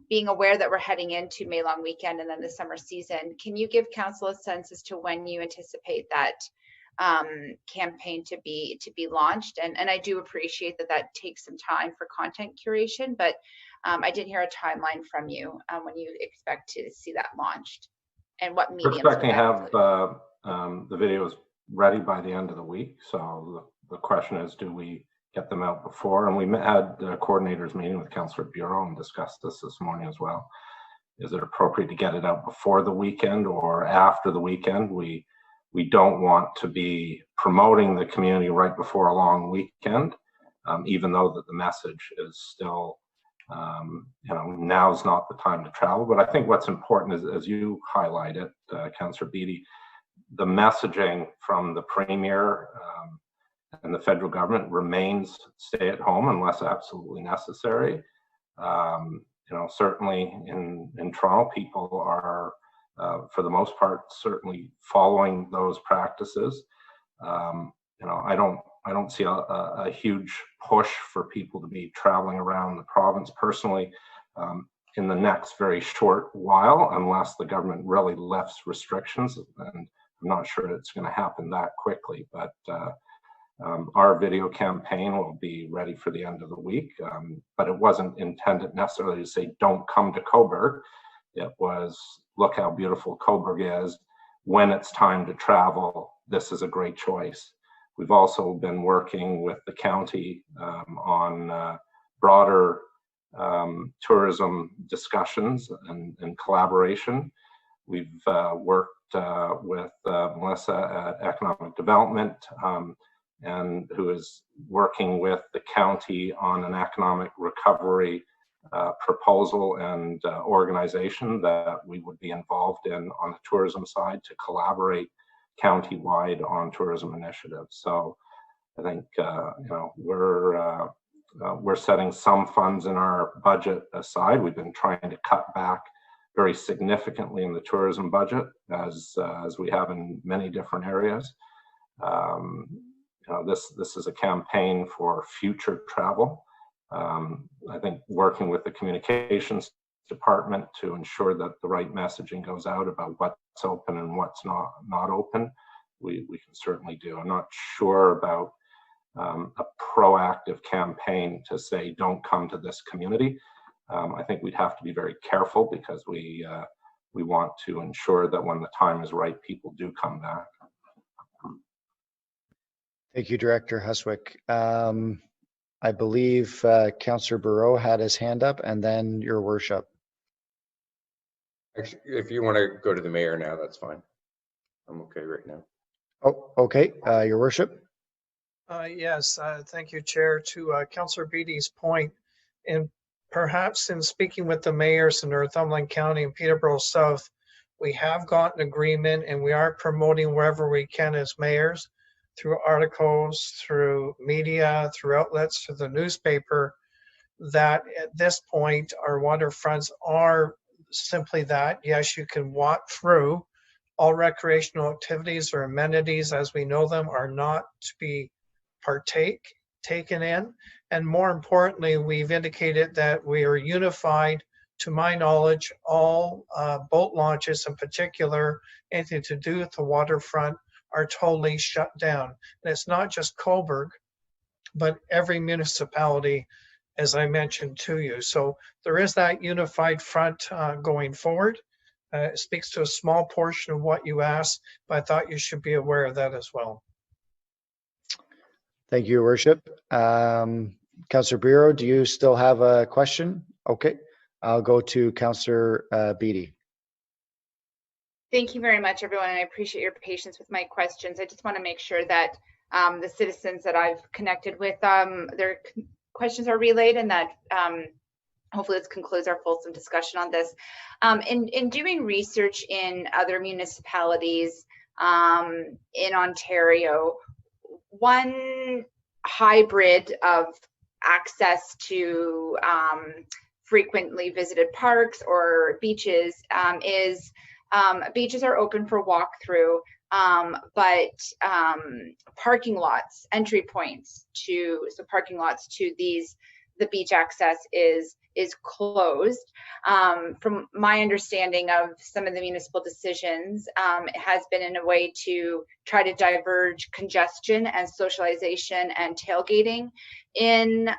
Being aware that we're heading into May long weekend and then the summer season, can you give council a sense as to when you anticipate that campaign to be launched? And I do appreciate that takes some time for content curation, but I didn't hear a timeline from you when you expect to see that launched and what mediums. We're expecting to have the videos ready by the end of the week. So the question is, do we get them out before? And we had a coordinators meeting with Councillor Bureau and discussed this morning as well. Is it appropriate to get it out before the weekend or after the weekend? We don't want to be promoting the community right before a long weekend, even though that the message is still, now's not the time to travel. But I think what's important is, as you highlighted, Councillor Beattie, the messaging from the Premier and the federal government remains stay at home unless absolutely necessary. Certainly in Toronto, people are, for the most part, certainly following those practices. I don't see a huge push for people to be traveling around the province personally in the next very short while, unless the government really lifts restrictions. And I'm not sure it's going to happen that quickly, but our video campaign will be ready for the end of the week. But it wasn't intended necessarily to say, don't come to Cobourg. It was, look how beautiful Cobourg is. When it's time to travel, this is a great choice. We've also been working with the county on broader tourism discussions and collaboration. We've worked with Melissa at Economic Development, and who is working with the county on an economic recovery proposal and organization that we would be involved in on the tourism side to collaborate county-wide on tourism initiatives. So I think we're setting some funds in our budget aside. We've been trying to cut back very significantly in the tourism budget, as we have in many different areas. This is a campaign for future travel. I think working with the communications department to ensure that the right messaging goes out about what's open and what's not open, we can certainly do. I'm not sure about a proactive campaign to say, don't come to this community. I think we'd have to be very careful because we want to ensure that when the time is right, people do come back. Thank you, Director Huswick. I believe Councillor Bureau had his hand up, and then Your Worship. Actually, if you want to go to the mayor now, that's fine. I'm okay right now. Oh, okay. Your Worship. Yes, thank you, Chair. To Councillor Beattie's point, and perhaps in speaking with the mayors in Northumberland County and Peterborough South, we have gotten agreement and we are promoting wherever we can as mayors, through articles, through media, through outlets, through the newspaper, that at this point our waterfronts are simply that. Yes, you can walk through. All recreational activities or amenities as we know them are not to be taken in. And more importantly, we've indicated that we are unified. To my knowledge, all boat launches in particular, anything to do with the waterfront, are totally shut down. And it's not just Cobourg, but every municipality, as I mentioned to you. So there is that unified front going forward. It speaks to a small portion of what you asked, but I thought you should be aware of that as well. Thank you, Your Worship. Councillor Bureau, do you still have a question? Okay, I'll go to Councillor Beatty. Thank you very much, everyone, and I appreciate your patience with my questions. I just want to make sure that the citizens that I've connected with, their questions are relayed, and that hopefully this concludes our fulsome discussion on this. In doing research in other municipalities in Ontario, one hybrid of access to frequently visited parks or beaches is beaches are open for walkthrough, but parking lots, entry points to, so parking lots to the beach access is closed. From my understanding of some of the municipal decisions, it has been in a way to try to diverge congestion and socialization and tailgating in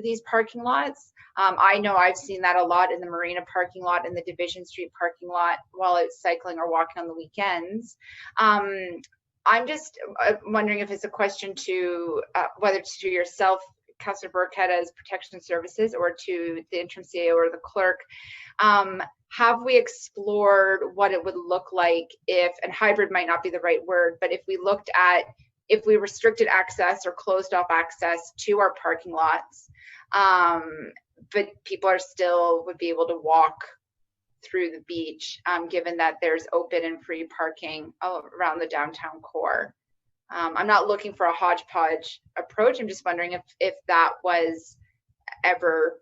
these parking lots. I know I've seen that a lot in the Marina parking lot and the Division Street parking lot while it's cycling or walking on the weekends. I'm just wondering if it's a question to whether to yourself, Councillor Burkhead, as Protection Services, or to the interim CAO or the clerk. Have we explored what it would look like if, and hybrid might not be the right word, but if we looked at, if we restricted access or closed off access to our parking lots, but people are still would be able to walk through the beach, given that there's open and free parking around the downtown core. I'm not looking for a hodgepodge approach. I'm just wondering if that was ever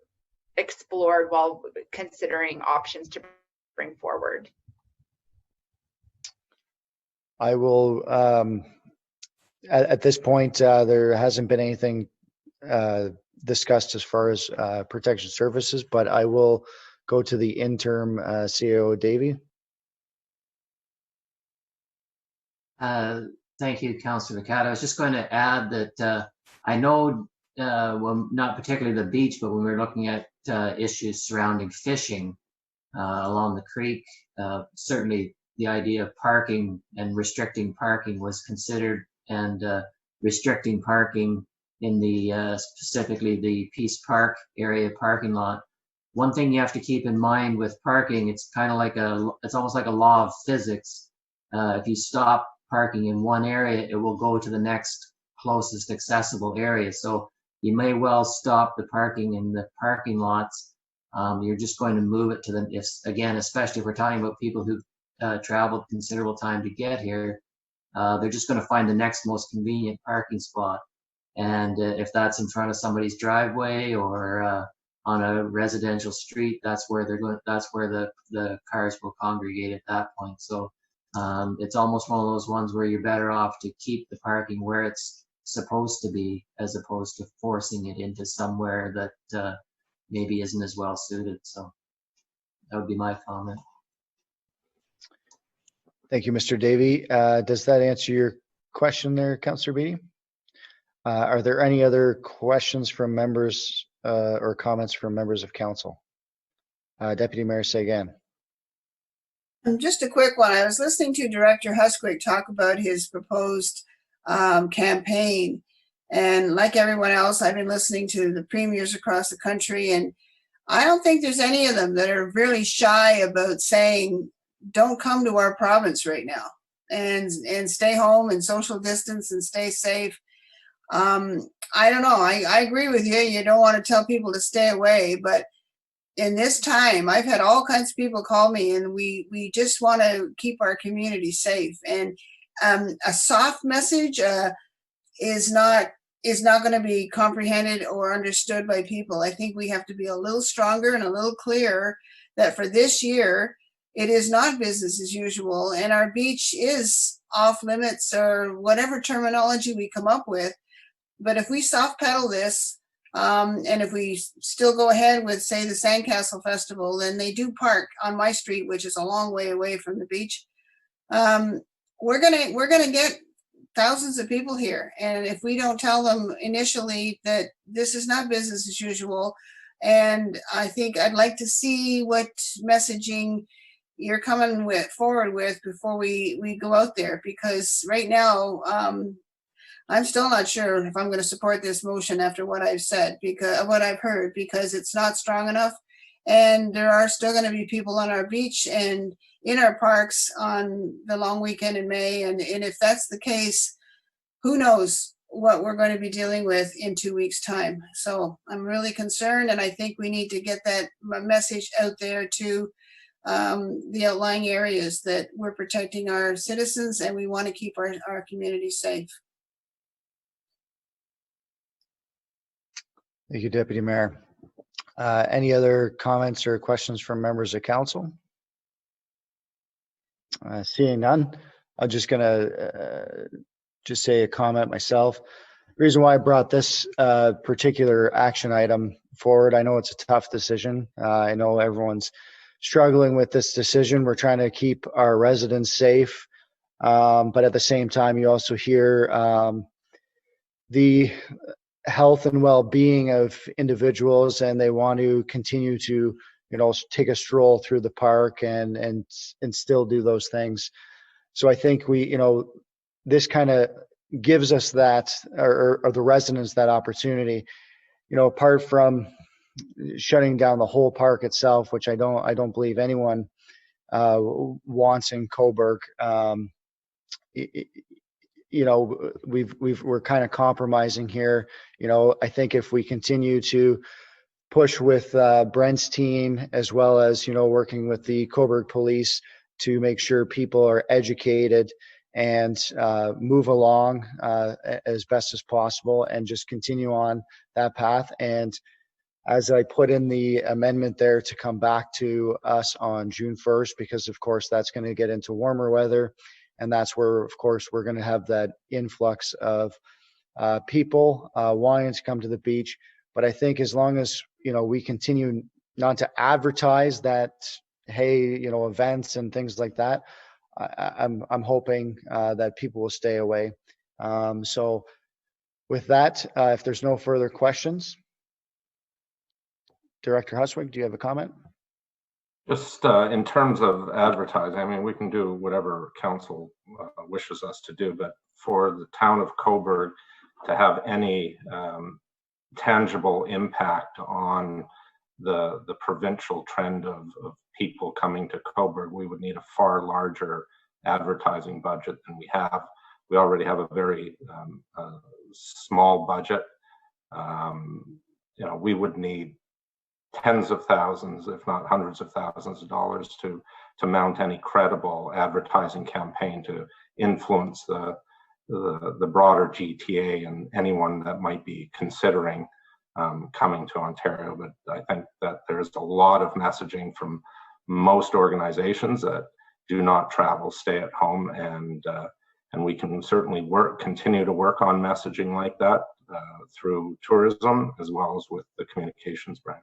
explored while considering options to bring forward. I will, at this point, there hasn't been anything discussed as far as Protection Services, but I will go to the interim CAO, Davey. Thank you, Councillor McCad. I was just going to add that I know, well, not particularly the beach, but when we're looking at issues surrounding fishing along the creek, certainly the idea of parking and restricting parking was considered, and restricting parking in the specifically the Peace Park area parking lot. One thing you have to keep in mind with parking, it's kind of like it's almost like a law of physics. If you stop parking in one area, it will go to the next closest accessible area. So you may well stop the parking in the parking lots. You're just going to move it to the, again, especially if we're talking about people who traveled considerable time to get here, they're just going to find the next most convenient parking spot. And if that's in front of somebody's driveway or on a residential street, that's where they're going. That's where the cars will congregate at that point. So it's almost one of those ones where you're better off to keep the parking where it's supposed to be, as opposed to forcing it into somewhere that maybe isn't as well suited. So that would be my comment. Thank you, Mr. Davey. Does that answer your question there, Councillor Beatty? Are there any other questions from members or comments from members of council? Deputy Mayor Sagan. Just a quick one. I was listening to Director Husquick talk about his proposed campaign. And like everyone else, I've been listening to the premiers across the country, and I don't think there's any of them that are really shy about saying, don't come to our province right now, and stay home and social distance and stay safe. I don't know. I agree with you. You don't want to tell people to stay away, but in this time, I've had all kinds of people call me, and we just want to keep our community safe. And a soft message is not going to be comprehended or understood by people. I think we have to be a little stronger and a little clearer that for this year, it is not business as usual, and our beach is off limits, or whatever terminology we come up with. But if we soft pedal this, and if we still go ahead with, say, the Sandcastle Festival, then they do park on my street, which is a long way away from the beach. We're gonna get thousands of people here, and if we don't tell them initially that this is not business as usual, and I think I'd like to see what messaging you're coming forward with before we go out there, because right now, I'm still not sure if I'm going to support this motion after what I've said, because what I've heard, because it's not strong enough. And there are still going to be people on our beach and in our parks on the long weekend in May. And if that's the case, who knows what we're going to be dealing with in 2 weeks' time. So I'm really concerned, and I think we need to get that message out there to the outlying areas that we're protecting our citizens and we want to keep our community safe. Thank you, Deputy Mayor. Any other comments or questions from members of council? Seeing none, I'm just gonna just say a comment myself. The reason why I brought this particular action item forward, I know it's a tough decision. I know everyone's struggling with this decision. We're trying to keep our residents safe, but at the same time, you also hear the health and well-being of individuals, and they want to continue to, you know, take a stroll through the park and still do those things. So I think we, you know, this kind of gives us that, or the residents that opportunity, you know, apart from shutting down the whole park itself, which I don't believe anyone wants in Cobourg. You know, we're kind of compromising here. You know, I think if we continue to push with Brent's team, as well as, you know, working with the Cobourg police to make sure people are educated and move along as best as possible, and just continue on that path. And as I put in the amendment there, to come back to us on June 1st, because of course that's going to get into warmer weather. And that's where, of course, we're going to have that influx of people wanting to come to the beach. But I think as long as, you know, we continue not to advertise that, hey, you know, events and things like that, I'm hoping that people will stay away. So with that, if there's no further questions, Director Huswig, do you have a comment? Just in terms of advertising, I mean, we can do whatever council wishes us to do, but for the town of Cobourg to have any tangible impact on the provincial trend of people coming to Cobourg, we would need a far larger advertising budget than we have. We already have a very small budget. You know, we would need tens of thousands, if not hundreds of thousands of dollars to mount any credible advertising campaign to influence the broader GTA and anyone that might be considering coming to Ontario. But I think that there's a lot of messaging from most organizations that do not travel, stay at home, and we can certainly continue to work on messaging like that through tourism as well as with the communications branch.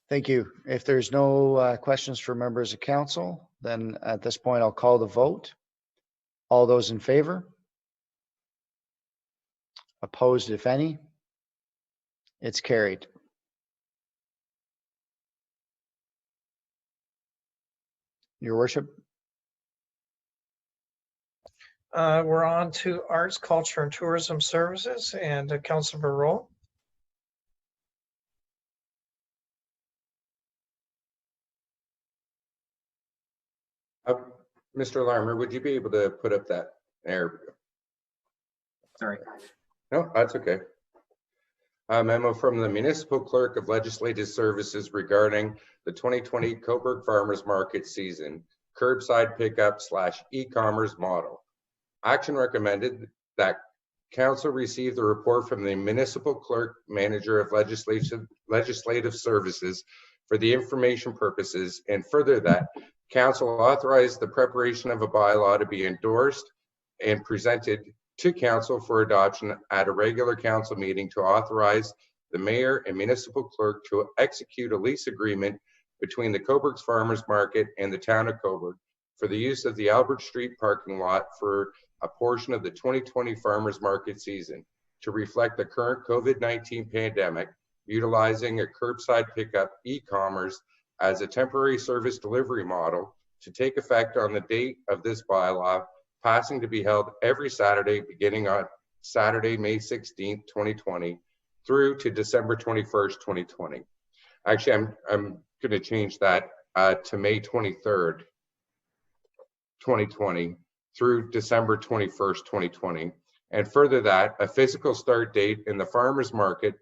Thank you. If there's no questions for members of council, then at this point I'll call the vote. All those in favor? Opposed, if any? It's carried. Your Worship. We're on to Arts, Culture, and Tourism Services, and Councilor Roll. Mr. Larmer, would you be able to put up that there? Sorry. No, that's okay. A memo from the Municipal Clerk of Legislative Services regarding the 2020 Cobourg Farmers Market season, curbside pickup / e-commerce model. Action recommended that Council receive the report from the Municipal Clerk Manager of Legislative Services for the information purposes, and further that Council authorized the preparation of a bylaw to be endorsed and presented to Council for adoption at a regular Council meeting to authorize the Mayor and Municipal Clerk to execute a lease agreement between the Cobourg Farmers Market and the Town of Cobourg for the use of the Albert Street parking lot for a portion of the 2020 Farmers Market season to reflect the current COVID-19 pandemic, utilizing a curbside pickup, e-commerce, as a temporary service delivery model to take effect on the date of this bylaw, passing to be held every Saturday beginning on Saturday, May 16th, 2020 through to December 21st, 2020. Actually, I'm going to change that to May 23rd, 2020 through December 21st, 2020. And further that, a physical start date in the farmers market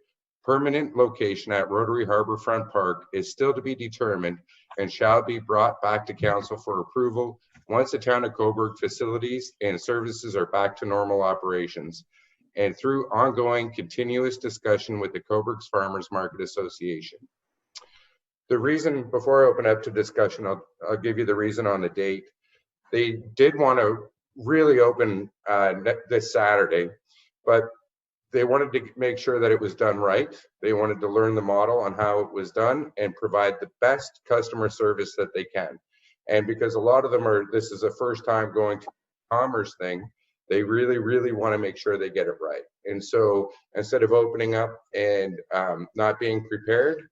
permanent location at Rotary Harbourfront Park is still to be determined and shall be brought back to council for approval once the town of Cobourg facilities and services are back to normal operations and through ongoing continuous discussion with the Cobourg's Farmers Market Association. The reason, before I open up to discussion, I'll give you the reason on the date. They did want to really open this Saturday, but they wanted to make sure that it was done right. They wanted to learn the model on how it was done and provide the best customer service that they can. And because a lot of them this is a first time going to commerce thing, they really, really want to make sure they get it right. And so instead of opening up and not being prepared,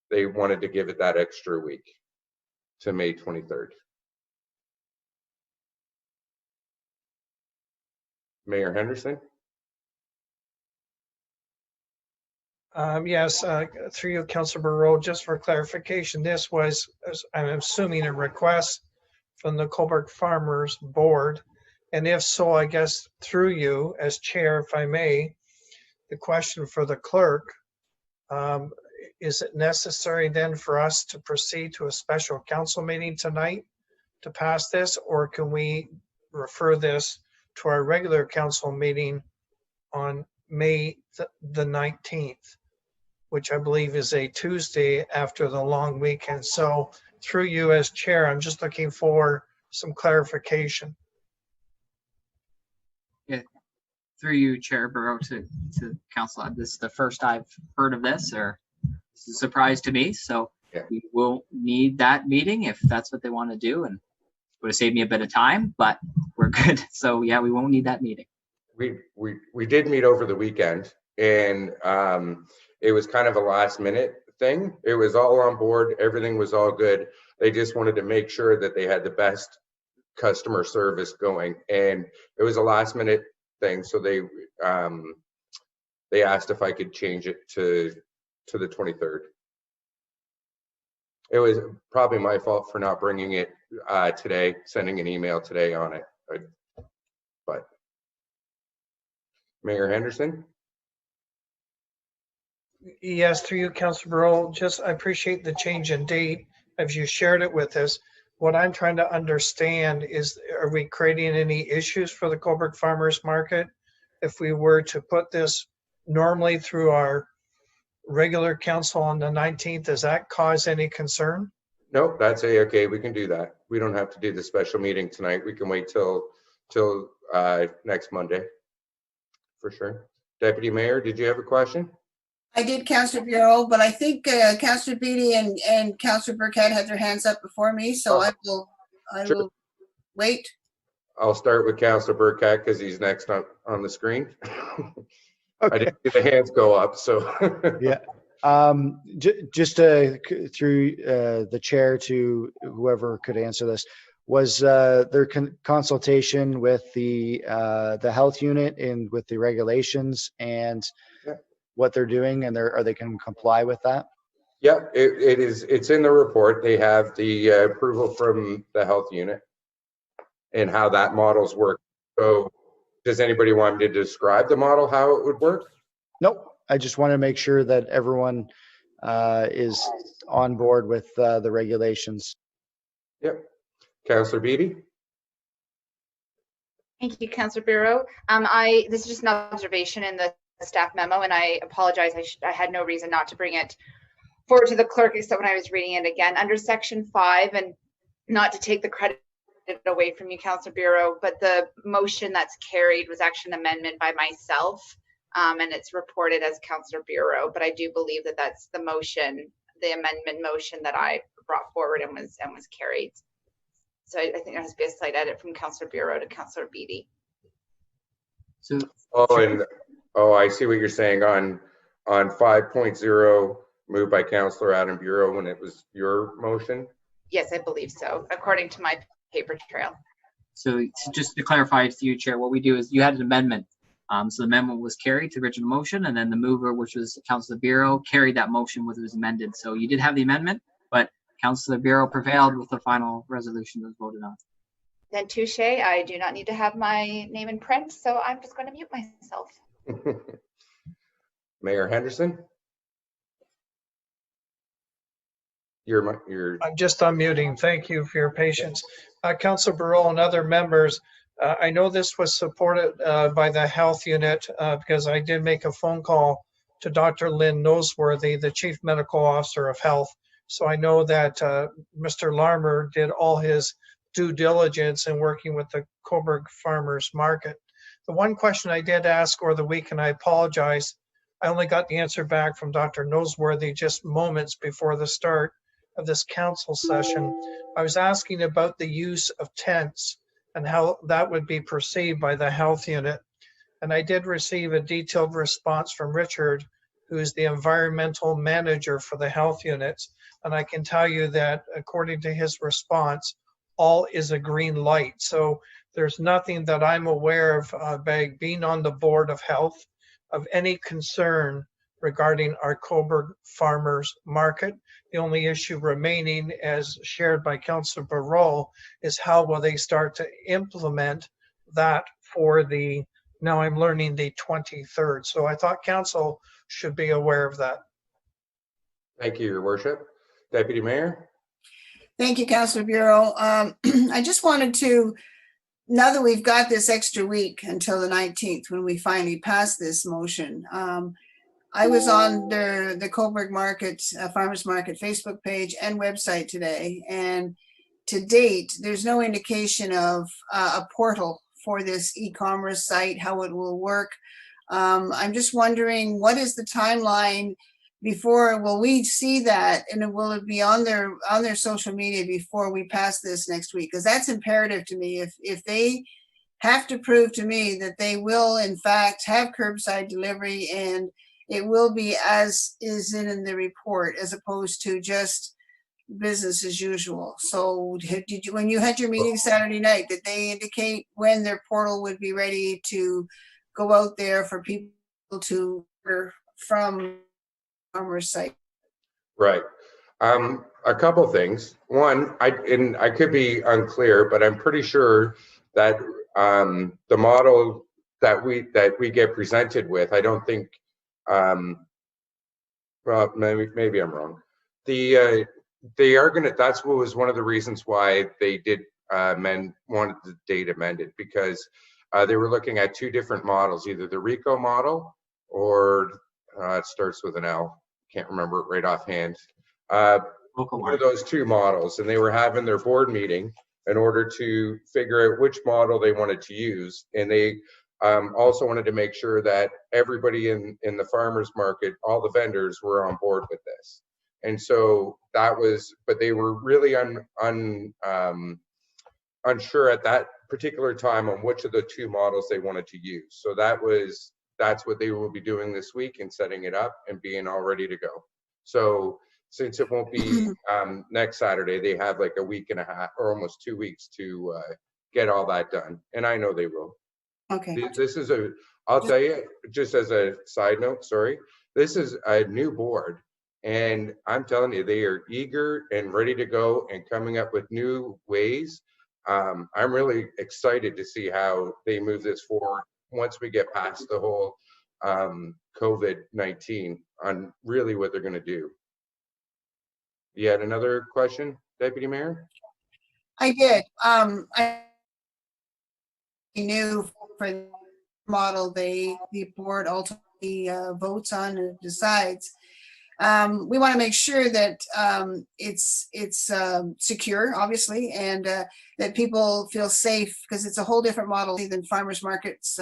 they wanted to give it that extra week to May 23rd. Mayor Henderson? Yes, through you, Councilor Barreau, just for clarification, this was, I'm assuming, a request from the Cobourg Farmers Board. And if so, I guess through you as chair, if I may, the question for the clerk, is it necessary then for us to proceed to a special council meeting tonight to pass this, or can we refer this to our regular council meeting on May the 19th, which I believe is a Tuesday after the long weekend? So through you as chair, I'm just looking for some clarification. Yeah, through you, Chair Barreau, to council. This is the first I've heard of this, or this is a surprise to me. So yeah, we will need that meeting if that's what they want to do, and it would have saved me a bit of time, but we're good. So yeah, we won't need that meeting. We did meet over the weekend, and it was kind of a last minute thing. It was all on board. Everything was all good. They just wanted to make sure that they had the best customer service going, and it was a last minute thing. So they asked if I could change it to the 23rd. It was probably my fault for not bringing it today, sending an email today on it. But Mayor Henderson? Yes, through you, Councilor Barreau, just I appreciate the change in date as you shared it with us. What I'm trying to understand is, are we creating any issues for the Cobourg Farmers Market if we were to put this normally through our regular council on the 19th? Does that cause any concern? Nope, that's okay. We can do that. We don't have to do the special meeting tonight. We can wait till next Monday, for sure. Deputy Mayor, did you have a question? I did, Councillor Bureau, but I think Councillor Beatty and Councillor Burkett had their hands up before me, so I will wait. I'll start with Councillor Burkett because he's next on the screen. Okay. I didn't see the hands go up, so. Yeah. Just through the chair to whoever could answer this, was there consultation with the health unit and with the regulations and what they're doing, and are they can comply with that? Yeah, it's in the report. They have the approval from the health unit and how that model's work. So does anybody want me to describe the model, how it would work? Nope. I just want to make sure that everyone is on board with the regulations. Yep. Councillor Beatty? Thank you, Councillor Bureau. This is just an observation in the staff memo, and I apologize. I had no reason not to bring it forward to the clerk except when I was reading it again. Under section 5, and not to take the credit away from you, Councillor Bureau, but the motion that's carried was actually an amendment by myself, and it's reported as Councillor Bureau, but I do believe that that's the motion, the amendment motion that I brought forward and was carried. So I think there has to be a slight edit from Councillor Bureau to Councillor Beatty. So, I see what you're saying on 5.0, moved by Councillor Adam Bureau when it was your motion. Yes, I believe so, according to my paper trail. So just to clarify to you, Chair, what we do is you had an amendment. So the amendment was carried to the original motion, and then the mover, which was Councillor Bureau, carried that motion when it was amended. So you did have the amendment, but Councillor Bureau prevailed with the final resolution that was voted on. Then touche, I do not need to have my name in print, so I'm just going to mute myself. Mayor Henderson? I'm just unmuting. Thank you for your patience. Councilor Burrell and other members, I know this was supported by the health unit because I did make a phone call to Dr. Lynn Noseworthy, the Chief Medical Officer of Health. So I know that Mr. Larmer did all his due diligence in working with the Cobourg Farmers Market. The one question I did ask over the week, and I apologize, I only got the answer back from Dr. Noseworthy just moments before the start of this council session. I was asking about the use of tents and how that would be perceived by the health unit. And I did receive a detailed response from Richard, who is the environmental manager for the health units. And I can tell you that according to his response, all is a green light. So there's nothing that I'm aware of by being on the board of health of any concern regarding our Cobourg Farmers Market. The only issue remaining, as shared by Councillor Barreau, is how will they start to implement that for the, now I'm learning, the 23rd. So I thought council should be aware of that. Thank you, Your Worship. Deputy Mayor? Thank you, Councillor Bureau. I just wanted to, now that we've got this extra week until the 19th, when we finally pass this motion, I was on the Cobourg Market, Farmers Market Facebook page and website today, and to date, there's no indication of a portal for this e-commerce site, how it will work. I'm just wondering, what is the timeline before, will we see that, and will it be on their social media before we pass this next week? Because that's imperative to me. If they have to prove to me that they will in fact have curbside delivery and it will be as is in the report, as opposed to just business as usual. So did you, when you had your meeting Saturday night, did they indicate when their portal would be ready to go out there for people to order from farmers' site? Right. A couple things. One, I could be unclear, but I'm pretty sure that the model that we get presented with, I don't think, well, maybe I'm wrong. They are gonna. That's what was one of the reasons why they did wanted the date amended, because they were looking at two different models, either the RICO model or it starts with an L. Can't remember it right offhand. One of those two models, and they were having their board meeting in order to figure out which model they wanted to use, and they also wanted to make sure that everybody in the farmers market, all the vendors, were on board with this. And so that was, but they were really unsure at that particular time on which of the two models they wanted to use. So that's what they will be doing this week, and setting it up and being all ready to go. So since it won't be next Saturday, they have like a week and a half or almost 2 weeks to get all that done. And I know they will. Okay. This is I'll tell you, just as a side note, sorry, this is a new board, and I'm telling you, they are eager and ready to go and coming up with new ways. I'm really excited to see how they move this forward once we get past the whole COVID-19 on really what they're going to do. You had another question, Deputy Mayor? I did. I knew for the model the board ultimately votes on and decides. We want to make sure that it's secure, obviously, and that people feel safe, because it's a whole different model than farmers markets,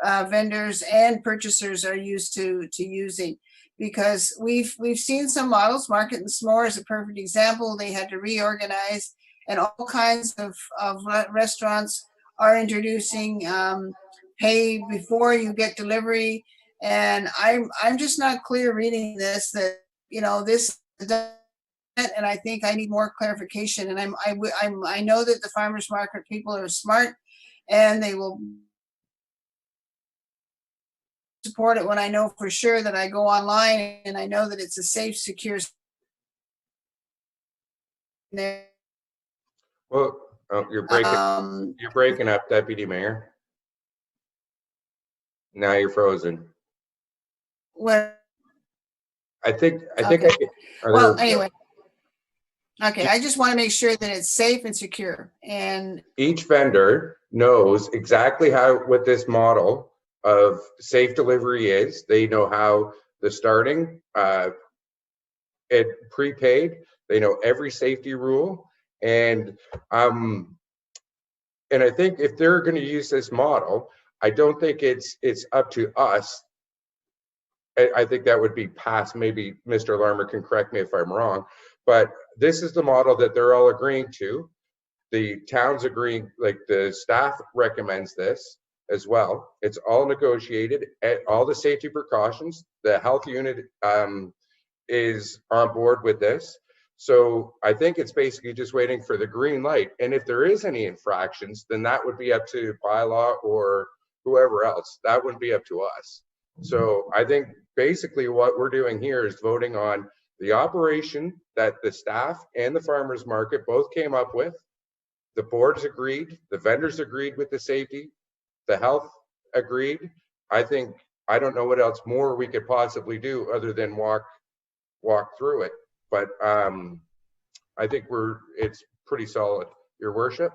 vendors and purchasers are used to using. Because we've seen some models, Market and S'more is a perfect example. They had to reorganize, and all kinds of restaurants are introducing pay before you get delivery. And I'm just not clear reading this that this, and I think I need more clarification. And I know that the farmers market people are smart, and they will support it when I know for sure that I go online and I know that it's a safe, secure. Well, you're breaking up, Deputy Mayor. Now you're frozen. Well, okay. Well, anyway. Okay, I just want to make sure that it's safe and secure. And each vendor knows exactly what this model of safe delivery is. They know how the starting it prepaid. They know every safety rule, and I think if they're going to use this model, I don't think it's up to us. I think that would be past. Maybe Mr. Larmer can correct me if I'm wrong, but this is the model that they're all agreeing to. The town's agreeing, like the staff recommends this as well. It's all negotiated, all the safety precautions. The health unit is on board with this. So I think it's basically just waiting for the green light. And if there is any infractions, then that would be up to bylaw or whoever else. That wouldn't be up to us. So I think basically what we're doing here is voting on the operation that the staff and the farmers market both came up with. The boards agreed, the vendors agreed with the safety, the health agreed. I don't know what else more we could possibly do other than walk through it. But I think it's pretty solid. Your worship.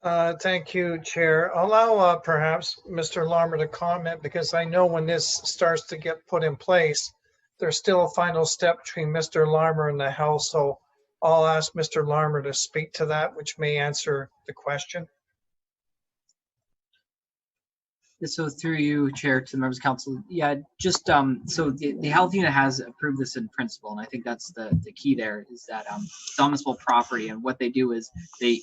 Thank you, Chair. I'll allow perhaps Mr. Larmer to comment, because I know when this starts to get put in place, there's still a final step between Mr. Larmer and the House. So I'll ask Mr. Larmer to speak to that, which may answer the question. So through you, Chair, to the members of council, yeah, just so the health unit has approved this in principle, and I think that's the key there, is that it's on municipal property, and what they do is they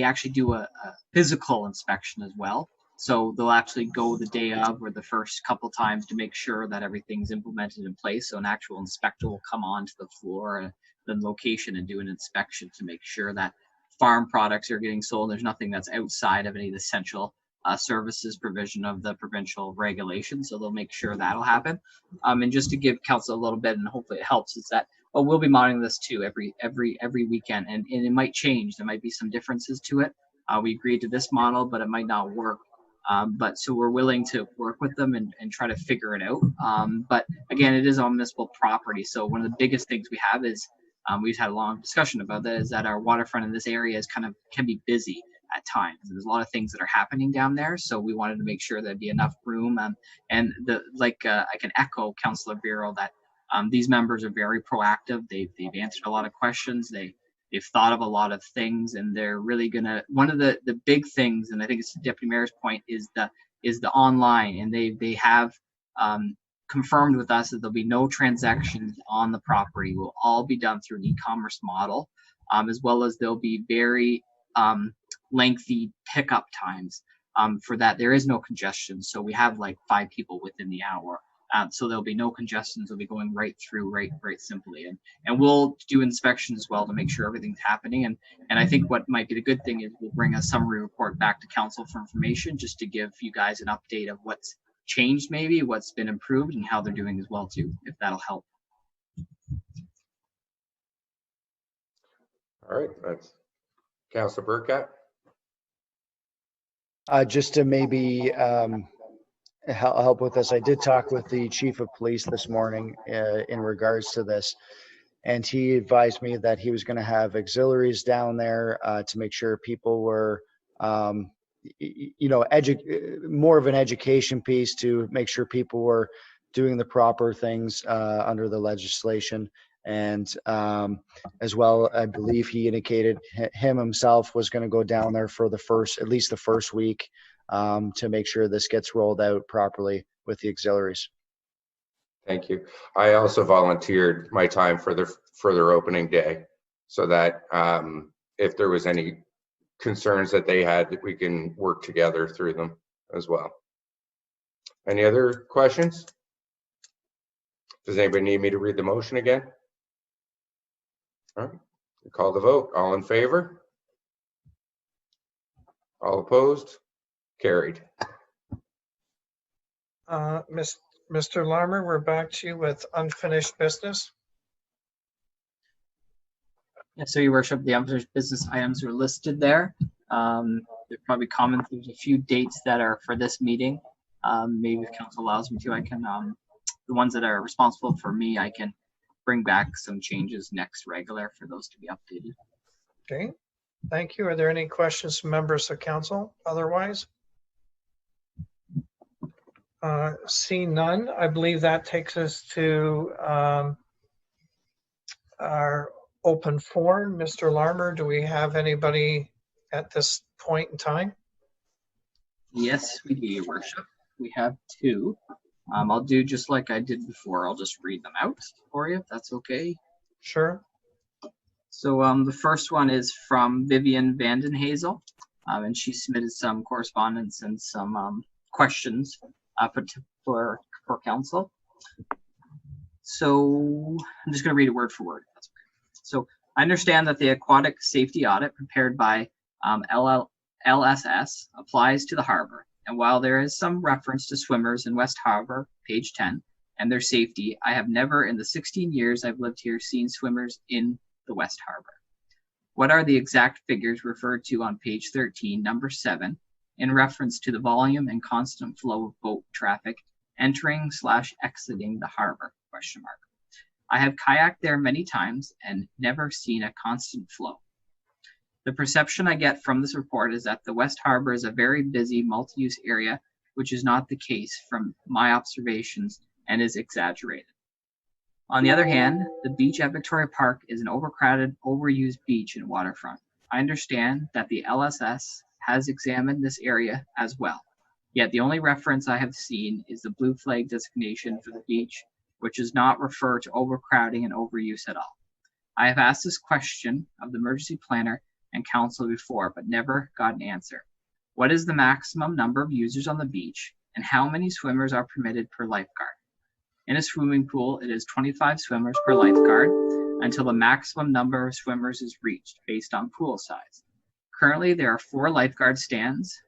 actually do a physical inspection as well. So they'll actually go the day of or the first couple times to make sure that everything's implemented in place. So an actual inspector will come onto the floor and the location and do an inspection to make sure that farm products are getting sold. There's nothing that's outside of any of the essential services provision of the provincial regulations. So they'll make sure that'll happen. And just to give council a little bit, and hopefully it helps, is that we'll be monitoring this too every weekend, and it might change. There might be some differences to it. We agreed to this model, but it might not work. But so we're willing to work with them and try to figure it out. But again, it is on municipal property. So one of the biggest things we have is, we've had a long discussion about that, is that our waterfront in this area is can be busy at times. There's a lot of things that are happening down there. So we wanted to make sure there'd be enough room. And I can echo Councillor Bureau that these members are very proactive. They've answered a lot of questions. They've thought of a lot of things, and they're really gonna, one of the big things, and I think it's the Deputy Mayor's point, is the online, and they have confirmed with us that there'll be no transactions on the property. Will all be done through an e-commerce model, as well as there'll be very lengthy pickup times. For that, there is no congestion, so we have like 5 people within the hour. So there'll be no congestions. They'll be going right through, right simply, and we'll do inspections as well to make sure everything's happening. And I think what might be the good thing is we'll bring a summary report back to council for information, just to give you guys an update of what's changed, maybe what's been improved, and how they're doing as well too, if that'll help. All right, that's Councillor Burkett. Just to maybe help with this, I did talk with the chief of police this morning in regards to this, and he advised me that he was going to have auxiliaries down there to make sure people were, more of an education piece, to make sure people were doing the proper things under the legislation. And as well, I believe he indicated him himself was going to go down there for at least the first week, to make sure this gets rolled out properly with the auxiliaries. Thank you. I also volunteered my time for their opening day, so that if there was any concerns that they had, that we can work together through them as well. Any other questions? Does anybody need me to read the motion again? All right, we call the vote. All in favor? All opposed? Carried. Mr. Larmer, we're back to you with unfinished business. Yes, so your worship, the unfinished business items are listed there. They're probably common. There's a few dates that are for this meeting. Maybe if council allows me to, I can, the ones that are responsible for me, I can bring back some changes next regular for those to be updated. Okay, thank you. Are there any questions from members of council otherwise? See none. I believe that takes us to our open forum. Mr. Larmer, do we have anybody at this point in time? Yes, we do, your worship. We have two. I'll do just like I did before. I'll just read them out for you, if that's okay. Sure. So the first one is from Vivian Vandenhazel, and she submitted some correspondence and some questions for council. So I'm just going to read it word for word. That's okay. So I understand that the aquatic safety audit prepared by LSS applies to the harbor. And while there is some reference to swimmers in West Harbour, page 10, and their safety, I have never in the 16 years I've lived here seen swimmers in the West Harbour. What are the exact figures referred to on page 13, number 7, in reference to the volume and constant flow of boat traffic entering/exiting the harbor? ? I have kayaked there many times and never seen a constant flow. The perception I get from this report is that the West Harbour is a very busy multi-use area, which is not the case from my observations and is exaggerated. On the other hand, the beach at Victoria Park is an overcrowded, overused beach and waterfront. I understand that the LSS has examined this area as well, yet the only reference I have seen is the blue flag designation for the beach, which does not refer to overcrowding and overuse at all. I have asked this question of the emergency planner and council before, but never got an answer. What is the maximum number of users on the beach, and how many swimmers are permitted per lifeguard? In a swimming pool, it is 25 swimmers per lifeguard until the maximum number of swimmers is reached based on pool size. Currently, there are 4 lifeguard stands.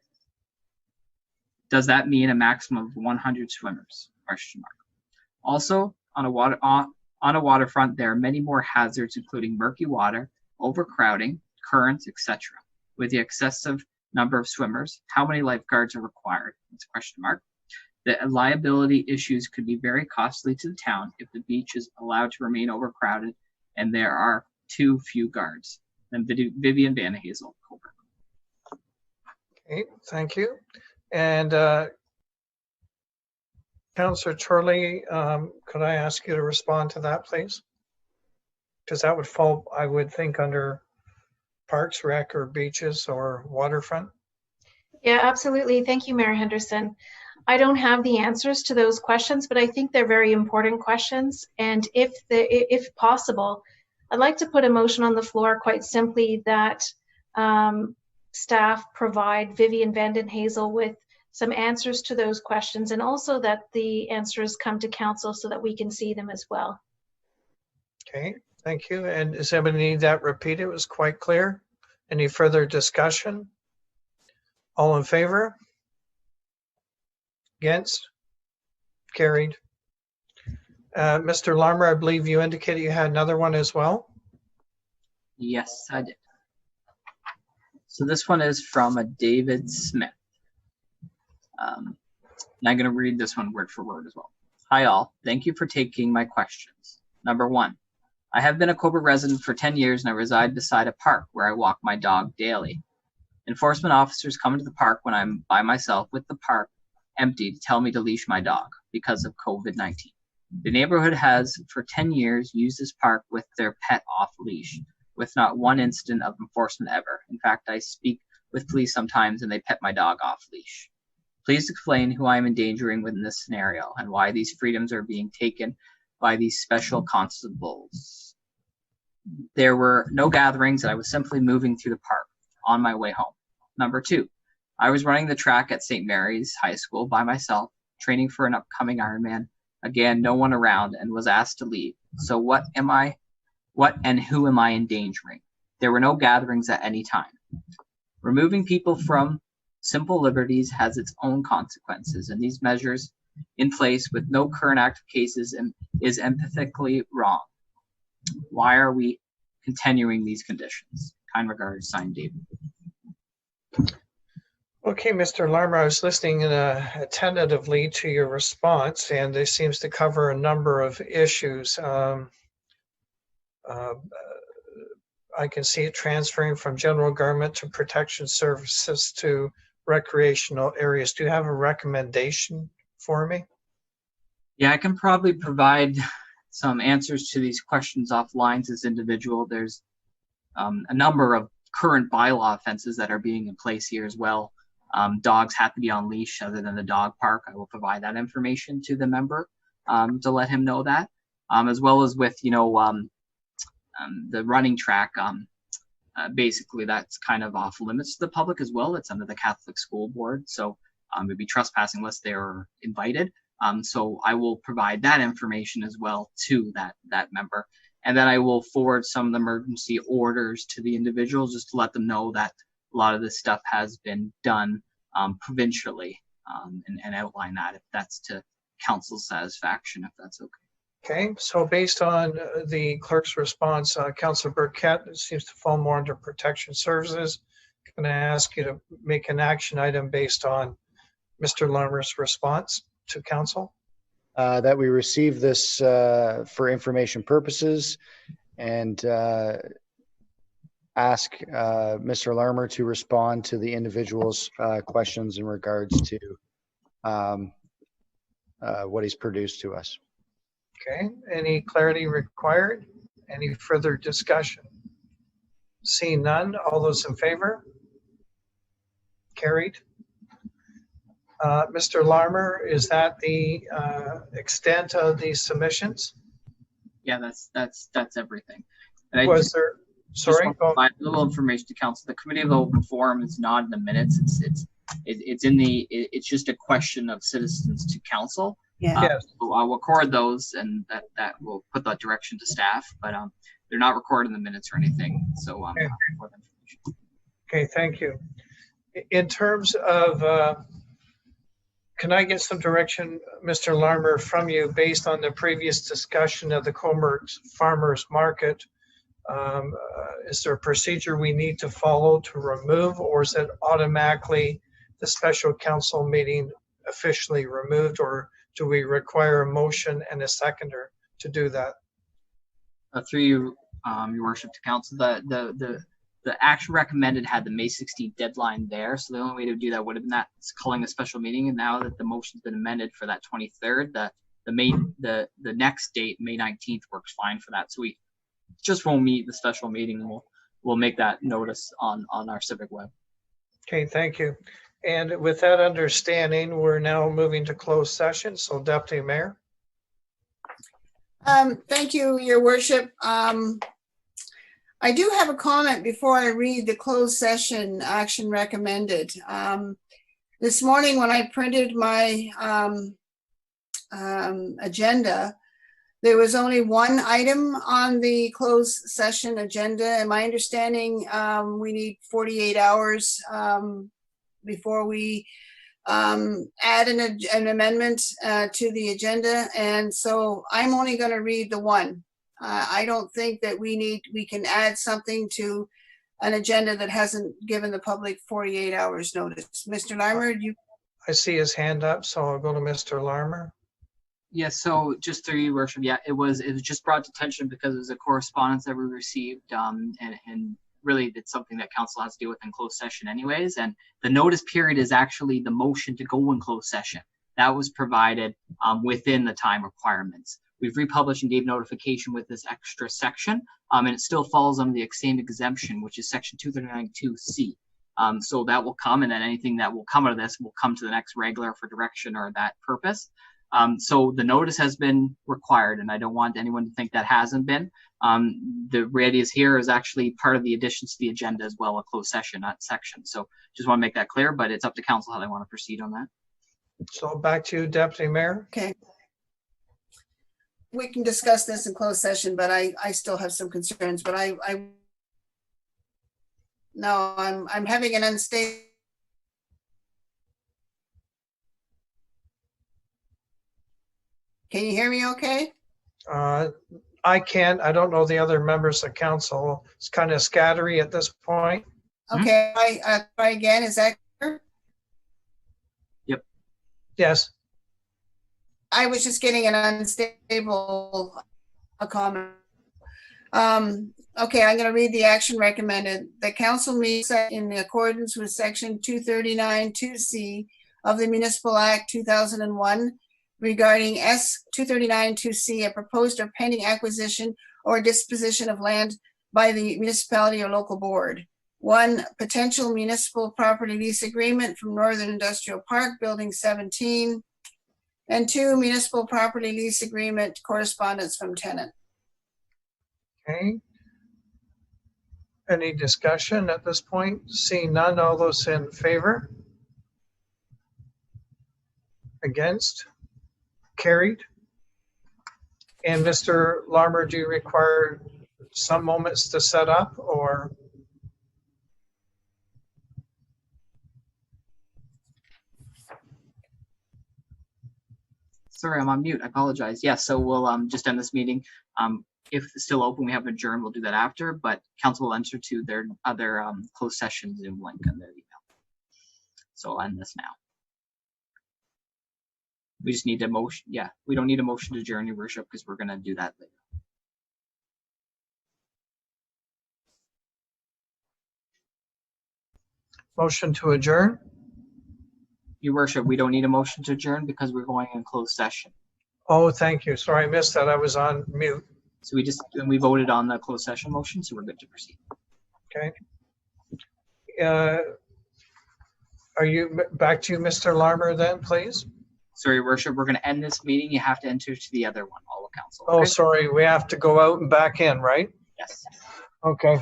Does that mean a maximum of 100 swimmers? ? Also, on a waterfront, there are many more hazards, including murky water, overcrowding, currents, etc. With the excessive number of swimmers, how many lifeguards are required? It's ? The liability issues could be very costly to the town if the beach is allowed to remain overcrowded and there are too few guards. Then Vivian Vandenhazel, Cobourg. Okay, thank you. And Councillor Turley, could I ask you to respond to that, please? Because that would fall, I would think, under Parks, Rec, or beaches or waterfront. Yeah, absolutely. Thank you, Mayor Henderson. I don't have the answers to those questions, but I think they're very important questions. And if possible, I'd like to put a motion on the floor quite simply that staff provide Vivian Vandenhazel with some answers to those questions, and also that the answers come to council so that we can see them as well. Okay, thank you. And does anybody need that repeated? It was quite clear. Any further discussion? All in favor? Against? Carried. Mr. Larmer, I believe you indicated you had another one as well. Yes, I did. So this one is from a David Smith. And I'm going to read this one word for word as well. Hi all, thank you for taking my questions. Number 1, I have been a Cobourg resident for 10 years and I reside beside a park where I walk my dog daily. Enforcement officers come into the park when I'm by myself with the park empty to tell me to leash my dog because of COVID-19. The neighborhood has for 10 years used this park with their pet off leash, with not one incident of enforcement ever. In fact, I speak with police sometimes and they pet my dog off leash. Please explain who I am endangering within this scenario and why these freedoms are being taken by these special constables. There were no gatherings and I was simply moving through the park on my way home. Number 2, I was running the track at St. Mary's High School by myself, training for an upcoming Ironman Again, no one around, and was asked to leave. So what and who am I endangering? There were no gatherings at any time. Removing people from simple liberties has its own consequences, and these measures in place with no current active cases is empathically wrong. Why are we continuing these conditions? Kind regards, signed, David. Okay, Mr. Larmer, I was listening attentively to your response, and it seems to cover a number of issues. I can see it transferring from general government to protection services to recreational areas. Do you have a recommendation for me? Yeah, I can probably provide some answers to these questions offline as individual. There's a number of current bylaw offenses that are being in place here as well. Dogs have to be on leash other than the dog park. I will provide that information to the member to let him know that, as well as with, the running track. Basically, that's kind of off limits to the public as well. It's under the Catholic School Board. So it'd be trespassing unless they're invited. So I will provide that information as well to that member. And then I will forward some of the emergency orders to the individuals just to let them know that a lot of this stuff has been done provincially, and outline that if that's to council's satisfaction, if that's okay. Okay, so based on the clerk's response, Councillor Burkett seems to fall more under protection services. I'm going to ask you to make an action item based on Mr. Larmer's response to council. That we receive this for information purposes, and ask Mr. Larmer to respond to the individual's questions in regards to what he's produced to us. Okay, any clarity required? Any further discussion? Seeing none, all those in favor? Carried. Mr. Larmer, is that the extent of these submissions? Yeah, that's everything. And Was there? Sorry, just provide a little information to council. The committee of open forum is not in the minutes. It's just a question of citizens to council. Yeah. Yes. So I'll record those, and that will put that direction to staff. But they're not recorded in the minutes or anything. So okay. Okay, thank you. In terms of, can I get some direction, Mr. Larmer, from you based on the previous discussion of the Cobourg Farmers Market? Is there a procedure we need to follow to remove, or is it automatically the special council meeting officially removed, or do we require a motion and a seconder to do that? Through you, your worship, to council, the action recommended had the May 16th deadline there, so the only way to do that would have been that it's calling a special meeting. And now that the motion's been amended for that 23rd, the next date, May 19th, works fine for that. So we just won't meet the special meeting. We'll make that notice on our civic web. Okay, thank you. And with that understanding, we're now moving to closed session. So Deputy Mayor. Thank you, Your Worship. I do have a comment before I read the closed session action recommended. This morning when I printed my agenda, there was only one item on the closed session agenda. And my understanding, we need 48 hours before we add an amendment to the agenda. And so I'm only going to read the one. I don't think that we can add something to an agenda that hasn't given the public 48 hours notice. Mr. Larmer, I see his hand up, so I'll go to Mr. Larmer. Yes, so just through you, worship, yeah, it was just brought to attention because it was a correspondence that we received, and really it's something that council has to deal with in closed session anyways. And the notice period is actually the motion to go in closed session. That was provided within the time requirements. We've republished and gave notification with this extra section, and it still falls under the same exemption, which is section 239(2)(c). So that will come, and then anything that will come out of this will come to the next regular for direction or that purpose. So the notice has been required, and I don't want anyone to think that hasn't been. The radius here is actually part of the additions to the agenda as well, a closed session, not section. So just want to make that clear, but it's up to council how they want to proceed on that. So back to you, Deputy Mayor. Okay. we can discuss this in closed session, but I still have some concerns, but no, I'm having an unstable. Can you hear me okay? I can't. I don't know the other members of council. It's kind of scattery at this point. Okay, I try again. Is that clear? Yep. Yes. I was just getting an unstable comment. Okay, I'm going to read the action recommended. The council meets in accordance with section 239(2)(c) of the Municipal Act 2001 regarding S 239(2)(c), a proposed or pending acquisition or disposition of land by the municipality or local board. 1, potential municipal property lease agreement from Northern Industrial Park, Building 17. And 2, municipal property lease agreement correspondence from tenant. Okay. Any discussion at this point? Seeing none, all those in favor? Against? Carried. And Mr. Larmer, do you require some moments to set up, or? Sorry, I'm on mute. I apologize. Yeah, so we'll just end this meeting. If it's still open, we have adjourned. We'll do that after, but council will enter to their other closed session Zoom link on their email. So I'll end this now. We just need a motion. Yeah, we don't need a motion to adjourn, Your Worship, because we're going to do that later. Motion to adjourn? Your Worship, we don't need a motion to adjourn because we're going in closed session. Oh, thank you. Sorry, I missed that. I was on mute. So we voted on the closed session motion, so we're good to proceed. Okay. Are you back to you, Mr. Larmer, then, please? Sorry, Your Worship, we're going to end this meeting. You have to enter to the other one, all of council. Oh, Okay? sorry. We have to go out and back in, right? Yes. Okay.